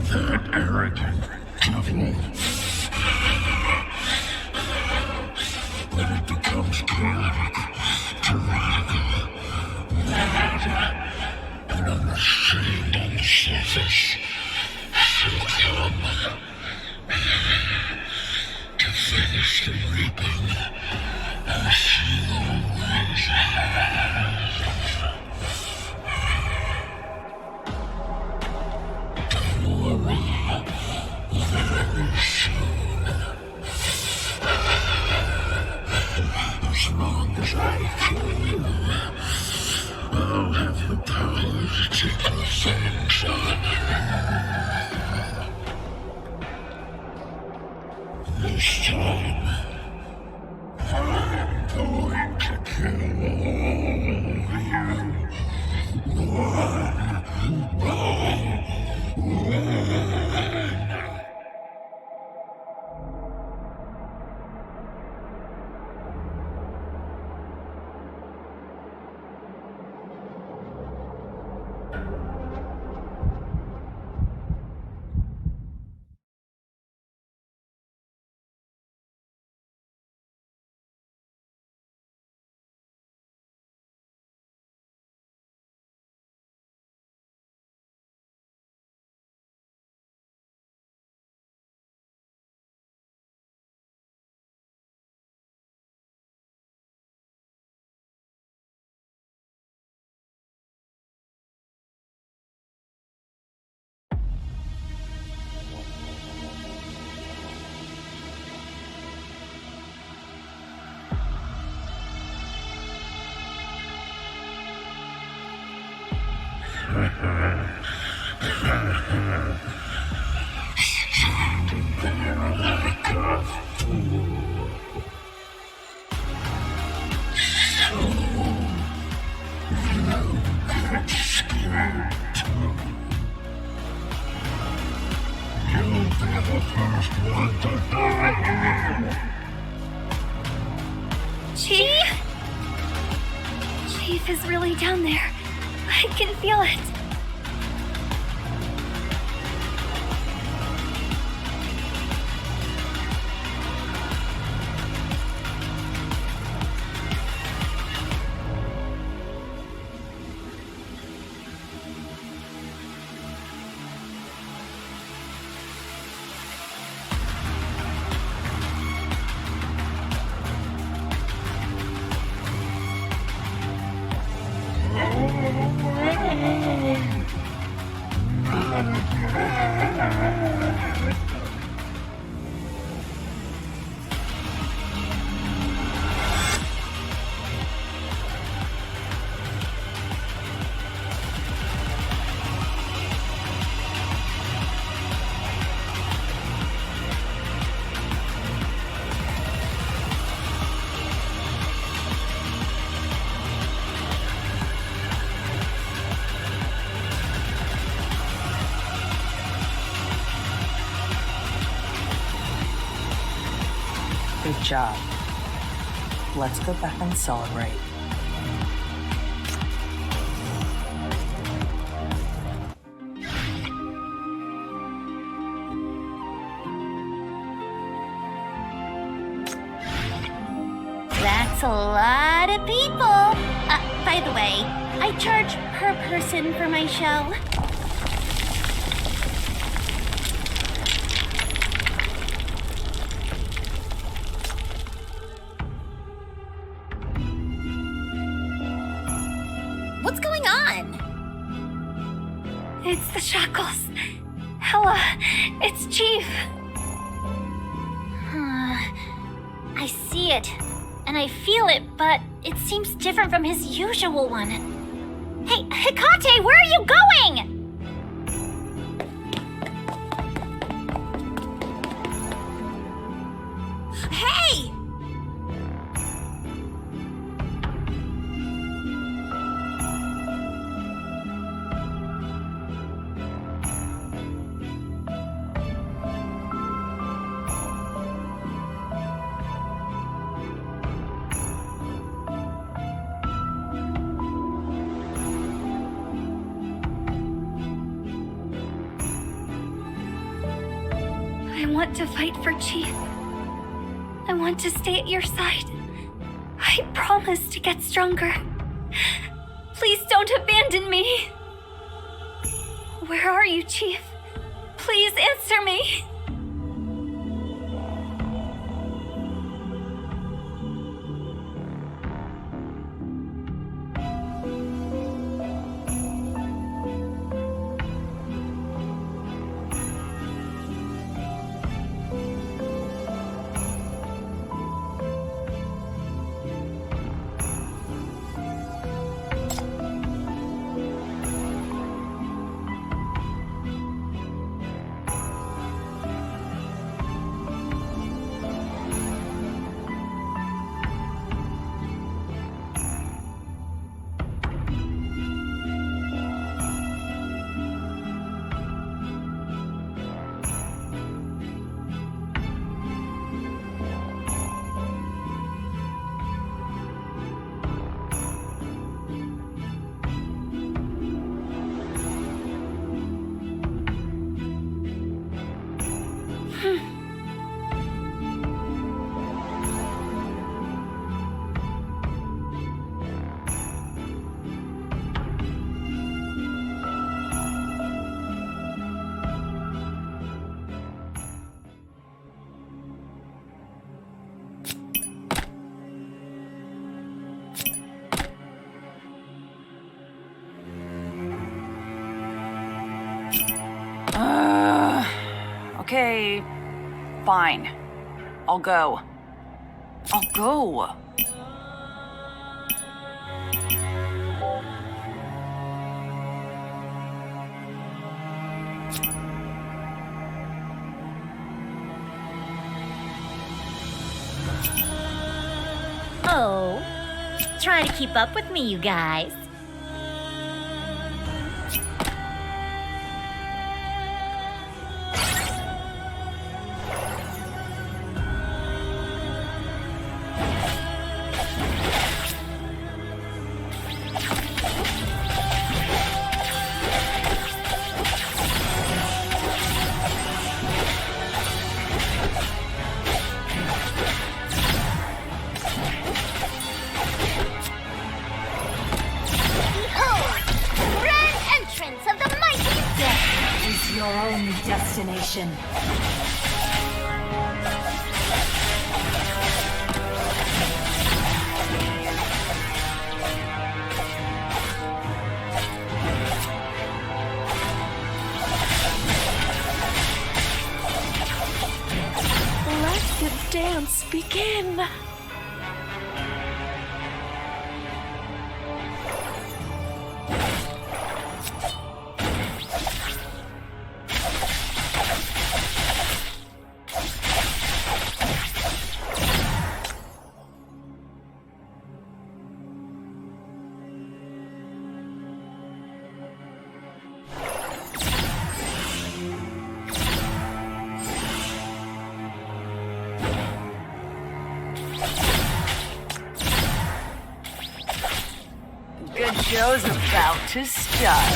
That arrogant devil. When it becomes dark, tyrannical, mad, and unrestrained on the surface, she'll come to finish the reaping. As she always has. Don't worry, very soon. As long as I kill you, I'll have the power to take the things on. This time, I'm going to kill all you. One by one. Standing there like a fool. So, you get scared too. You'll be the first one to die. Chief? Chief is really down there. I can feel it. Good job. Let's go back and celebrate. That's a lot of people. By the way, I charge per person for my show. What's going on? It's the shackles. Hella, it's Chief. I see it, and I feel it, but it seems different from his usual one. Hey, Hecate, where are you going? Hey! I want to fight for Chief. I want to stay at your side. I promise to get stronger. Please don't abandon me. Where are you, Chief? Please answer me. Okay, fine. I'll go. I'll go. Try to keep up with me, you guys. Your only destination. Let the dance begin. Good show's about to start.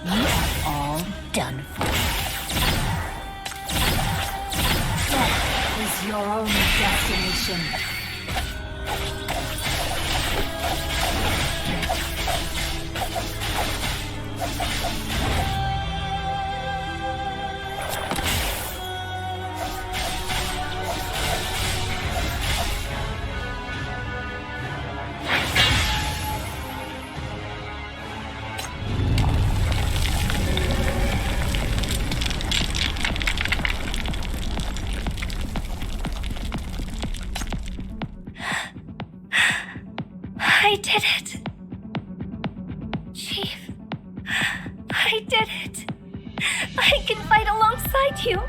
You are all done for. Death is your only destination. I did it. Chief, I did it. I can fight alongside you.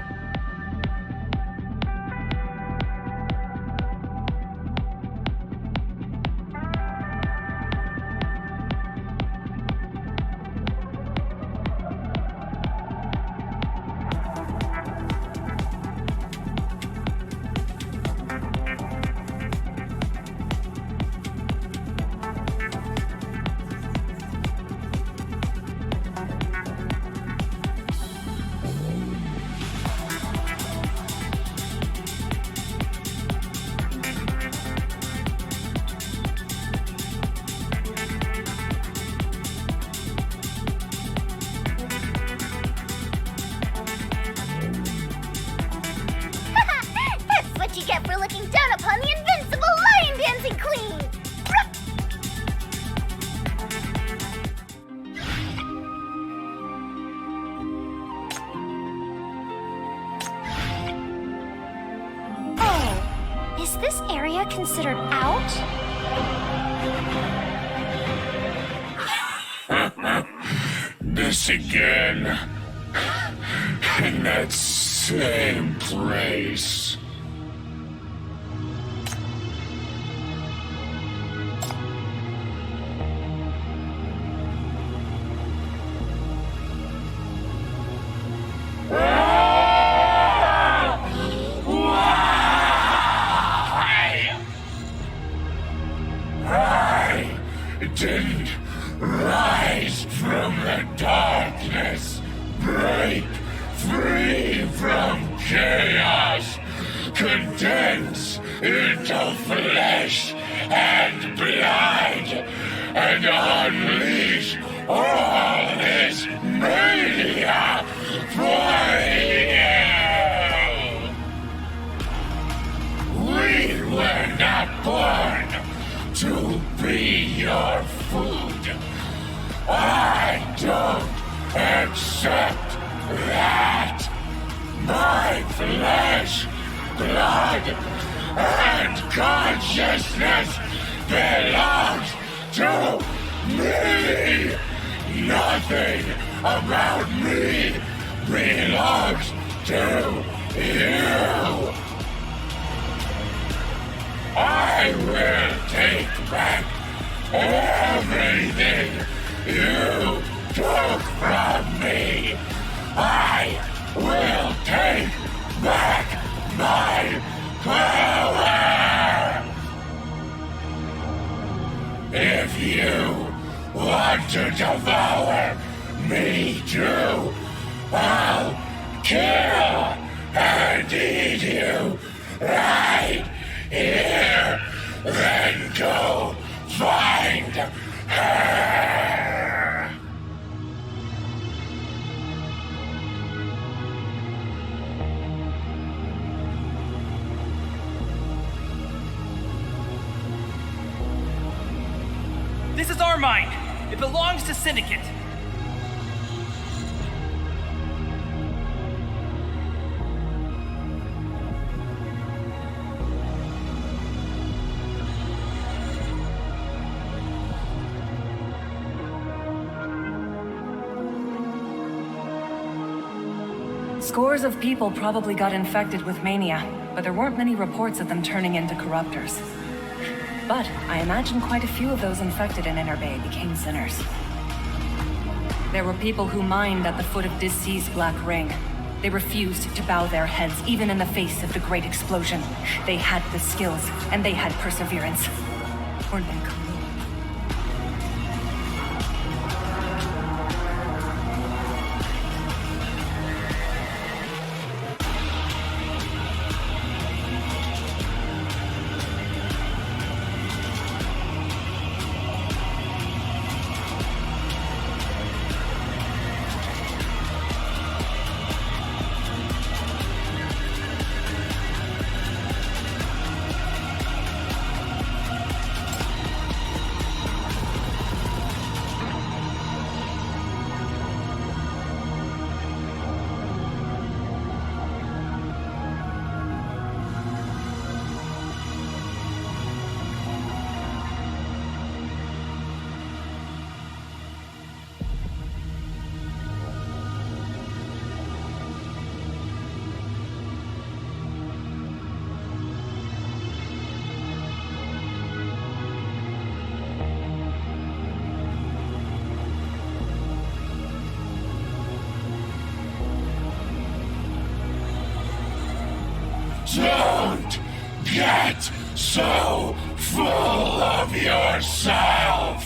What you get for looking down upon the invincible lion dancing queen! Oh, is this area considered out? This again. In that same place. I didn't rise from the darkness, break free from chaos, condense into flesh and blood, and unleash all this mania for you! We were not born to be your food. I don't accept that. My flesh, blood, and consciousness belongs to me. Nothing about me belongs to you. I will take back everything you took from me. I will take back my power. If you want to devour me too, I'll kill and eat you right here. Then go find her. This is our mine. It belongs to Syndicate. Scores of people probably got infected with mania, but there weren't many reports of them turning into corruptors. But I imagine quite a few of those infected in Inner Bay became sinners. There were people who mined at the foot of Dissea's Black Ring. They refused to bow their heads even in the face of the Great Explosion. They had the skills, and they had perseverance. Weren't they cool? Don't get so full of yourself.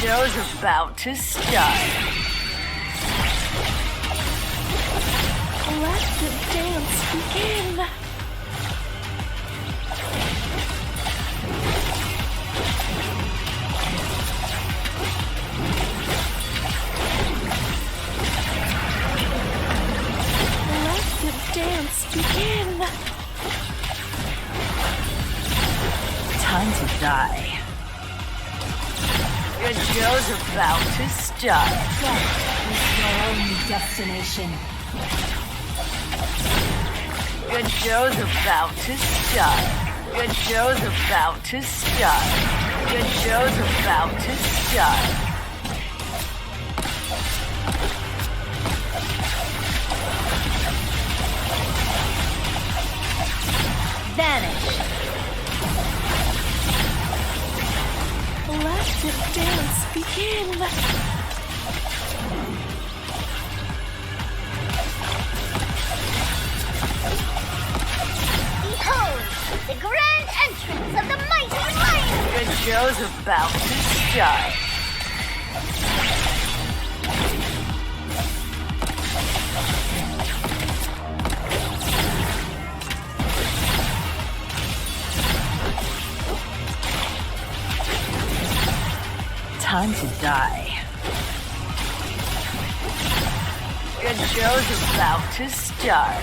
Show's about to start. Let the dance begin. Let the dance begin. Time to die. Your show's about to start. Death is your only destination. Your show's about to start. Your show's about to start. Good show's about to start. Vanish. Let the dance begin. Behold, the grand entrance of the mighty lion! Good show's about to start. Time to die. Good show's about to start.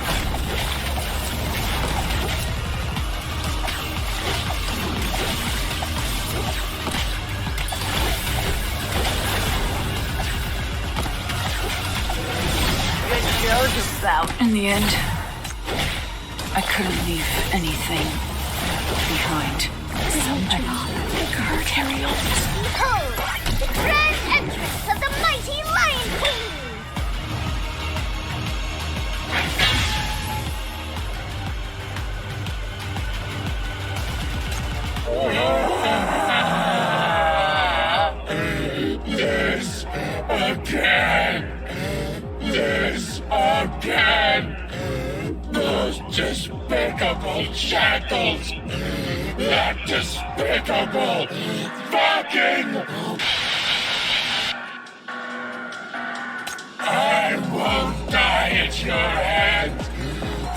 Good show's about. In the end, I couldn't leave anything behind. Somehow, make her carry on. Behold, the grand entrance of the mighty Lion Queen! This again! This again! Those despicable shackles! That despicable fucking... I won't die at your hands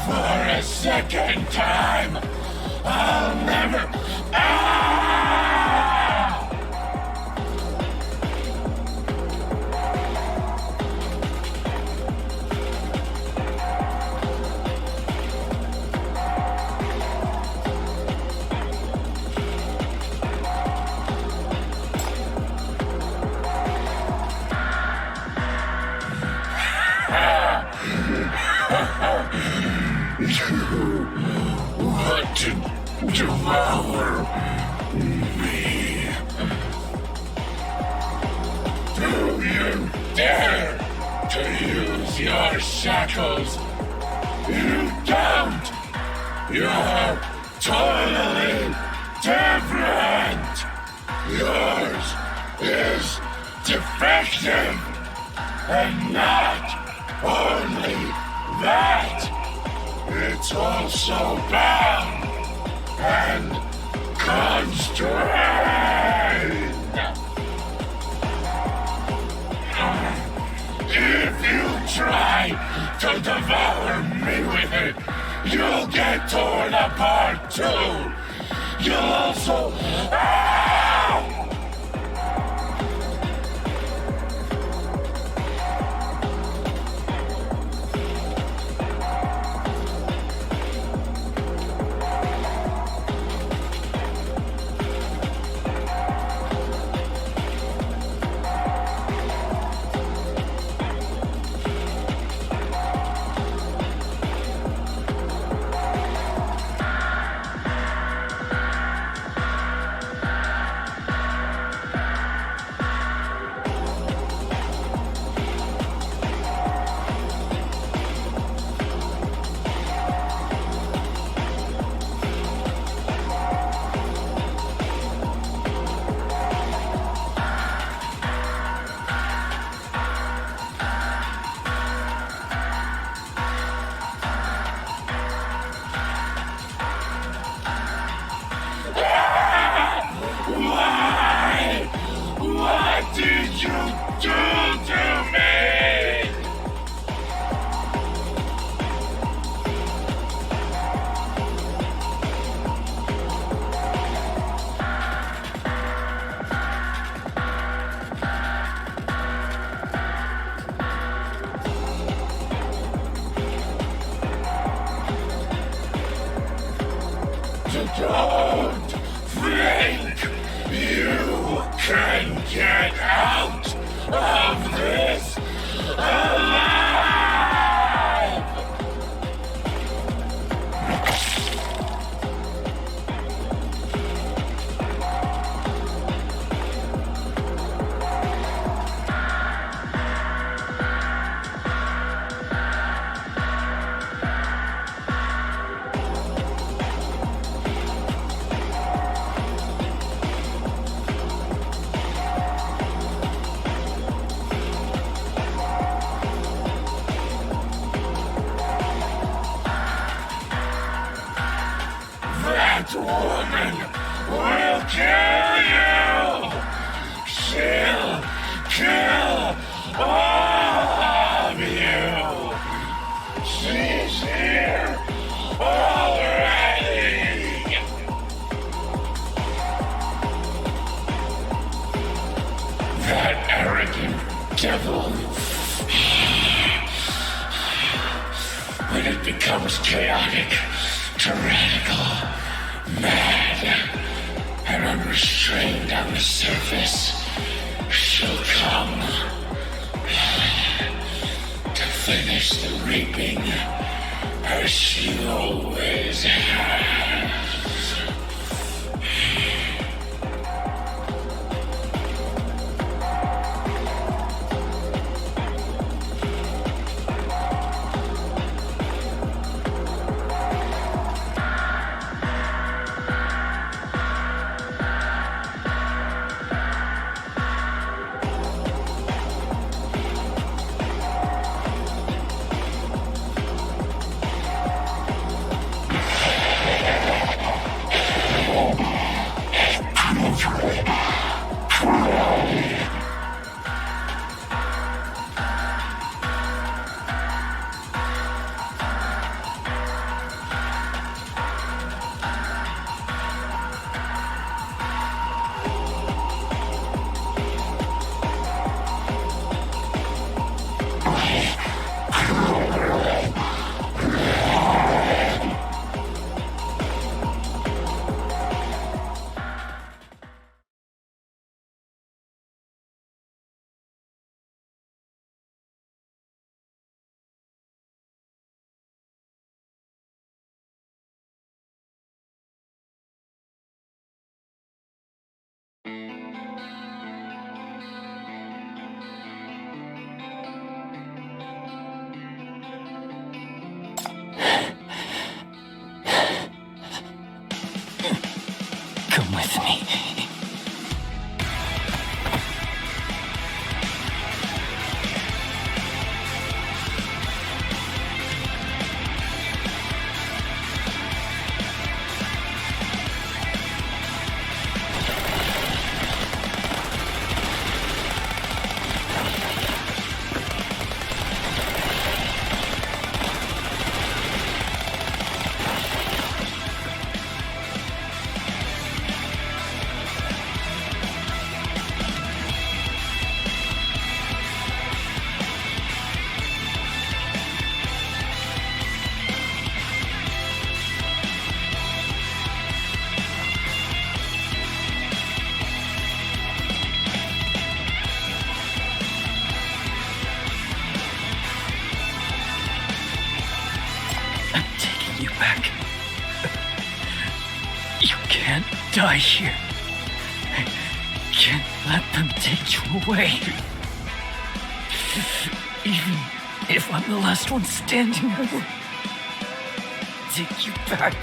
for a second time! I'll never... You want to devour me? Do you dare to use your shackles? You don't! You're totally different! Yours is defective! And not only that, it's also bound and constrained. If you try to devour me with it, you'll get torn apart too. You'll also... Why? What did you do to me? Don't think you can get out of this alive! devil. When it becomes chaotic, tyrannical, mad, and unrestrained on the surface, she'll come to finish the reaping as she always has. Come with me. Die here. I can't let them take you away. Even if I'm the last one standing, I will take you back.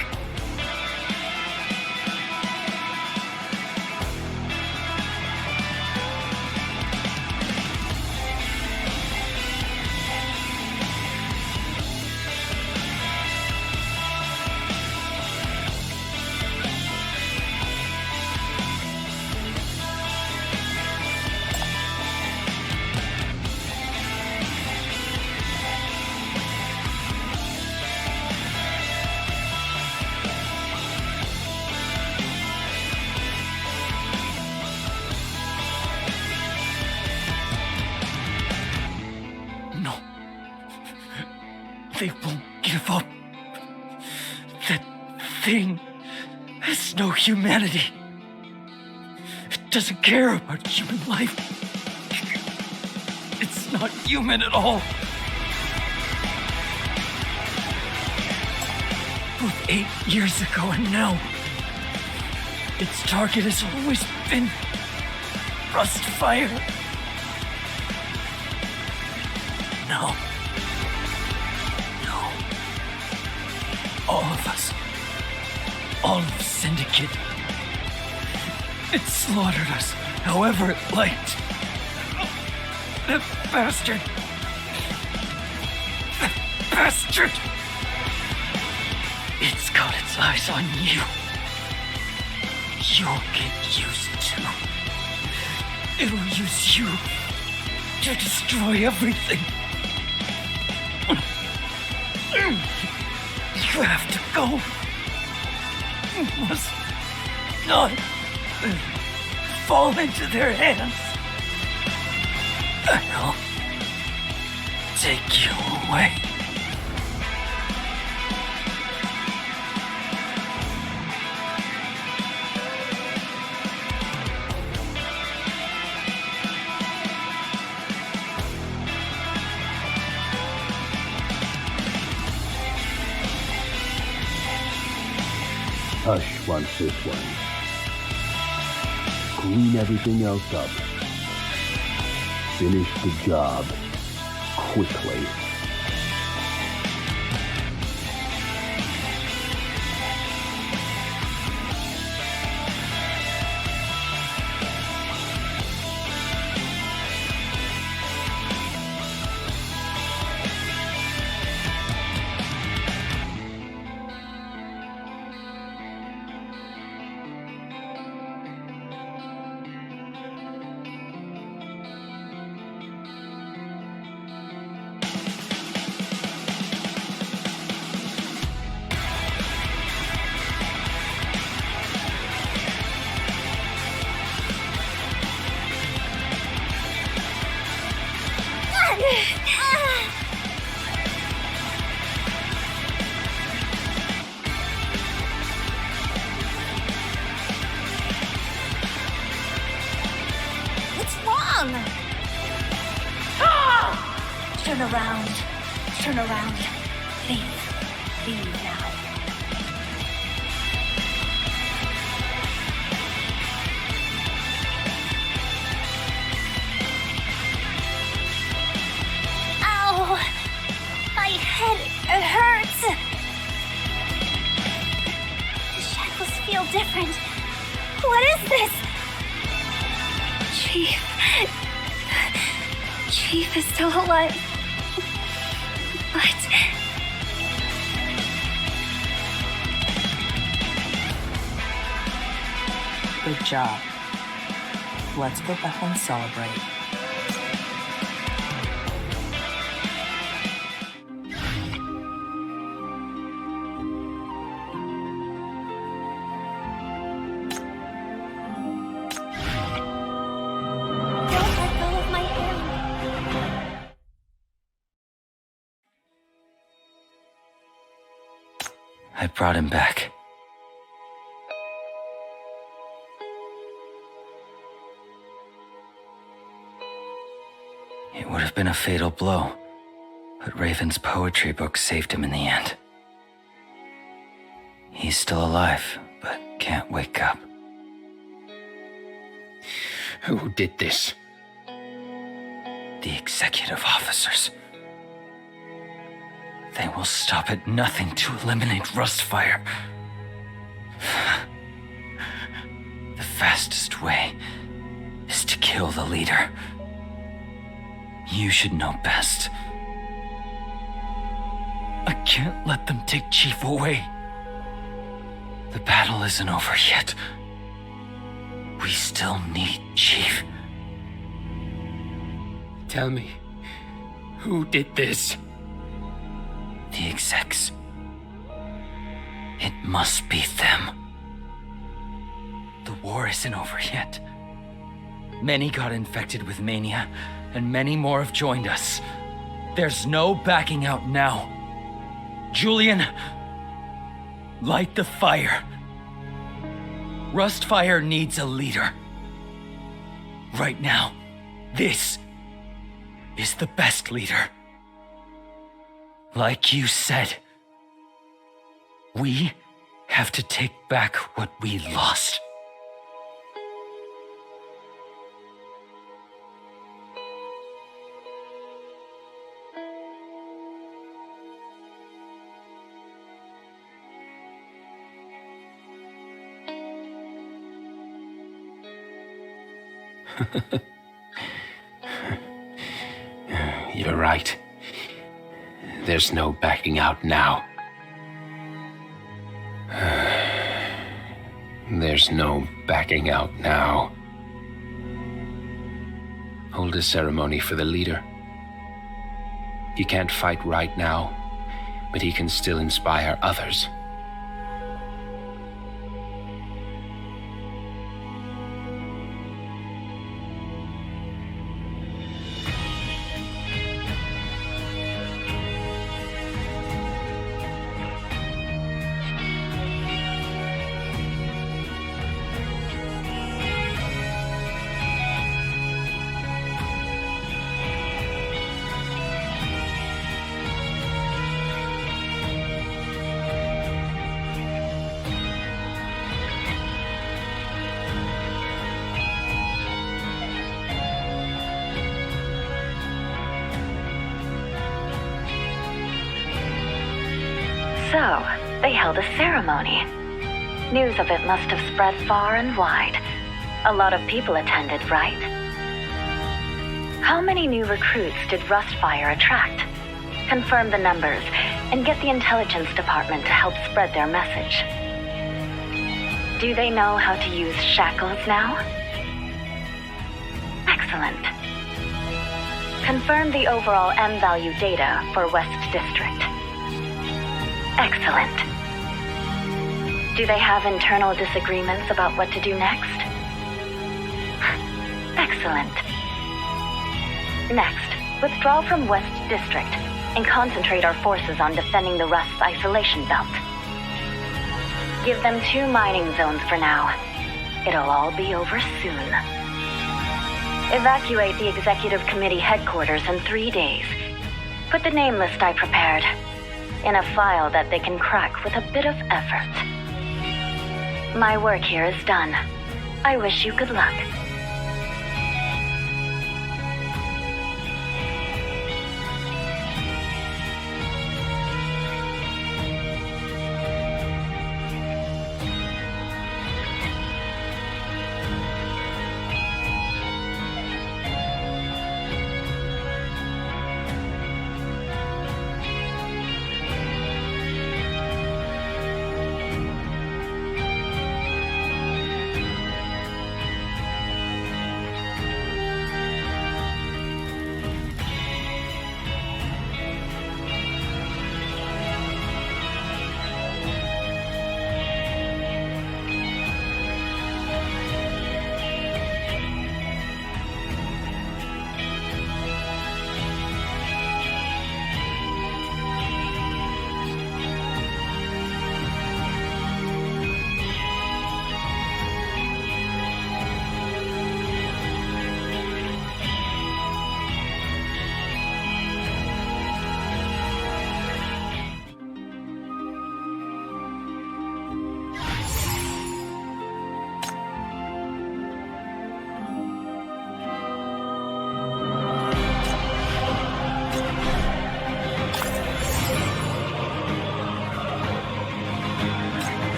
They won't give up. That thing has no humanity. It doesn't care about human life. It's not human at all. Both 8 years ago and now, its target has always been Rust Fire. No. All of us. All of Syndicate. It slaughtered us however it liked. That bastard. That bastard. It's got its eyes on you. You'll get used to. It'll use you to destroy everything. You have to go. You must not fall into their hands. I'll take you away. Hush wants this one. Clean everything else up. Finish the job. Quickly. What's wrong? Turn around. Turn around. Leave. Leave now. Ow! My head, it hurts! The shackles feel different. What is this? Chief. Chief is still alive. But Good job. Let's go back and celebrate. Don't let go of my hand. I brought him back. It would have been a fatal blow, but Raven's poetry book saved him in the end. He's still alive, but can't wake up. Who did this? The executive officers. They will stop at nothing to eliminate Rustfire. The fastest way is to kill the leader. You should know best. I can't let them take Chief away. The battle isn't over yet. We still need Chief. Tell me, who did this? The execs. It must be them. The war isn't over yet. Many got infected with mania, and many more have joined us. There's no backing out now. Julian, light the fire. Rustfire needs a leader. Right now, this is the best leader. Like you said, we have to take back what we lost. You're right. There's no backing out now. There's no backing out now. Hold a ceremony for the leader. He can't fight right now, but he can still inspire others. So, they held a ceremony. News of it must have spread far and wide. A lot of people attended, right? How many new recruits did Rustfire attract? Confirm the numbers, and get the intelligence department to help spread their message. Do they know how to use shackles now? Excellent. Confirm the overall M-value data for West District. Excellent. Do they have internal disagreements about what to do next? Excellent. Next, withdraw from West District and concentrate our forces on defending the Rust's isolation belt. Give them 2 mining zones for now. It'll all be over soon. Evacuate the Executive Committee headquarters in 3 days. Put the name list I prepared in a file that they can crack with a bit of effort. My work here is done. I wish you good luck.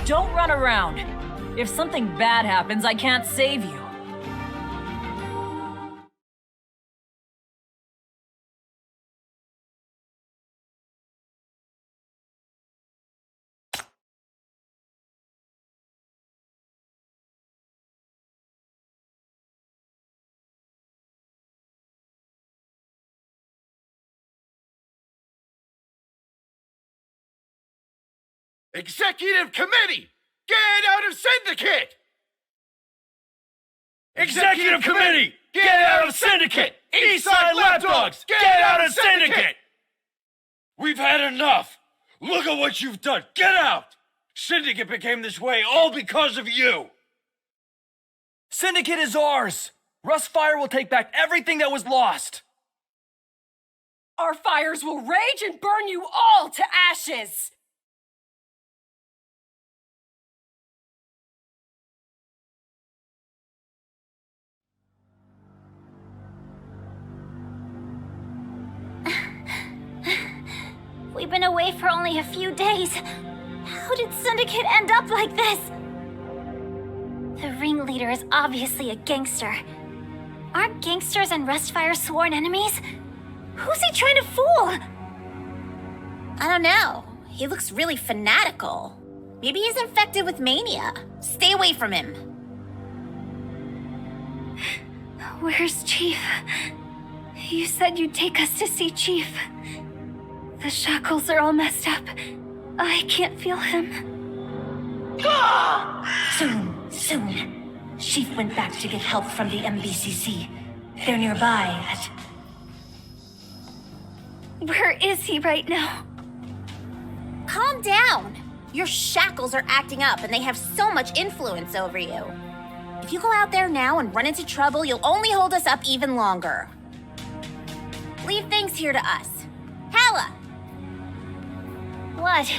Don't run around. If something bad happens, I can't save you. Executive Committee! Get out of Syndicate! Executive Committee! Get out of Syndicate! Eastside Lapdogs! Get out of Syndicate! We've had enough! Look at what you've done! Get out! Syndicate became this way all because of you! Syndicate is ours! Rustfire will take back everything that was lost! Our fires will rage and burn you all to ashes! We've been away for only a few days. How did Syndicate end up like this? The ringleader is obviously a gangster. Aren't gangsters and Rustfire sworn enemies? Who's he trying to fool? I don't know. He looks really fanatical. Maybe he's infected with mania. Stay away from him. Where's Chief? You said you'd take us to see Chief. The shackles are all messed up. I can't feel him. Soon. Chief went back to get help from the MBCC. They're nearby at... Where is he right now? Calm down. Your shackles are acting up and they have so much influence over you. If you go out there now and run into trouble, you'll only hold us up even longer. Leave things here to us. Hala! What?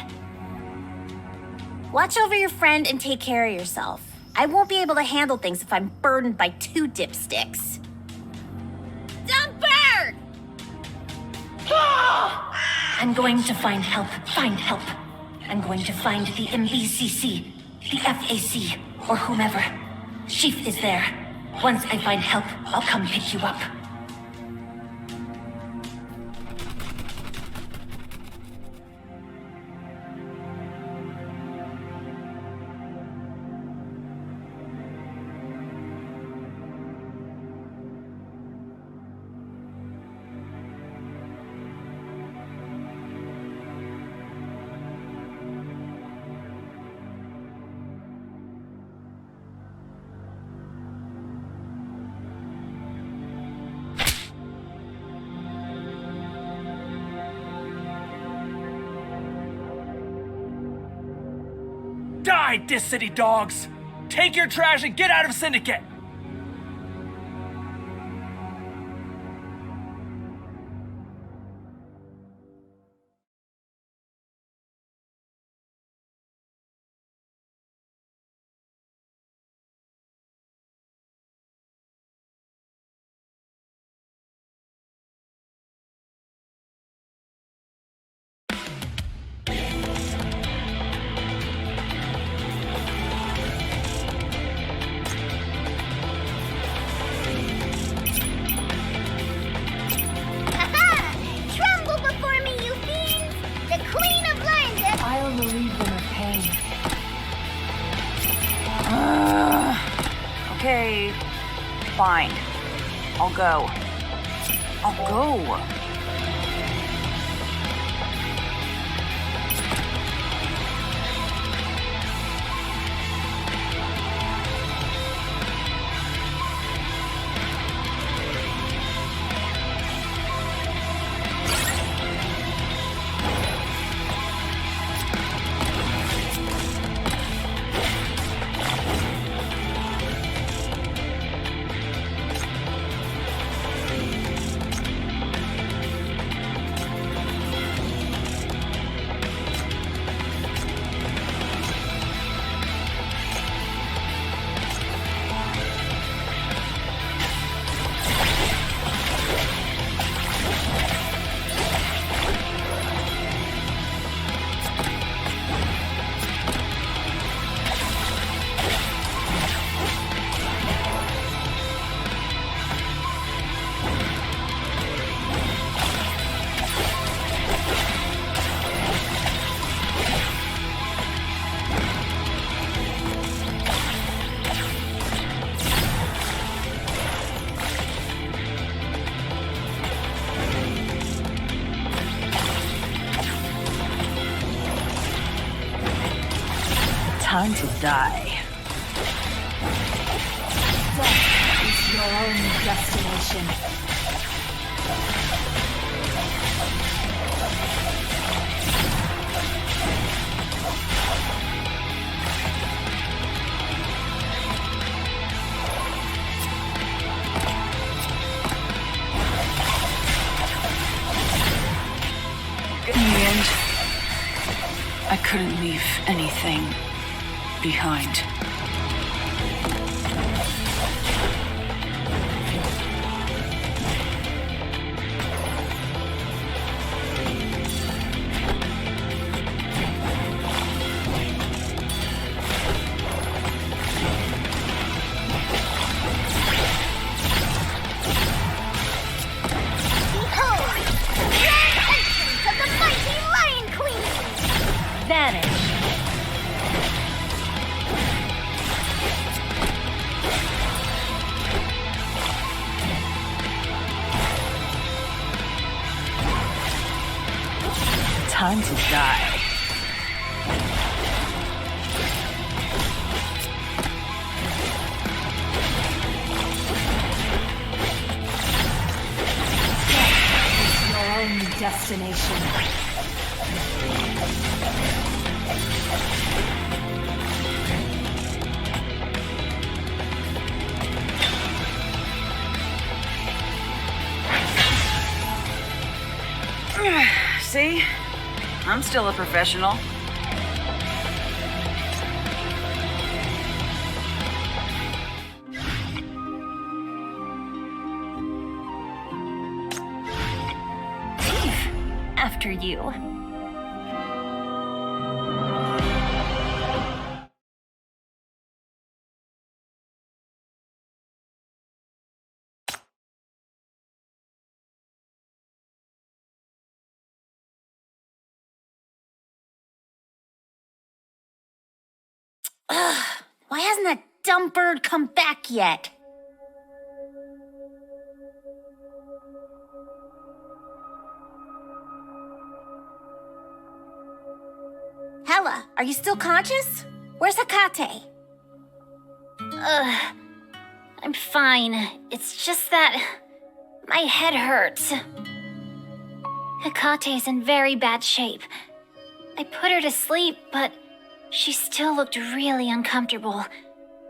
Watch over your friend and take care of yourself. I won't be able to handle things if I'm burdened by 2 dipsticks. Dumper! I'm going to find help. Find help. I'm going to find the MBCC, the FAC, or whomever. Chief is there. Once I find help, I'll come pick you up. Die, Dis City dogs! Take your trash and get out of Syndicate! Tremble before me, you fiends! The Queen of London! I'll relieve them of pain. Okay. Fine. I'll go. I'll go. Time to die. Death is your own destination. In the end, I couldn't leave anything behind. Time to die. Your own destination. See? I'm still a professional. after you. Ugh, why hasn't that dumb bird come back yet? Hella, are you still conscious? Where's Hekate? I'm fine. It's just that my head hurts. Hekate's in very bad shape. I put her to sleep, but she still looked really uncomfortable,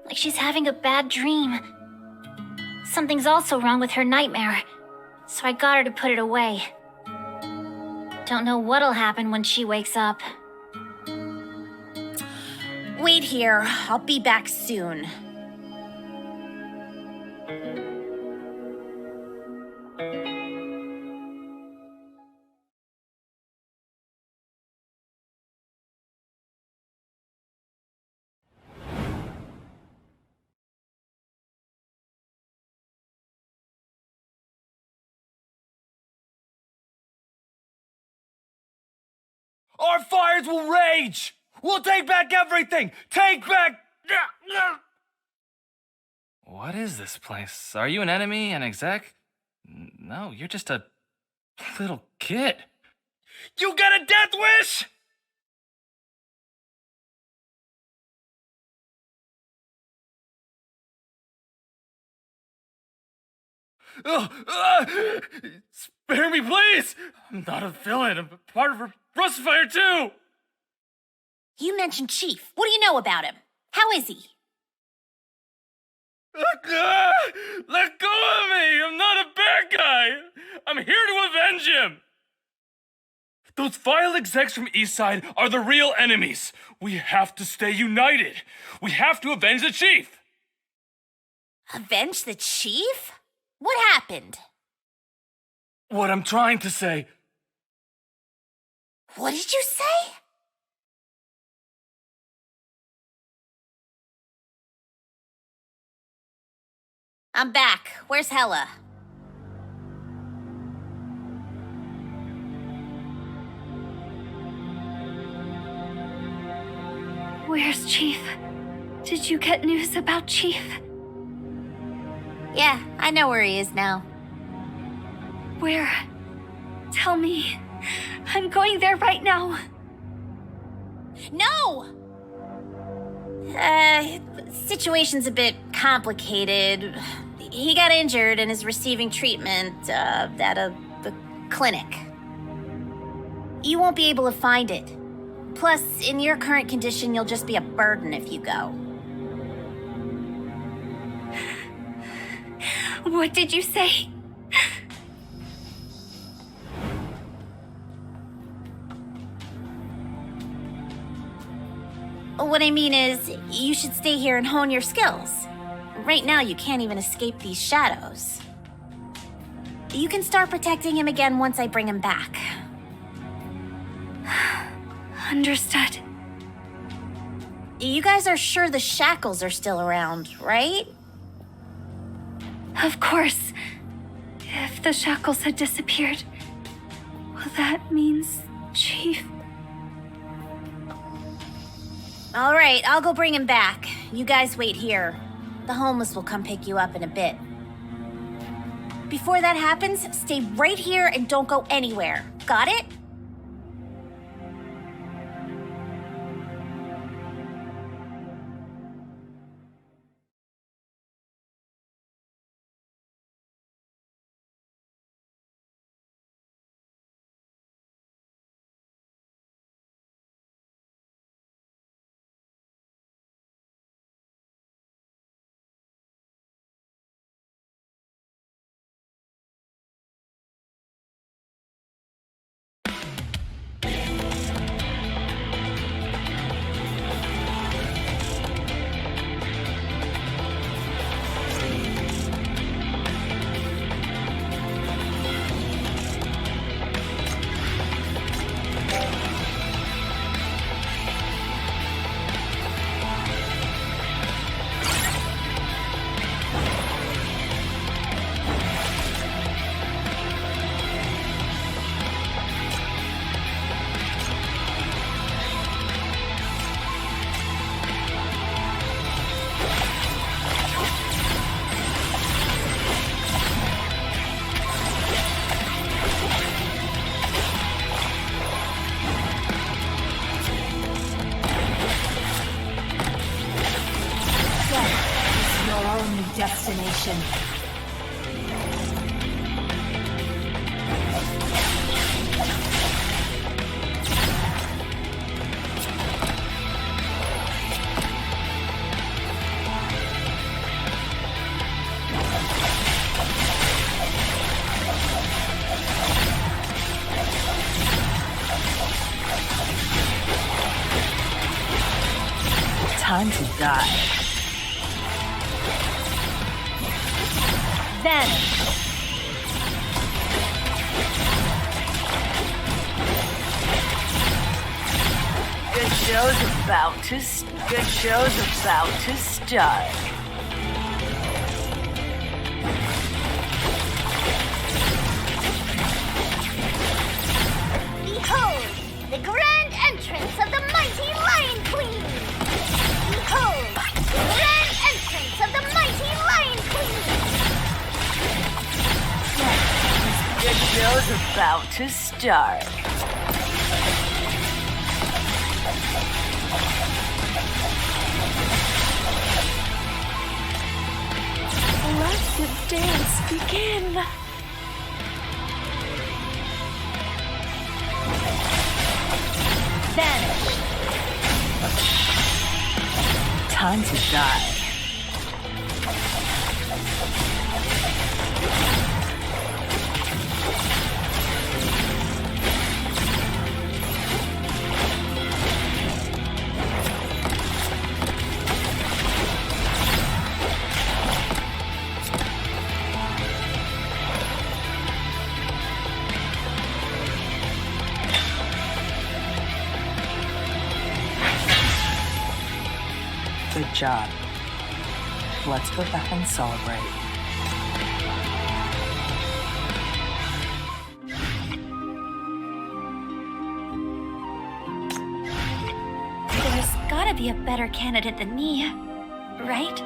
like she's having a bad dream. Something's also wrong with her nightmare, so I got her to put it away. Don't know what'll happen when she wakes up. Wait here, I'll be back soon. Our fires will rage! We'll take back everything! Take back... What is this place? Are you an enemy, an exec? No, you're just a little kid. You got a death wish?! Spare me, please! I'm not a villain. I'm part of a Brussels fire, too! You mentioned Chief. What do you know about him? How is he? Let go of me! I'm not a bad guy! I'm here to avenge him! Those vile execs from Eastside are the real enemies. We have to stay united. We have to avenge the Chief! Avenge the Chief? What happened? What I'm trying to say... What did you say? I'm back. Where's Hella? Where's Chief? Did you get news about Chief? Yeah, I know where he is now. Where? Tell me. I'm going there right now. No! Situation's a bit complicated. He got injured and is receiving treatment at the clinic. You won't be able to find it. Plus, in your current condition, you'll just be a burden if you go. What did you say? What I mean is, you should stay here and hone your skills. Right now, you can't even escape these shadows. You can start protecting him again once I bring him back. Understood. You guys are sure the shackles are still around, right? Of course. If the shackles had disappeared, well, that means Chief. All right, I'll go bring him back. You guys wait here. The homeless will come pick you up in a bit. Before that happens, stay right here and don't go anywhere. Got it? attention. Time to die. Vanish. Good show's about to start. Behold, the grand entrance of the mighty Lion Queen! Behold, the grand entrance of the mighty Lion Queen! Good show's about to start. Let the dance begin. Vanish. Time to die. Good job. Let's go back and celebrate. There's gotta be a better candidate than me, right?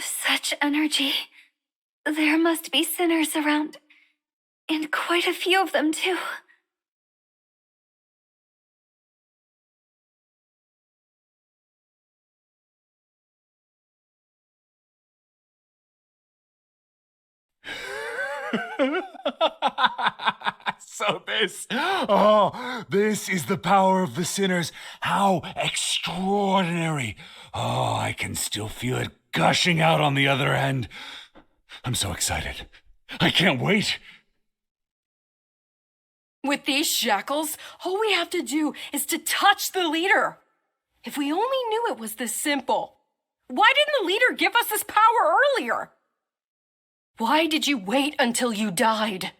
Such energy. There must be sinners around. And quite a few of them, too. This is the power of the sinners. How extraordinary. Oh, I can still feel it gushing out on the other end. I'm so excited. I can't wait. With these shackles, all we have to do is to touch the leader. If we only knew it was this simple. Why didn't the leader give us this power earlier? Why did you wait until you died?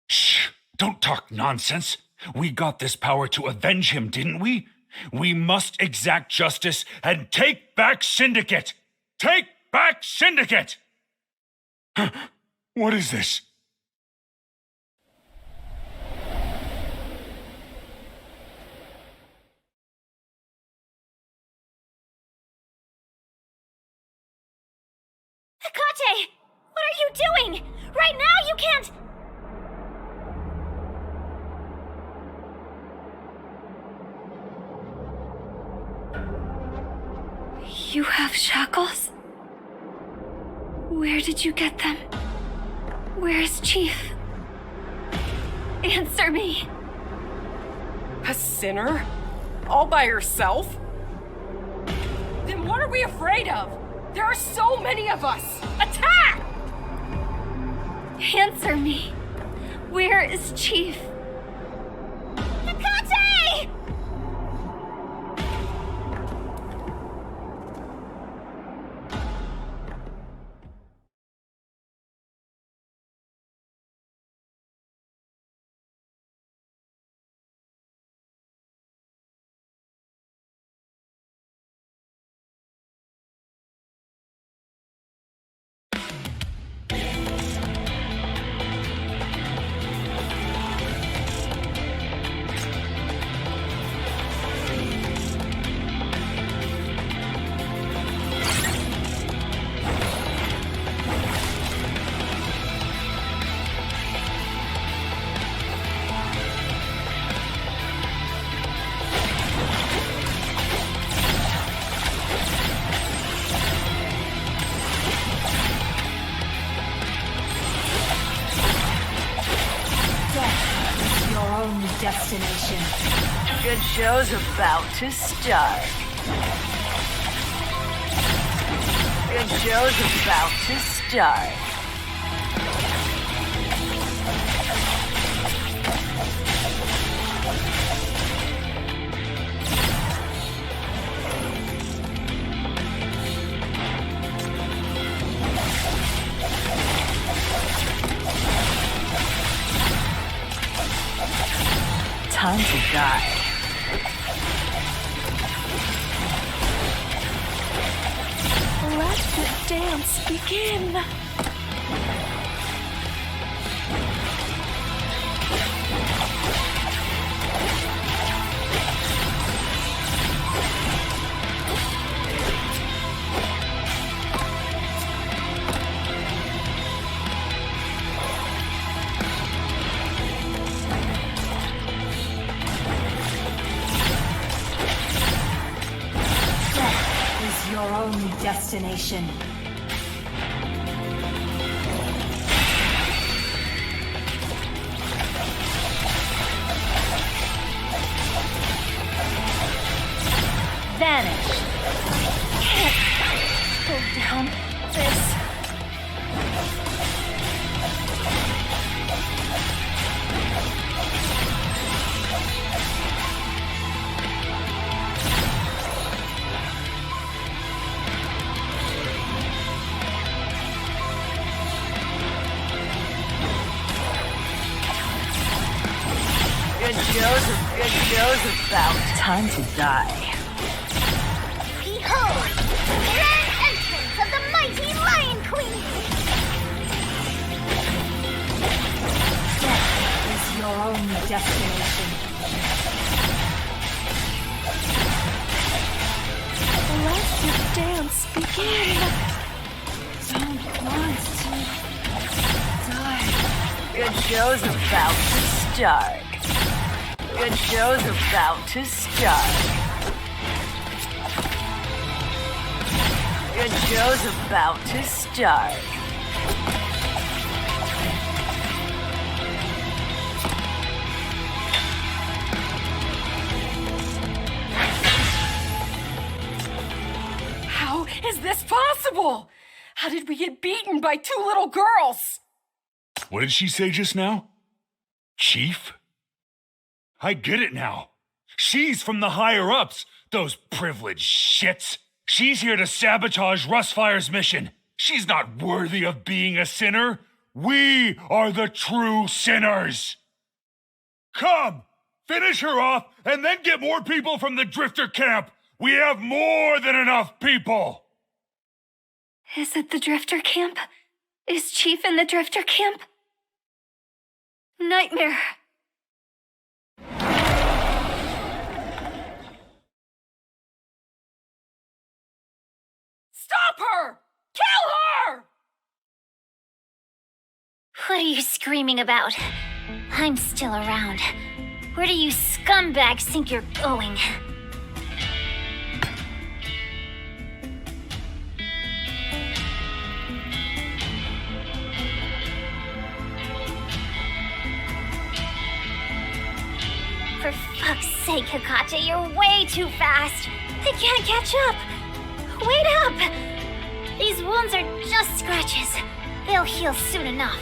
Shh! Don't talk nonsense. We got this power to avenge him, didn't we? We must exact justice and take back Syndicate! Take back Syndicate! What is this? Hecate! What are you doing? Right now you can't... You have shackles? Where did you get them? Where's Chief? Answer me. A sinner? All by herself? Then what are we afraid of? There are so many of us! Attack! Answer me. Where is Chief? destination. Good show's about to start. Good show's about to start. Time to die. Let the dance begin. Death is your only destination. Vanish. Can't go down this. Good show's about. Time to die. Behold, the grand entrance of the mighty Lion Queen! Death is your only destination. Let the dance begin. Don't want to die. Good show's about to start. Good show's about to start. Good show's about to start. How is this possible? How did we get beaten by two little girls? What did she say just now? Chief? I get it now. She's from the higher-ups, those privileged shits. She's here to sabotage Rustfire's mission. She's not worthy of being a sinner. We are the true sinners. Come, finish her off, and then get more people from the Drifter camp. We have more than enough people. Is it the Drifter camp? Is Chief in the Drifter camp? Nightmare. Stop her! Kill her! What are you screaming about? I'm still around. Where do you scumbags think you're going? For fuck's sake, Hikate, you're way too fast. I can't catch up. Wait up! These wounds are just scratches. They'll heal soon enough.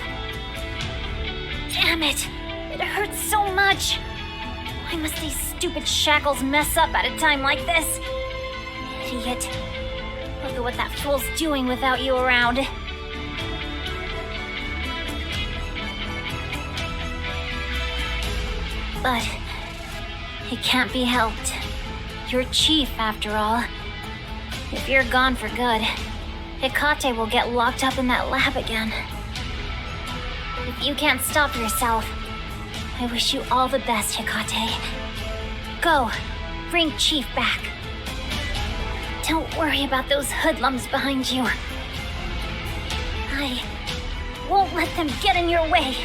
Damn it! It hurts so much. Why must these stupid shackles mess up at a time like this? Idiot. Look at what that fool's doing without you around. But it can't be helped. You're Chief, after all. If you're gone for good, Hikate will get locked up in that lab again. If you can't stop yourself, I wish you all the best, Hikate. Go, bring Chief back. Don't worry about those hoodlums behind you. I won't let them get in your way.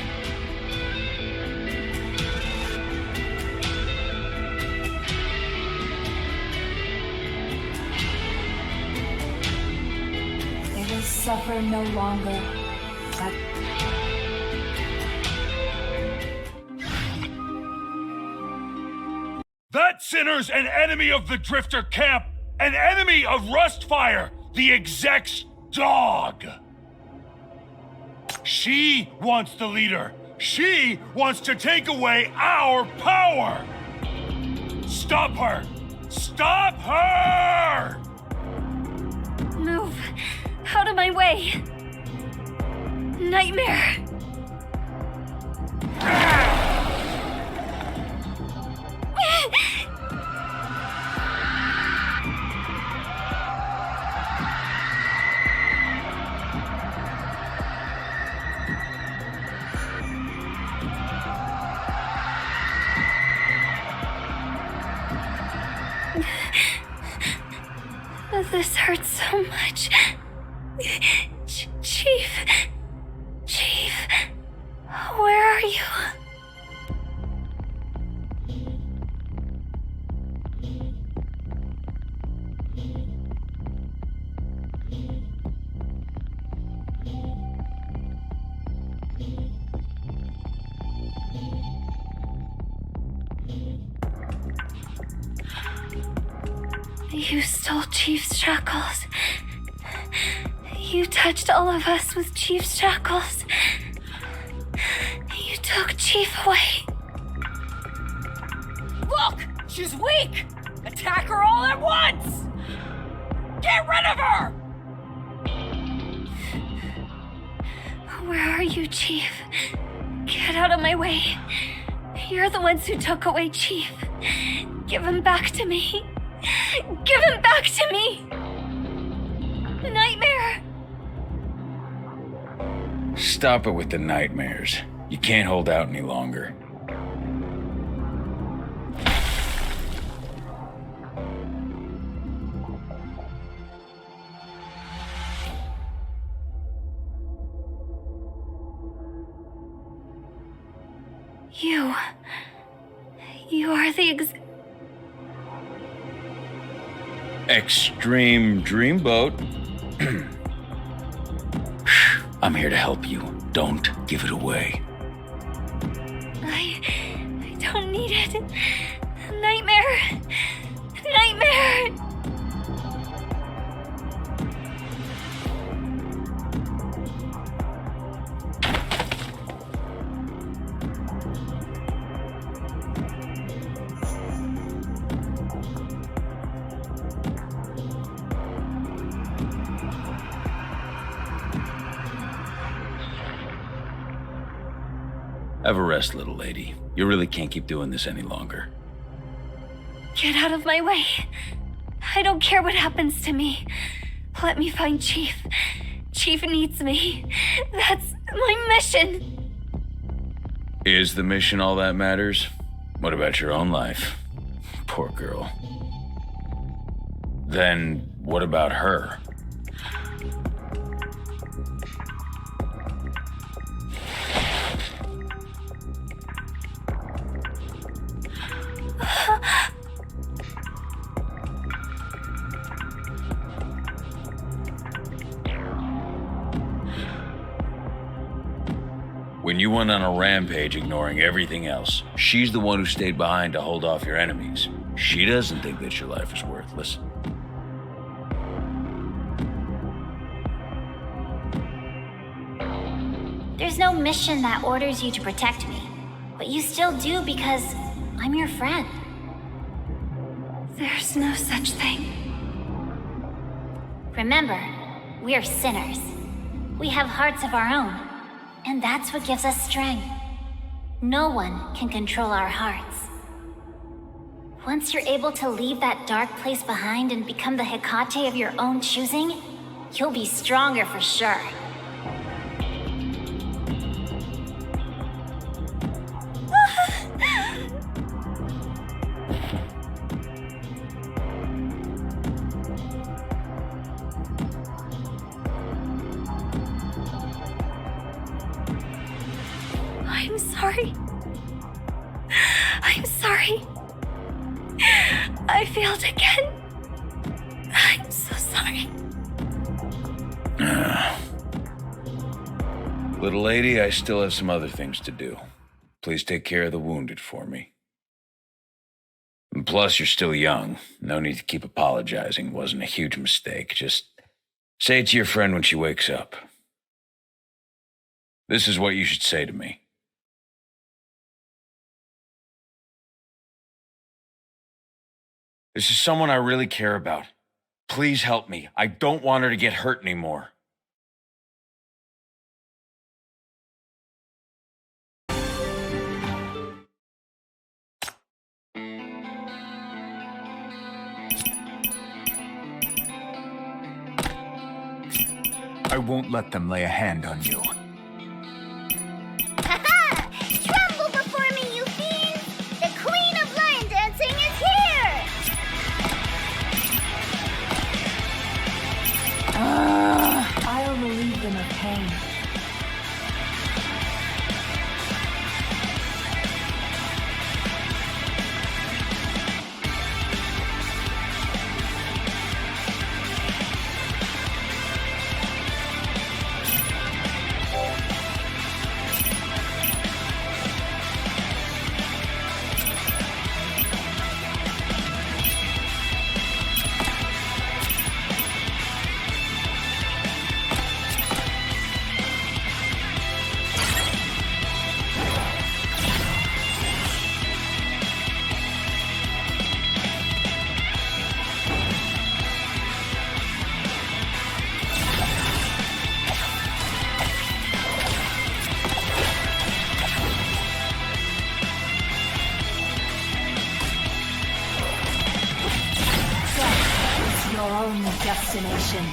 They will suffer no longer. sinners, an enemy of the Drifter camp, an enemy of Rustfire, the exec's dog. She wants the leader. She wants to take away our power. Stop her! Stop her! Move out of my way. Nightmare. This hurts so much. Chief. Chief. Where are you? You stole Chief's shackles. You touched all of us with Chief's shackles. You took Chief away. Look! She's weak! Attack her all at once! Get rid of her! Where are you, Chief? Get out of my way. You're the ones who took away Chief. Give him back to me. Give him back to me! Nightmare! Stop it with the nightmares. You can't hold out any longer. You are the Extreme Dreamboat. I'm here to help you. Don't give it away. I don't need it. Nightmare! Nightmare! Have a rest, little lady. You really can't keep doing this any longer. Get out of my way. I don't care what happens to me. Let me find Chief. Chief needs me. That's my mission. Is the mission all that matters? What about your own life? Poor girl. Then what about her? When you went on a rampage ignoring everything else, she's the one who stayed behind to hold off your enemies. She doesn't think that your life is worthless. There's no mission that orders you to protect me, but you still do because I'm your friend. There's no such thing. Remember, we're sinners. We have hearts of our own, and that's what gives us strength. No one can control our hearts. Once you're able to leave that dark place behind and become the Hecate of your own choosing, you'll be stronger for sure. I'm sorry. I'm sorry. I failed again. I'm so sorry. Little lady, I still have some other things to do. Please take care of the wounded for me. And plus, you're still young. No need to keep apologizing. Wasn't a huge mistake. Just say it to your friend when she wakes up. This is what you should say to me. This is someone I really care about. Please help me. I don't want her to get hurt anymore. I won't let them lay a hand on you. Ha-ha! Tremble before me, you fiends! The Queen of Line Dancing is here! I'll relieve them of pain. Your only destination.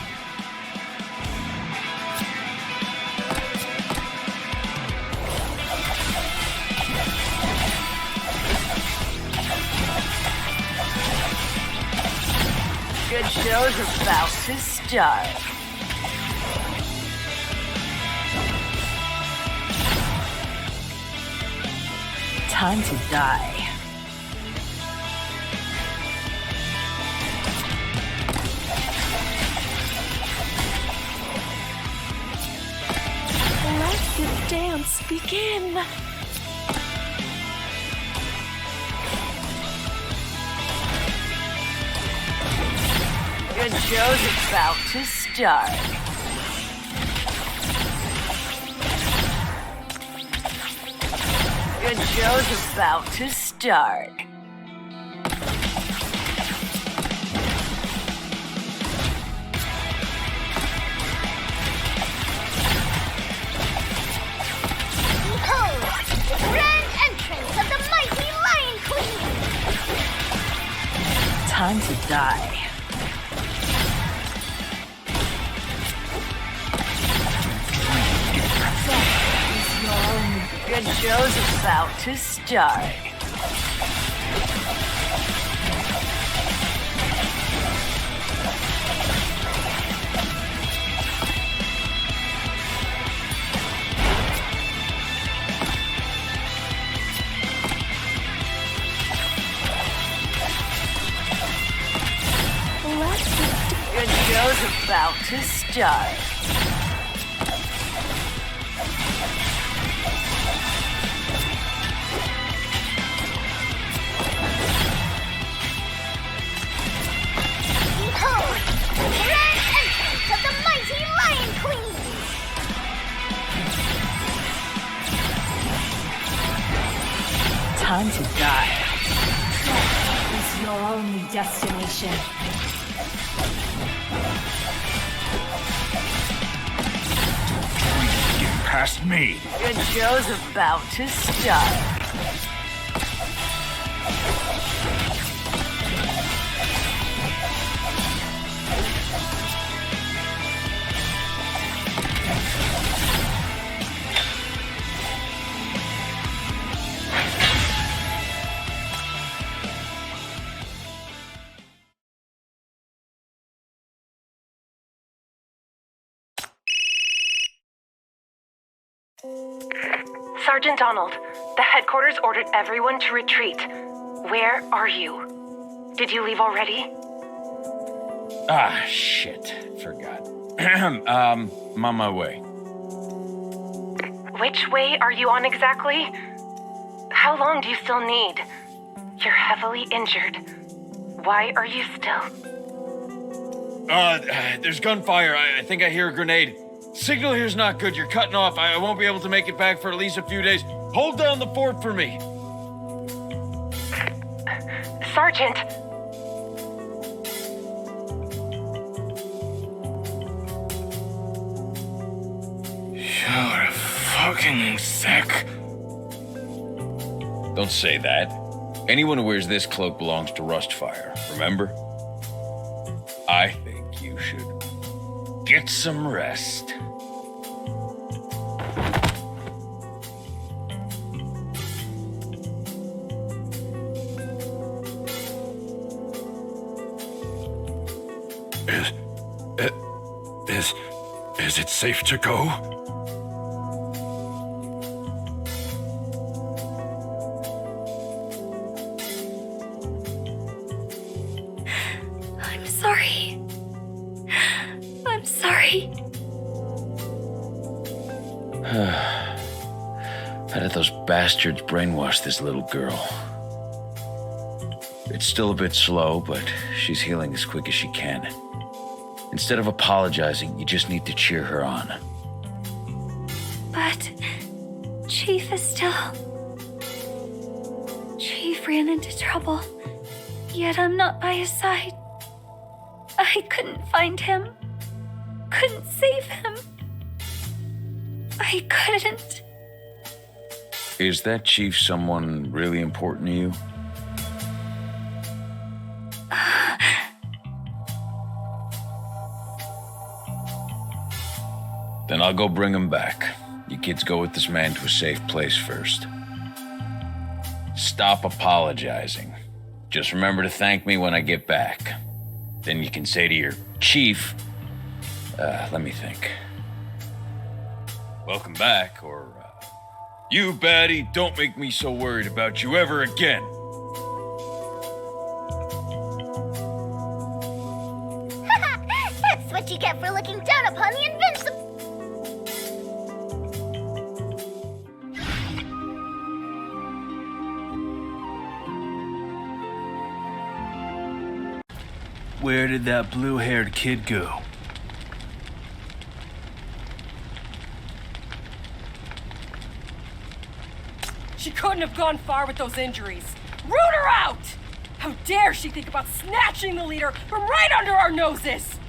Good show's about to start. Time to die. Let the dance begin. Good show's about to start. Good show's about to start. Behold, the grand entrance of the mighty Lion Queen! Time to die. Good show's about to start. Good show's about to start. Behold, the grand entrance of the mighty Lion Queen! Time to die. Is your only destination. Get past me. Good show's about to start. Sergeant Donald, the headquarters ordered everyone to retreat. Where are you? Did you leave already? Ah, shit. Forgot. I'm on my way. Which way are you on exactly? How long do you still need? You're heavily injured. Why are you still? There's gunfire. I think I hear a grenade. Signal here's not good. You're cutting off. I won't be able to make it back for at least a few days. Hold down the fort for me. Sergeant! You're a fucking exec. Don't say that. Anyone who wears this cloak belongs to Rustfire, remember? I think you should get some rest. Is it safe to go? I'm sorry. I'm sorry. How did those bastards brainwash this little girl? It's still a bit slow, but she's healing as quick as she can. Instead of apologizing, you just need to cheer her on. But Chief is still... Chief ran into trouble, yet I'm not by his side. I couldn't find him. Couldn't save him. I couldn't. Is that chief someone really important to you? Then I'll go bring him back. You kids go with this man to a safe place first. Stop apologizing. Just remember to thank me when I get back. Then you can say to your chief, let me think. Welcome back, or, you baddie, don't make me so worried about you ever again. That's what you get for looking down upon the invincible. Where did that blue-haired kid go? She couldn't have gone far with those injuries. Root her out! How dare she think about snatching the leader from right under our noses!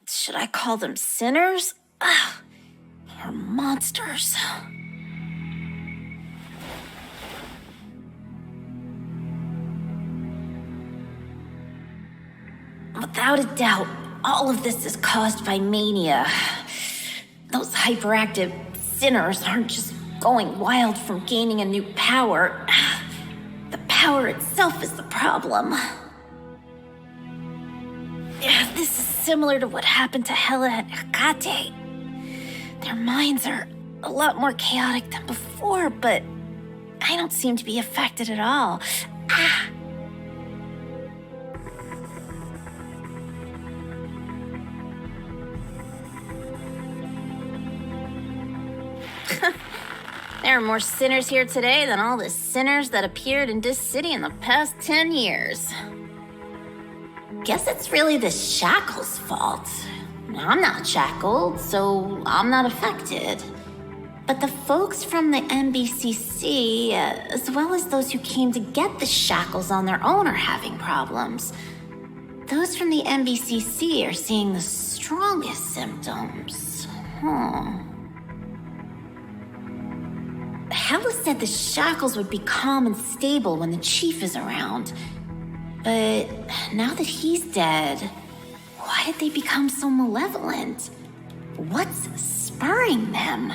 Should I call them sinners? Or monsters? Without a doubt, all of this is caused by mania. Those hyperactive sinners aren't just going wild from gaining a new power. The power itself is the problem. This is similar to what happened to Hela and Hecate. Their minds are a lot more chaotic than before, but I don't seem to be affected at all. There are more sinners here today than all the sinners that appeared in this city in the past 10 years. Guess it's really the Shackles' fault. I'm not shackled, so I'm not affected. But the folks from the NBCC, as well as those who came to get the shackles on their own, are having problems. Those from the NBCC are seeing the strongest symptoms. Hela said the shackles would be calm and stable when the chief is around. But now that he's dead, why did they become so malevolent? What's spurring them?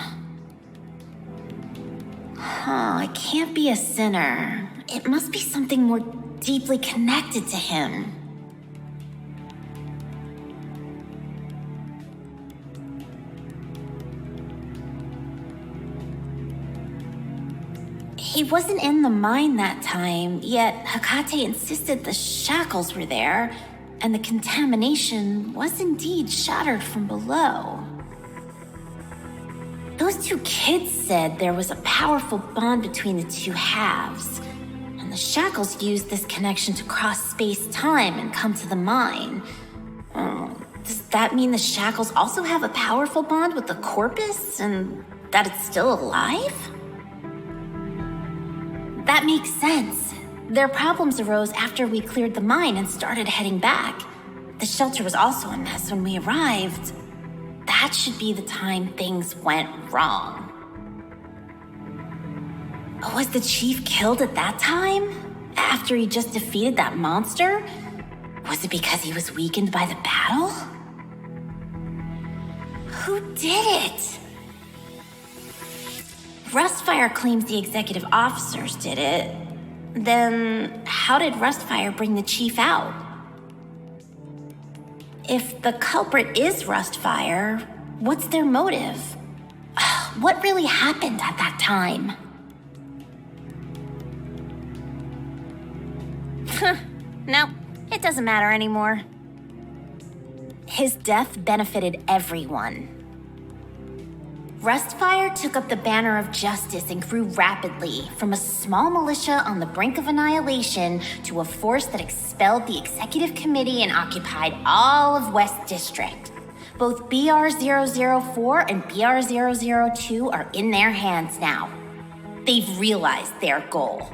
It can't be a sinner. It must be something more deeply connected to him. He wasn't in the mine that time, yet Hakate insisted the shackles were there, and the contamination was indeed shattered from below. Those two kids said there was a powerful bond between the two halves, and the shackles used this connection to cross space-time and come to the mine. Does that mean the shackles also have a powerful bond with the corpus, and that it's still alive? That makes sense. Their problems arose after we cleared the mine and started heading back. The shelter was also a mess when we arrived. That should be the time things went wrong. Was the chief killed at that time? After he just defeated that monster? Was it because he was weakened by the battle? Who did it? Rustfire claims the executive officers did it. Then how did Rustfire bring the chief out? If the culprit is Rustfire, what's their motive? What really happened at that time? No, it doesn't matter anymore. His death benefited everyone. Rustfire took up the banner of justice and grew rapidly, from a small militia on the brink of annihilation to a force that expelled the executive committee and occupied all of West District. Both BR-004 and BR-002 are in their hands now. They've realized their goal.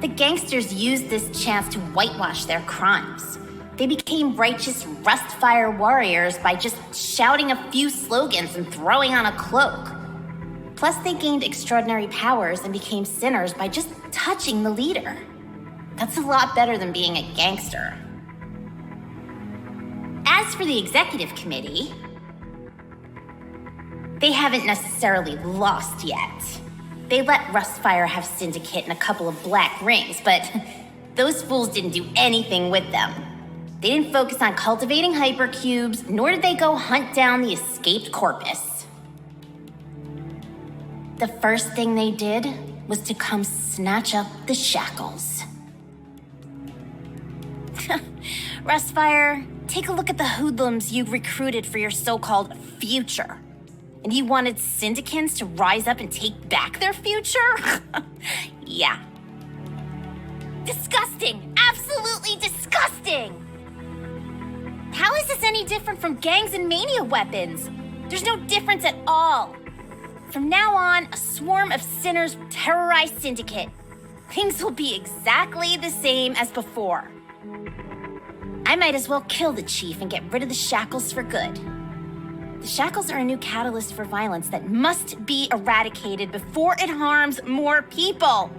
The gangsters used this chance to whitewash their crimes. They became righteous Rustfire warriors by just shouting a few slogans and throwing on a cloak. Plus, they gained extraordinary powers and became sinners by just touching the leader. That's a lot better than being a gangster. As for the executive committee, they haven't necessarily lost yet. They let Rustfire have Syndicate and a couple of black rings, but those fools didn't do anything with them. They didn't focus on cultivating hypercubes, nor did they go hunt down the escaped corpus. The first thing they did was to come snatch up the shackles. Rustfire, take a look at the hoodlums you recruited for your so-called future. And you wanted Syndicants to rise up and take back their future? Yeah. Disgusting! Absolutely disgusting! How is this any different from gangs and mania weapons? There's no difference at all. From now on, a swarm of sinners will terrorize Syndicate. Things will be exactly the same as before. I might as well kill the chief and get rid of the shackles for good. The shackles are a new catalyst for violence that must be eradicated before it harms more people.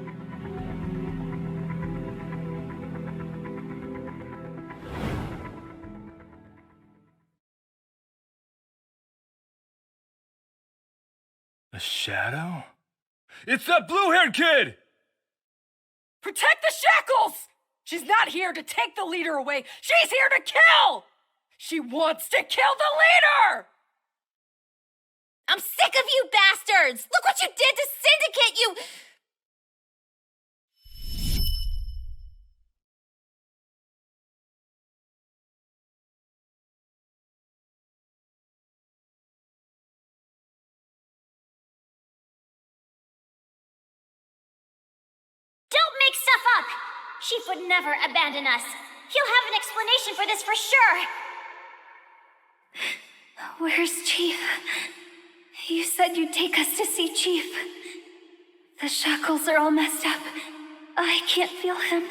A shadow? It's that blue-haired kid! Protect the shackles! She's not here to take the leader away. She's here to kill! She wants to kill the leader! I'm sick of you bastards! Look what you did to Syndicate, you... Don't make stuff up! Chief would never abandon us. He'll have an explanation for this for sure. Where's Chief? You said you'd take us to see Chief. The shackles are all messed up. I can't feel him.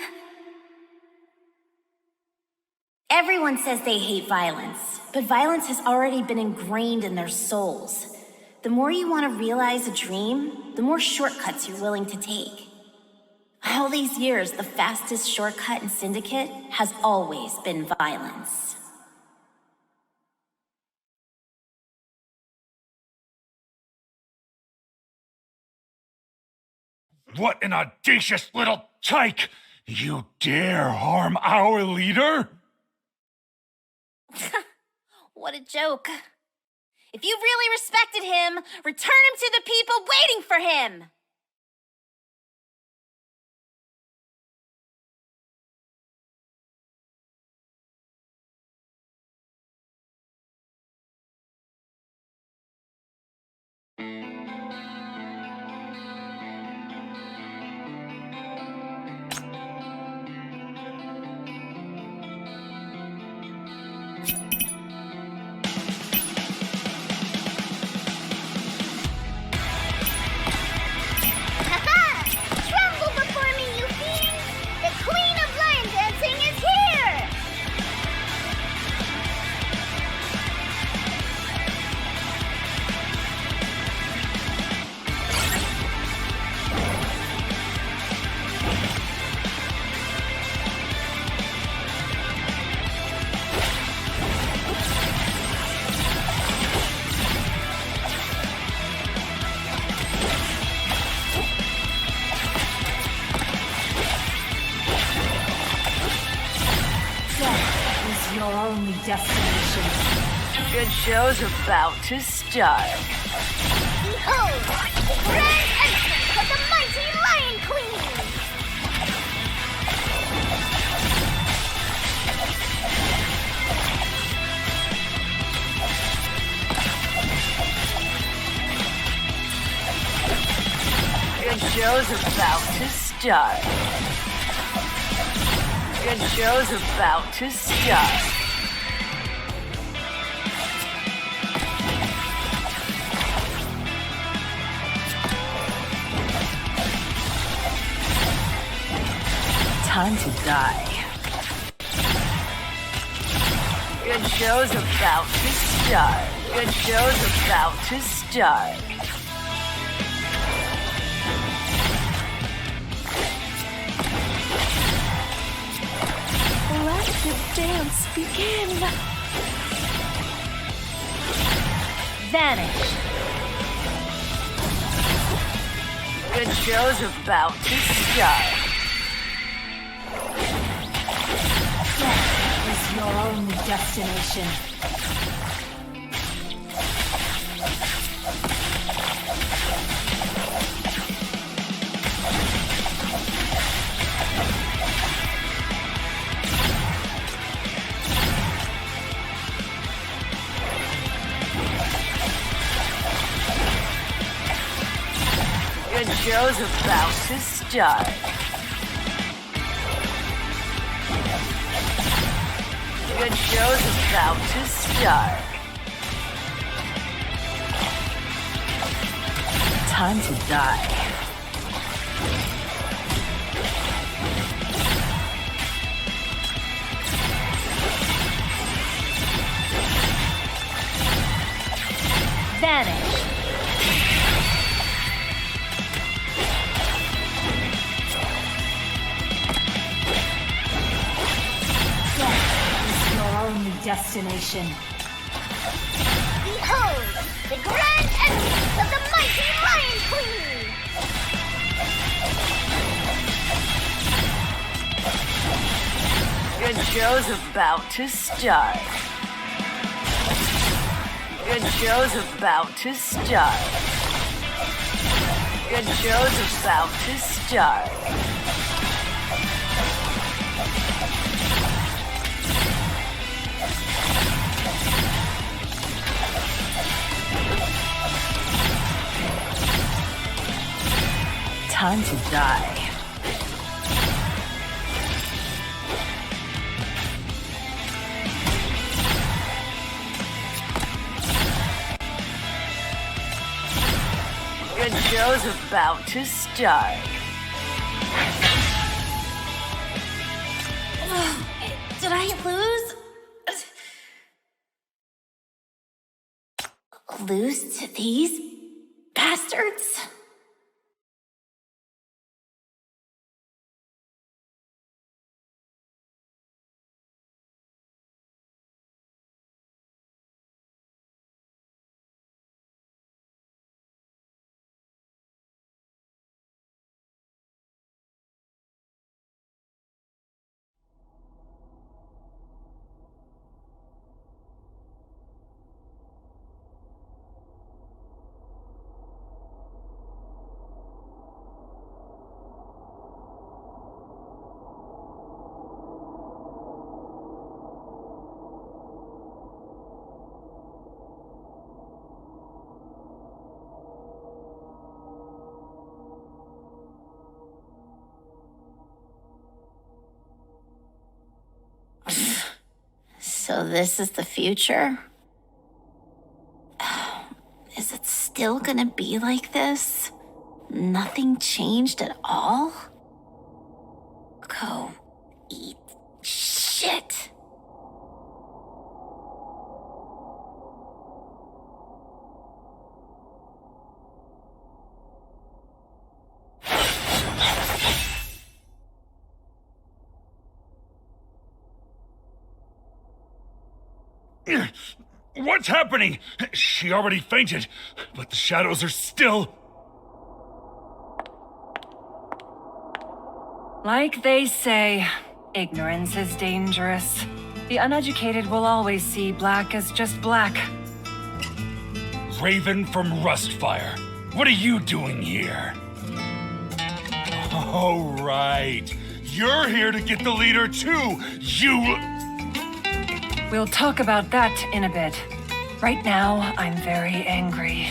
Everyone says they hate violence, but violence has already been ingrained in their souls. The more you want to realize a dream, the more shortcuts you're willing to take. All these years, the fastest shortcut in Syndicate has always been violence. What an audacious little tyke! You dare harm our leader? What a joke. If you really respected him, return him to the people waiting for him! Tremble before me, you fiends! The Queen of Lion Dancing is here! Death is your only destination. Good show's about to start. Behold, the grand entrance of the mighty Lion Queen! Good show's about to start. Good show's about to start. Time to die. Good show's about to start. Good show's about to start. Let the dance begin. Vanish. Good show's about to start. Death is your only destination. Good show's about to start. Good show's about to start. Time to die. Vanish. Death is your only destination. Behold, the grand entrance of the mighty Lion Queen! Good show's about to start. Good show's about to start. Good show's about to start. Time to die. Good show's about to start. Did I lose? Lose to these bastards? So this is the future? Is it still gonna be like this? Nothing changed at all? Go eat shit. What's happening? She already fainted, but the shadows are still... Like they say, ignorance is dangerous. The uneducated will always see black as just black. Raven from Rustfire, what are you doing here? Oh, right. You're here to get the leader too, you... We'll talk about that in a bit. Right now, I'm very angry.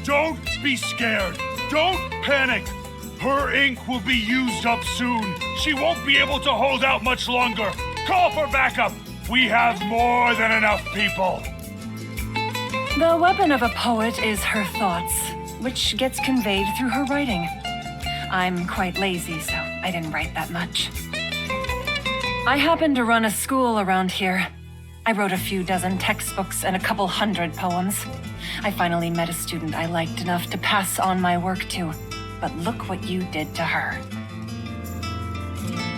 Don't be scared. Don't panic. Her ink will be used up soon. She won't be able to hold out much longer. Call for backup. We have more than enough people. The weapon of a poet is her thoughts, which gets conveyed through her writing. I'm quite lazy, so I didn't write that much. I happen to run a school around here. I wrote a few dozen textbooks and a couple hundred poems. I finally met a student I liked enough to pass on my work to. But look what you did to her.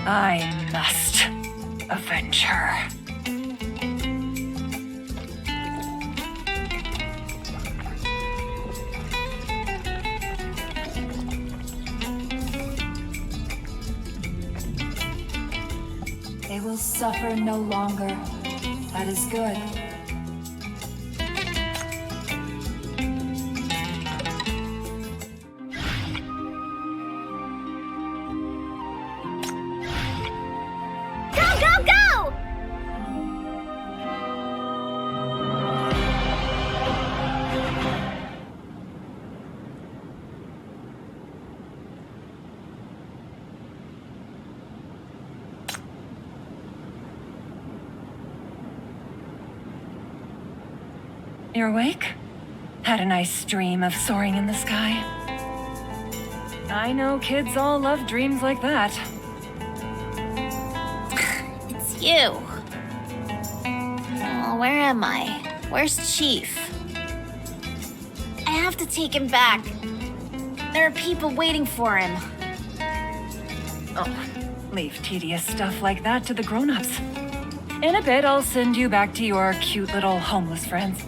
I must avenge her. They will suffer no longer. That is good. Go, go, go! You're awake? Had a nice dream of soaring in the sky? I know kids all love dreams like that. It's you. Oh, where am I? Where's Chief? I have to take him back. There are people waiting for him. Oh, leave tedious stuff like that to the grown-ups. In a bit, I'll send you back to your cute little homeless friends.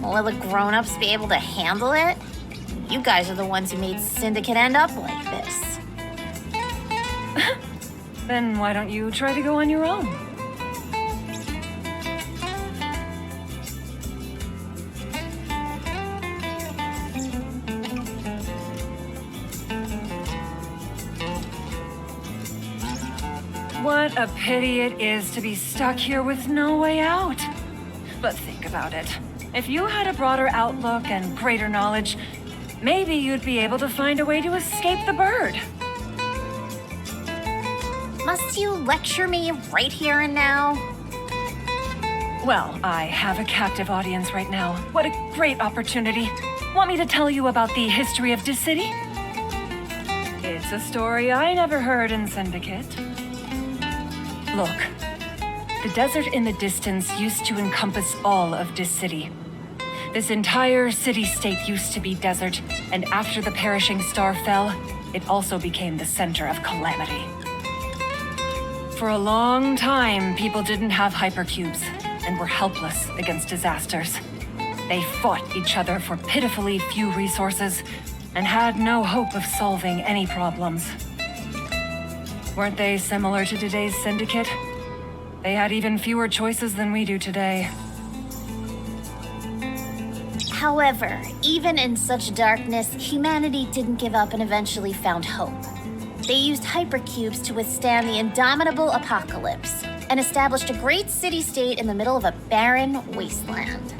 Will the grown-ups be able to handle it? You guys are the ones who made Syndicate end up like this. Then why don't you try to go on your own? What a pity it is to be stuck here with no way out. But think about it. If you had a broader outlook and greater knowledge, maybe you'd be able to find a way to escape the bird. Must you lecture me right here and now? Well, I have a captive audience right now. What a great opportunity. Want me to tell you about the history of this city? It's a story I never heard in Syndicate. Look, the desert in the distance used to encompass all of this city. This entire city-state used to be desert, and after the perishing star fell, it also became the center of calamity. For a long time, people didn't have hypercubes and were helpless against disasters. They fought each other for pitifully few resources and had no hope of solving any problems. Weren't they similar to today's Syndicate? They had even fewer choices than we do today. However, even in such darkness, humanity didn't give up and eventually found hope. They used hypercubes to withstand the indomitable apocalypse and established a great city-state in the middle of a barren wasteland.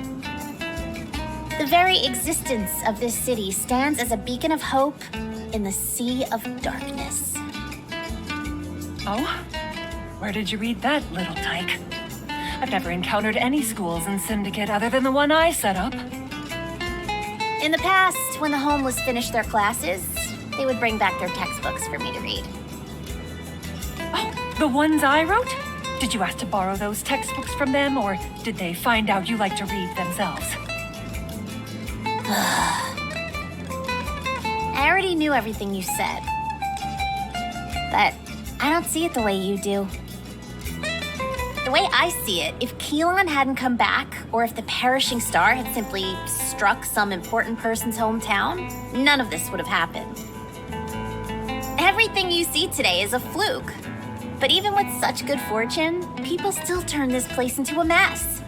The very existence of this city stands as a beacon of hope in the sea of darkness. Oh? Where did you read that, little tyke? I've never encountered any schools in Syndicate other than the one I set up. In the past, when the homeless finished their classes, they would bring back their textbooks for me to read. Oh, the ones I wrote? Did you ask to borrow those textbooks from them, or did they find out you like to read themselves? I already knew everything you said, but I don't see it the way you do. The way I see it, if Keelan hadn't come back, or if the perishing star had simply struck some important person's hometown, none of this would have happened. Everything you see today is a fluke. But even with such good fortune, people still turn this place into a mess.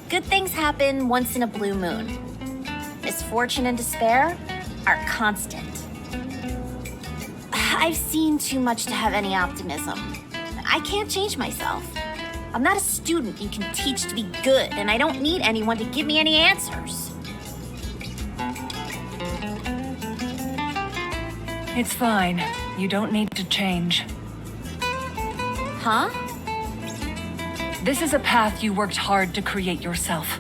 Good things happen once in a blue moon. Misfortune and despair are constant. I've seen too much to have any optimism. I can't change myself. I'm not a student you can teach to be good, and I don't need anyone to give me any answers. It's fine. You don't need to change. Huh? This is a path you worked hard to create yourself.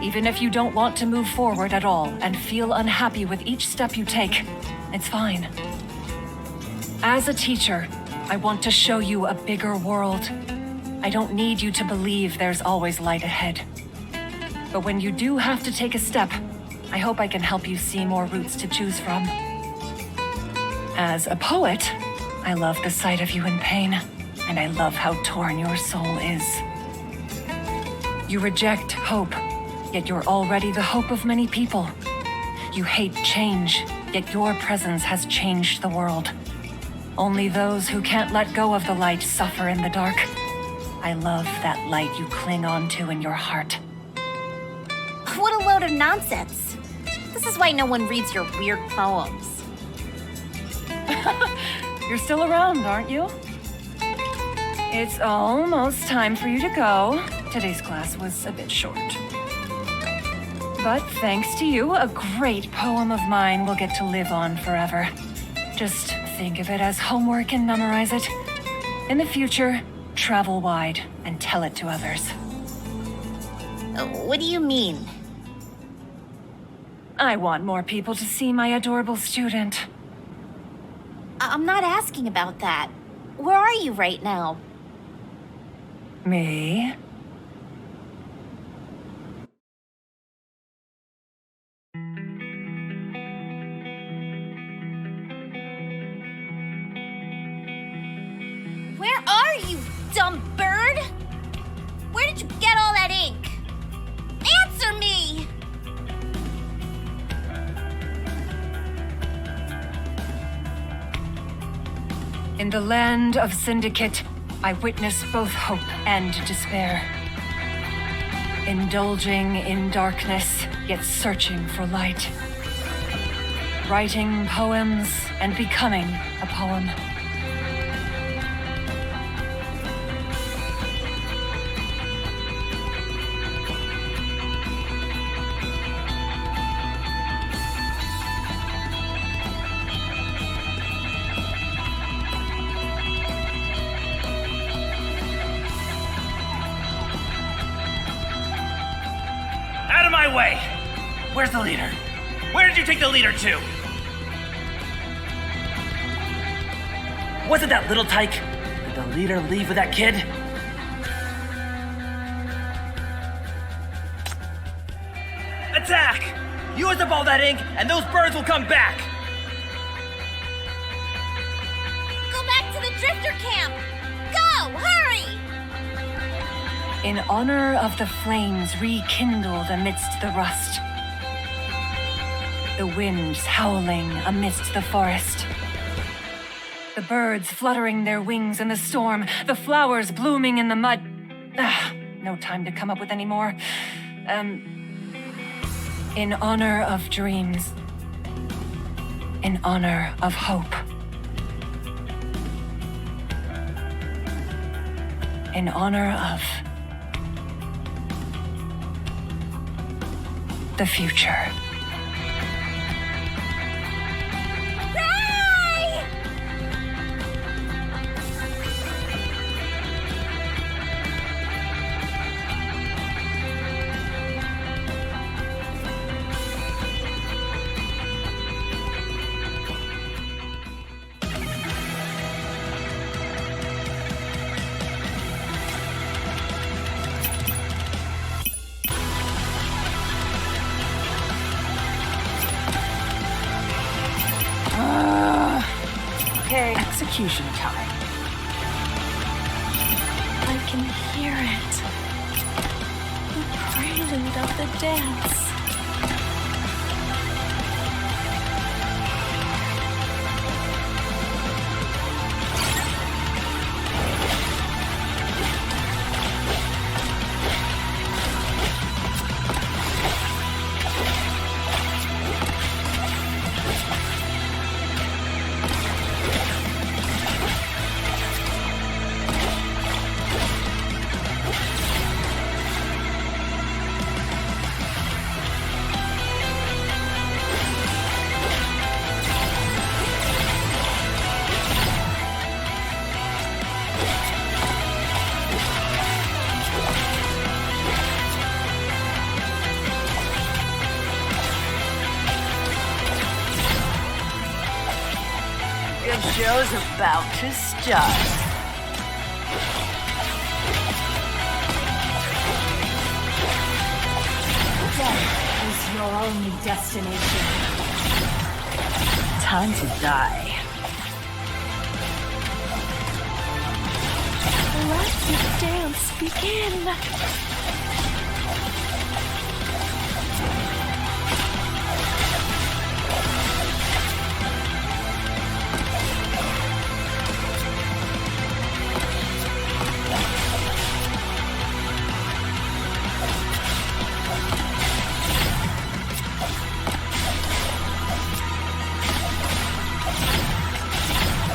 Even if you don't want to move forward at all and feel unhappy with each step you take, it's fine. As a teacher, I want to show you a bigger world. I don't need you to believe there's always light ahead. But when you do have to take a step, I hope I can help you see more routes to choose from. As a poet, I love the sight of you in pain, and I love how torn your soul is. You reject hope, yet you're already the hope of many people. You hate change, yet your presence has changed the world. Only those who can't let go of the light suffer in the dark. I love that light you cling on to in your heart. What a load of nonsense. This is why no one reads your weird poems. You're still around, aren't you? It's almost time for you to go. Today's class was a bit short. But thanks to you, a great poem of mine will get to live on forever. Just think of it as homework and memorize it. In the future, travel wide and tell it to others. What do you mean? I want more people to see my adorable student. I'm not asking about that. Where are you right now? Me? Where are you, dumb bird? Where did you get all that ink? Answer me! In the land of Syndicate, I witness both hope and despair. Indulging in darkness, yet searching for light. Writing poems and becoming a poem. Out of my way! Where's the leader? Where did you take the leader to? Was it that little tyke? Did the leader leave with that kid? Attack! Use up all that ink, and those birds will come back! Go back to the Drifter camp! Go! Hurry! In honor of the flames rekindled amidst the rust. The winds howling amidst the forest. The birds fluttering their wings in the storm. The flowers blooming in the mud. No time to come up with any more. In honor of dreams. In honor of hope. in honor of the future. Okay. Execution time. I can hear it. The prelude of the dance. Good show's about to start. Death is your only destination. Time to die. Let the dance begin.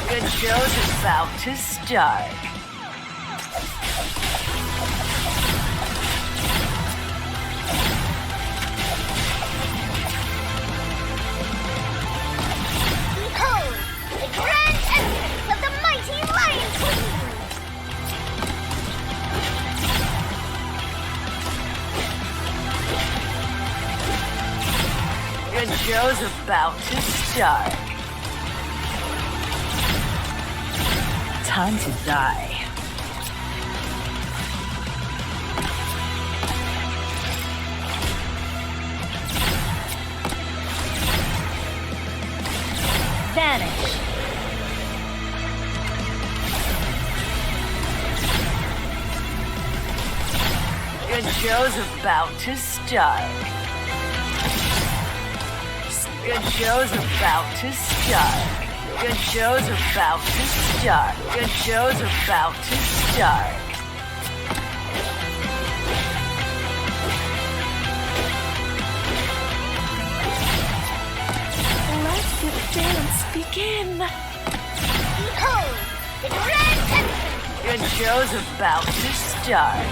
Good show's about to start. Behold, the grand entrance of the mighty Lion Queen! Good show's about to start. Time to die. Vanish. Good show's about to start. Good show's about to start. Good show's about to start. Good show's about to start. Let the dance begin. Behold, the grand entrance! Good show's about to start.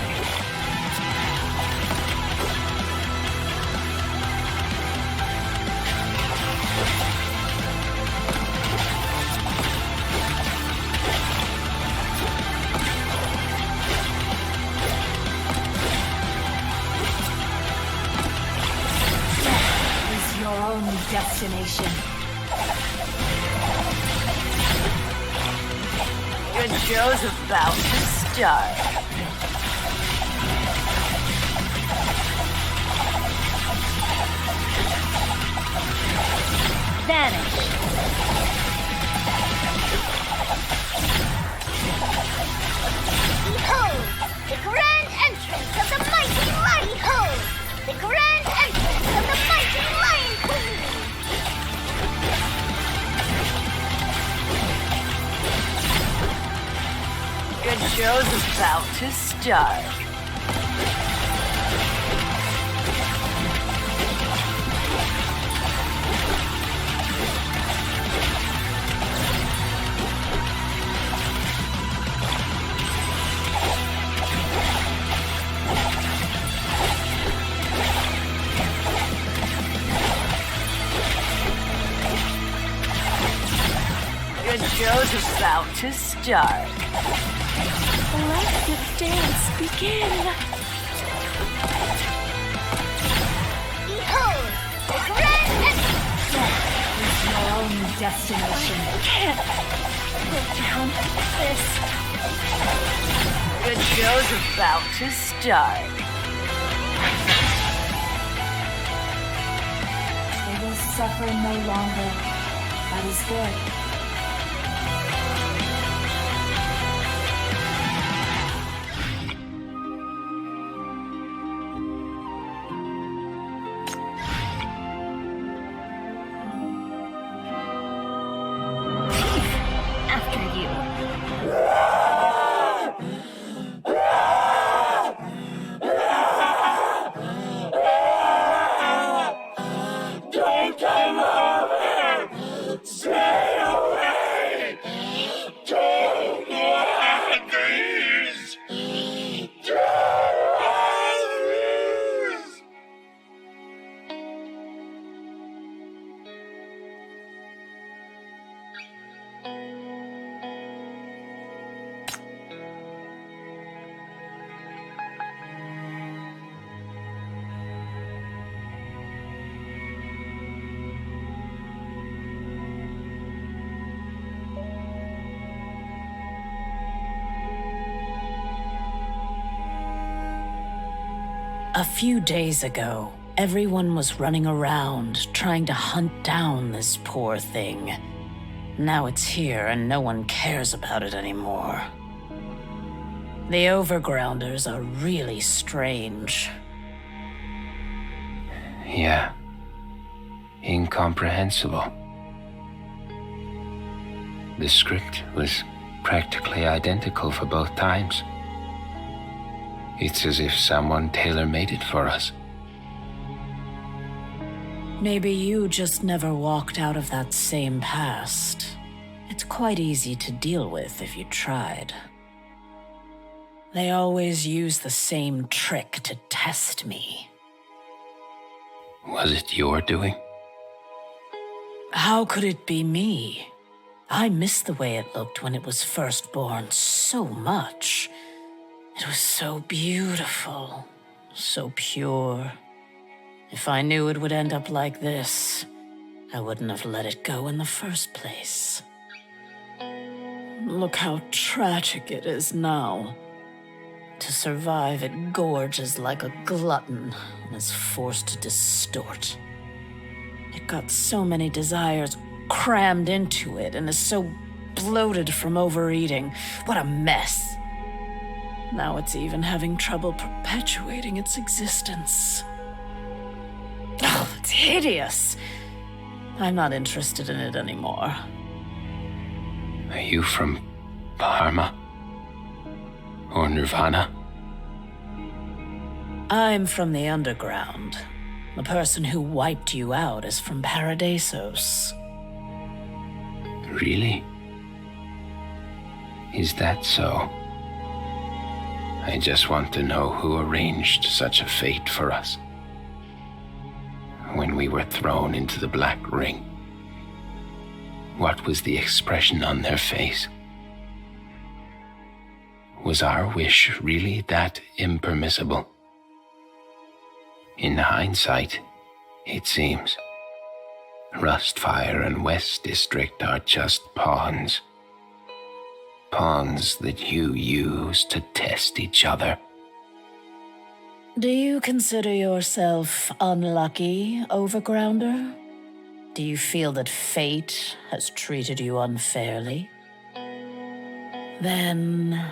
Is your only destination. Good show's about to start. Vanish. Behold, the grand entrance of the mighty Lion. Behold, the grand entrance of the mighty Lion Queen. Good show's about to start. Good show's about to start. Let the dance begin. Behold, the grand Death is your only destination. Can't go down like this. Good show's about to start. They will suffer no longer. That is good. after you. Don't come over! Stay away! Don't want these! Don't want these! A few days ago, everyone was running around trying to hunt down this poor thing. Now it's here and no one cares about it anymore. The Overgrounders are really strange. Yeah. Incomprehensible. The script was practically identical for both times. It's as if someone tailor-made it for us. Maybe you just never walked out of that same past. It's quite easy to deal with if you tried. They always use the same trick to test me. Was it your doing? How could it be me? I missed the way it looked when it was first born so much. It was so beautiful, so pure. If I knew it would end up like this, I wouldn't have let it go in the first place. Look how tragic it is now. To survive, it gorges like a glutton and is forced to distort. It got so many desires crammed into it and is so bloated from overeating. What a mess. Now it's even having trouble perpetuating its existence. Oh, it's hideous. I'm not interested in it anymore. Are you from Parma? Or Nirvana? I'm from the underground. The person who wiped you out is from Paradisos. Really? Is that so? I just want to know who arranged such a fate for us. When we were thrown into the Black Ring, what was the expression on their face? Was our wish really that impermissible? In hindsight, it seems, Rustfire and West District are just pawns. Pawns that you use to test each other. Do you consider yourself unlucky, Overgrounder? Do you feel that fate has treated you unfairly? Then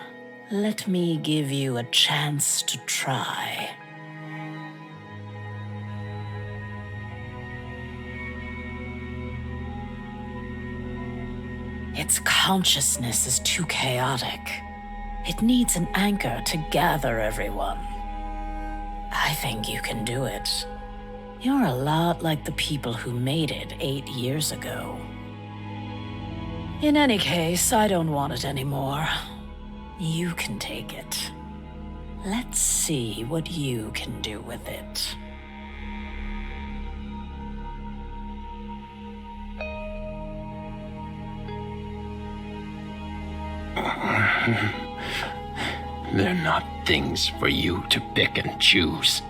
let me give you a chance to try. Its consciousness is too chaotic. It needs an anchor to gather everyone. I think you can do it. You're a lot like the people who made it 8 years ago. In any case, I don't want it anymore. You can take it. Let's see what you can do with it. They're not things for you to pick and choose.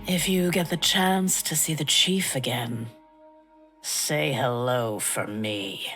If you get the chance to see the chief again, say hello for me.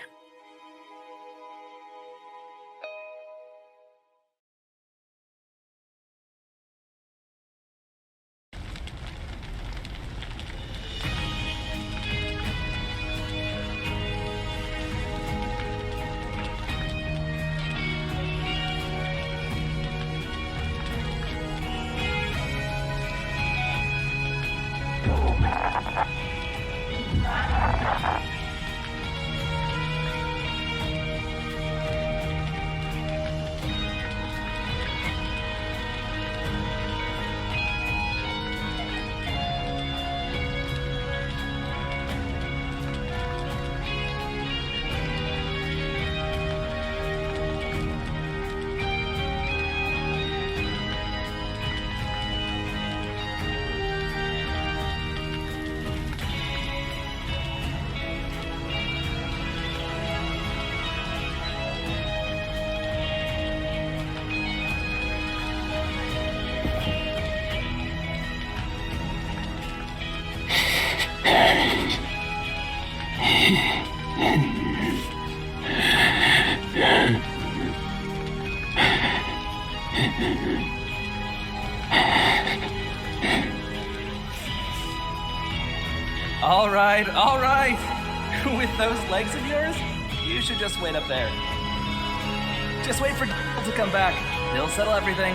All right. With those legs of yours, you should just wait up there. Just wait for to come back. He'll settle everything.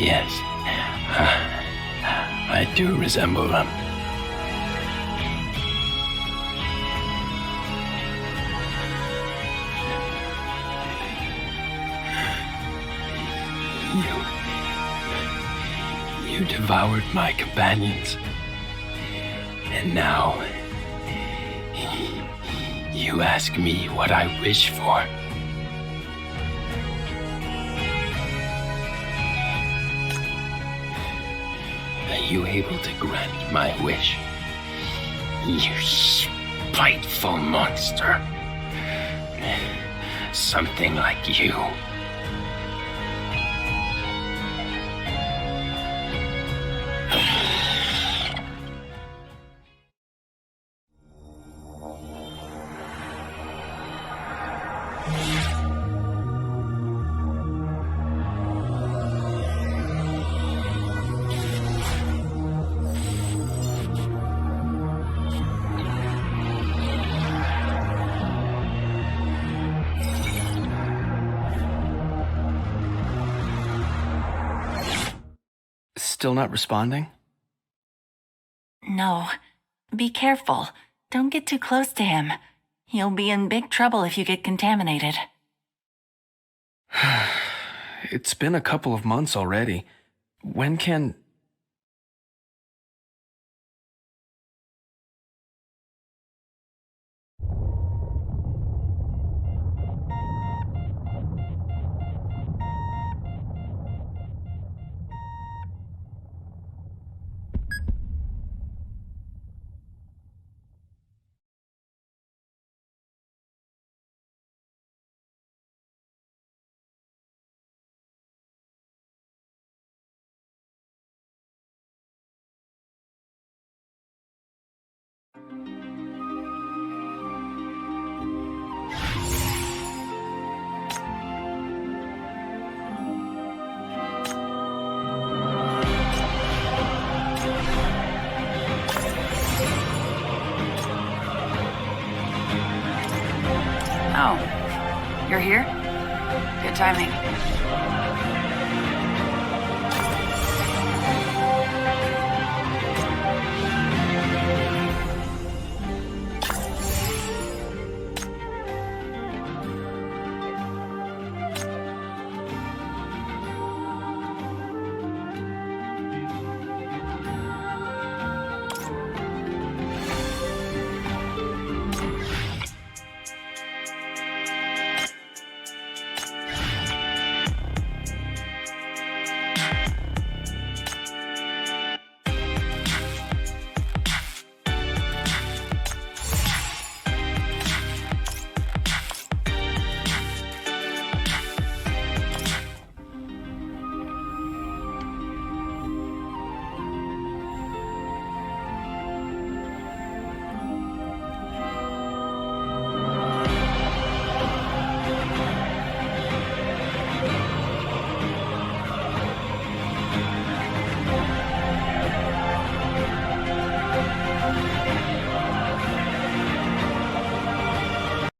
Yes, I do resemble them. You devoured my companions, and now you ask me what I wish for. Are you able to grant my wish? You spiteful monster. Something like you. Still not responding? No. Be careful. Don't get too close to him. You'll be in big trouble if you get contaminated. It's been a couple of months already. When can... timing.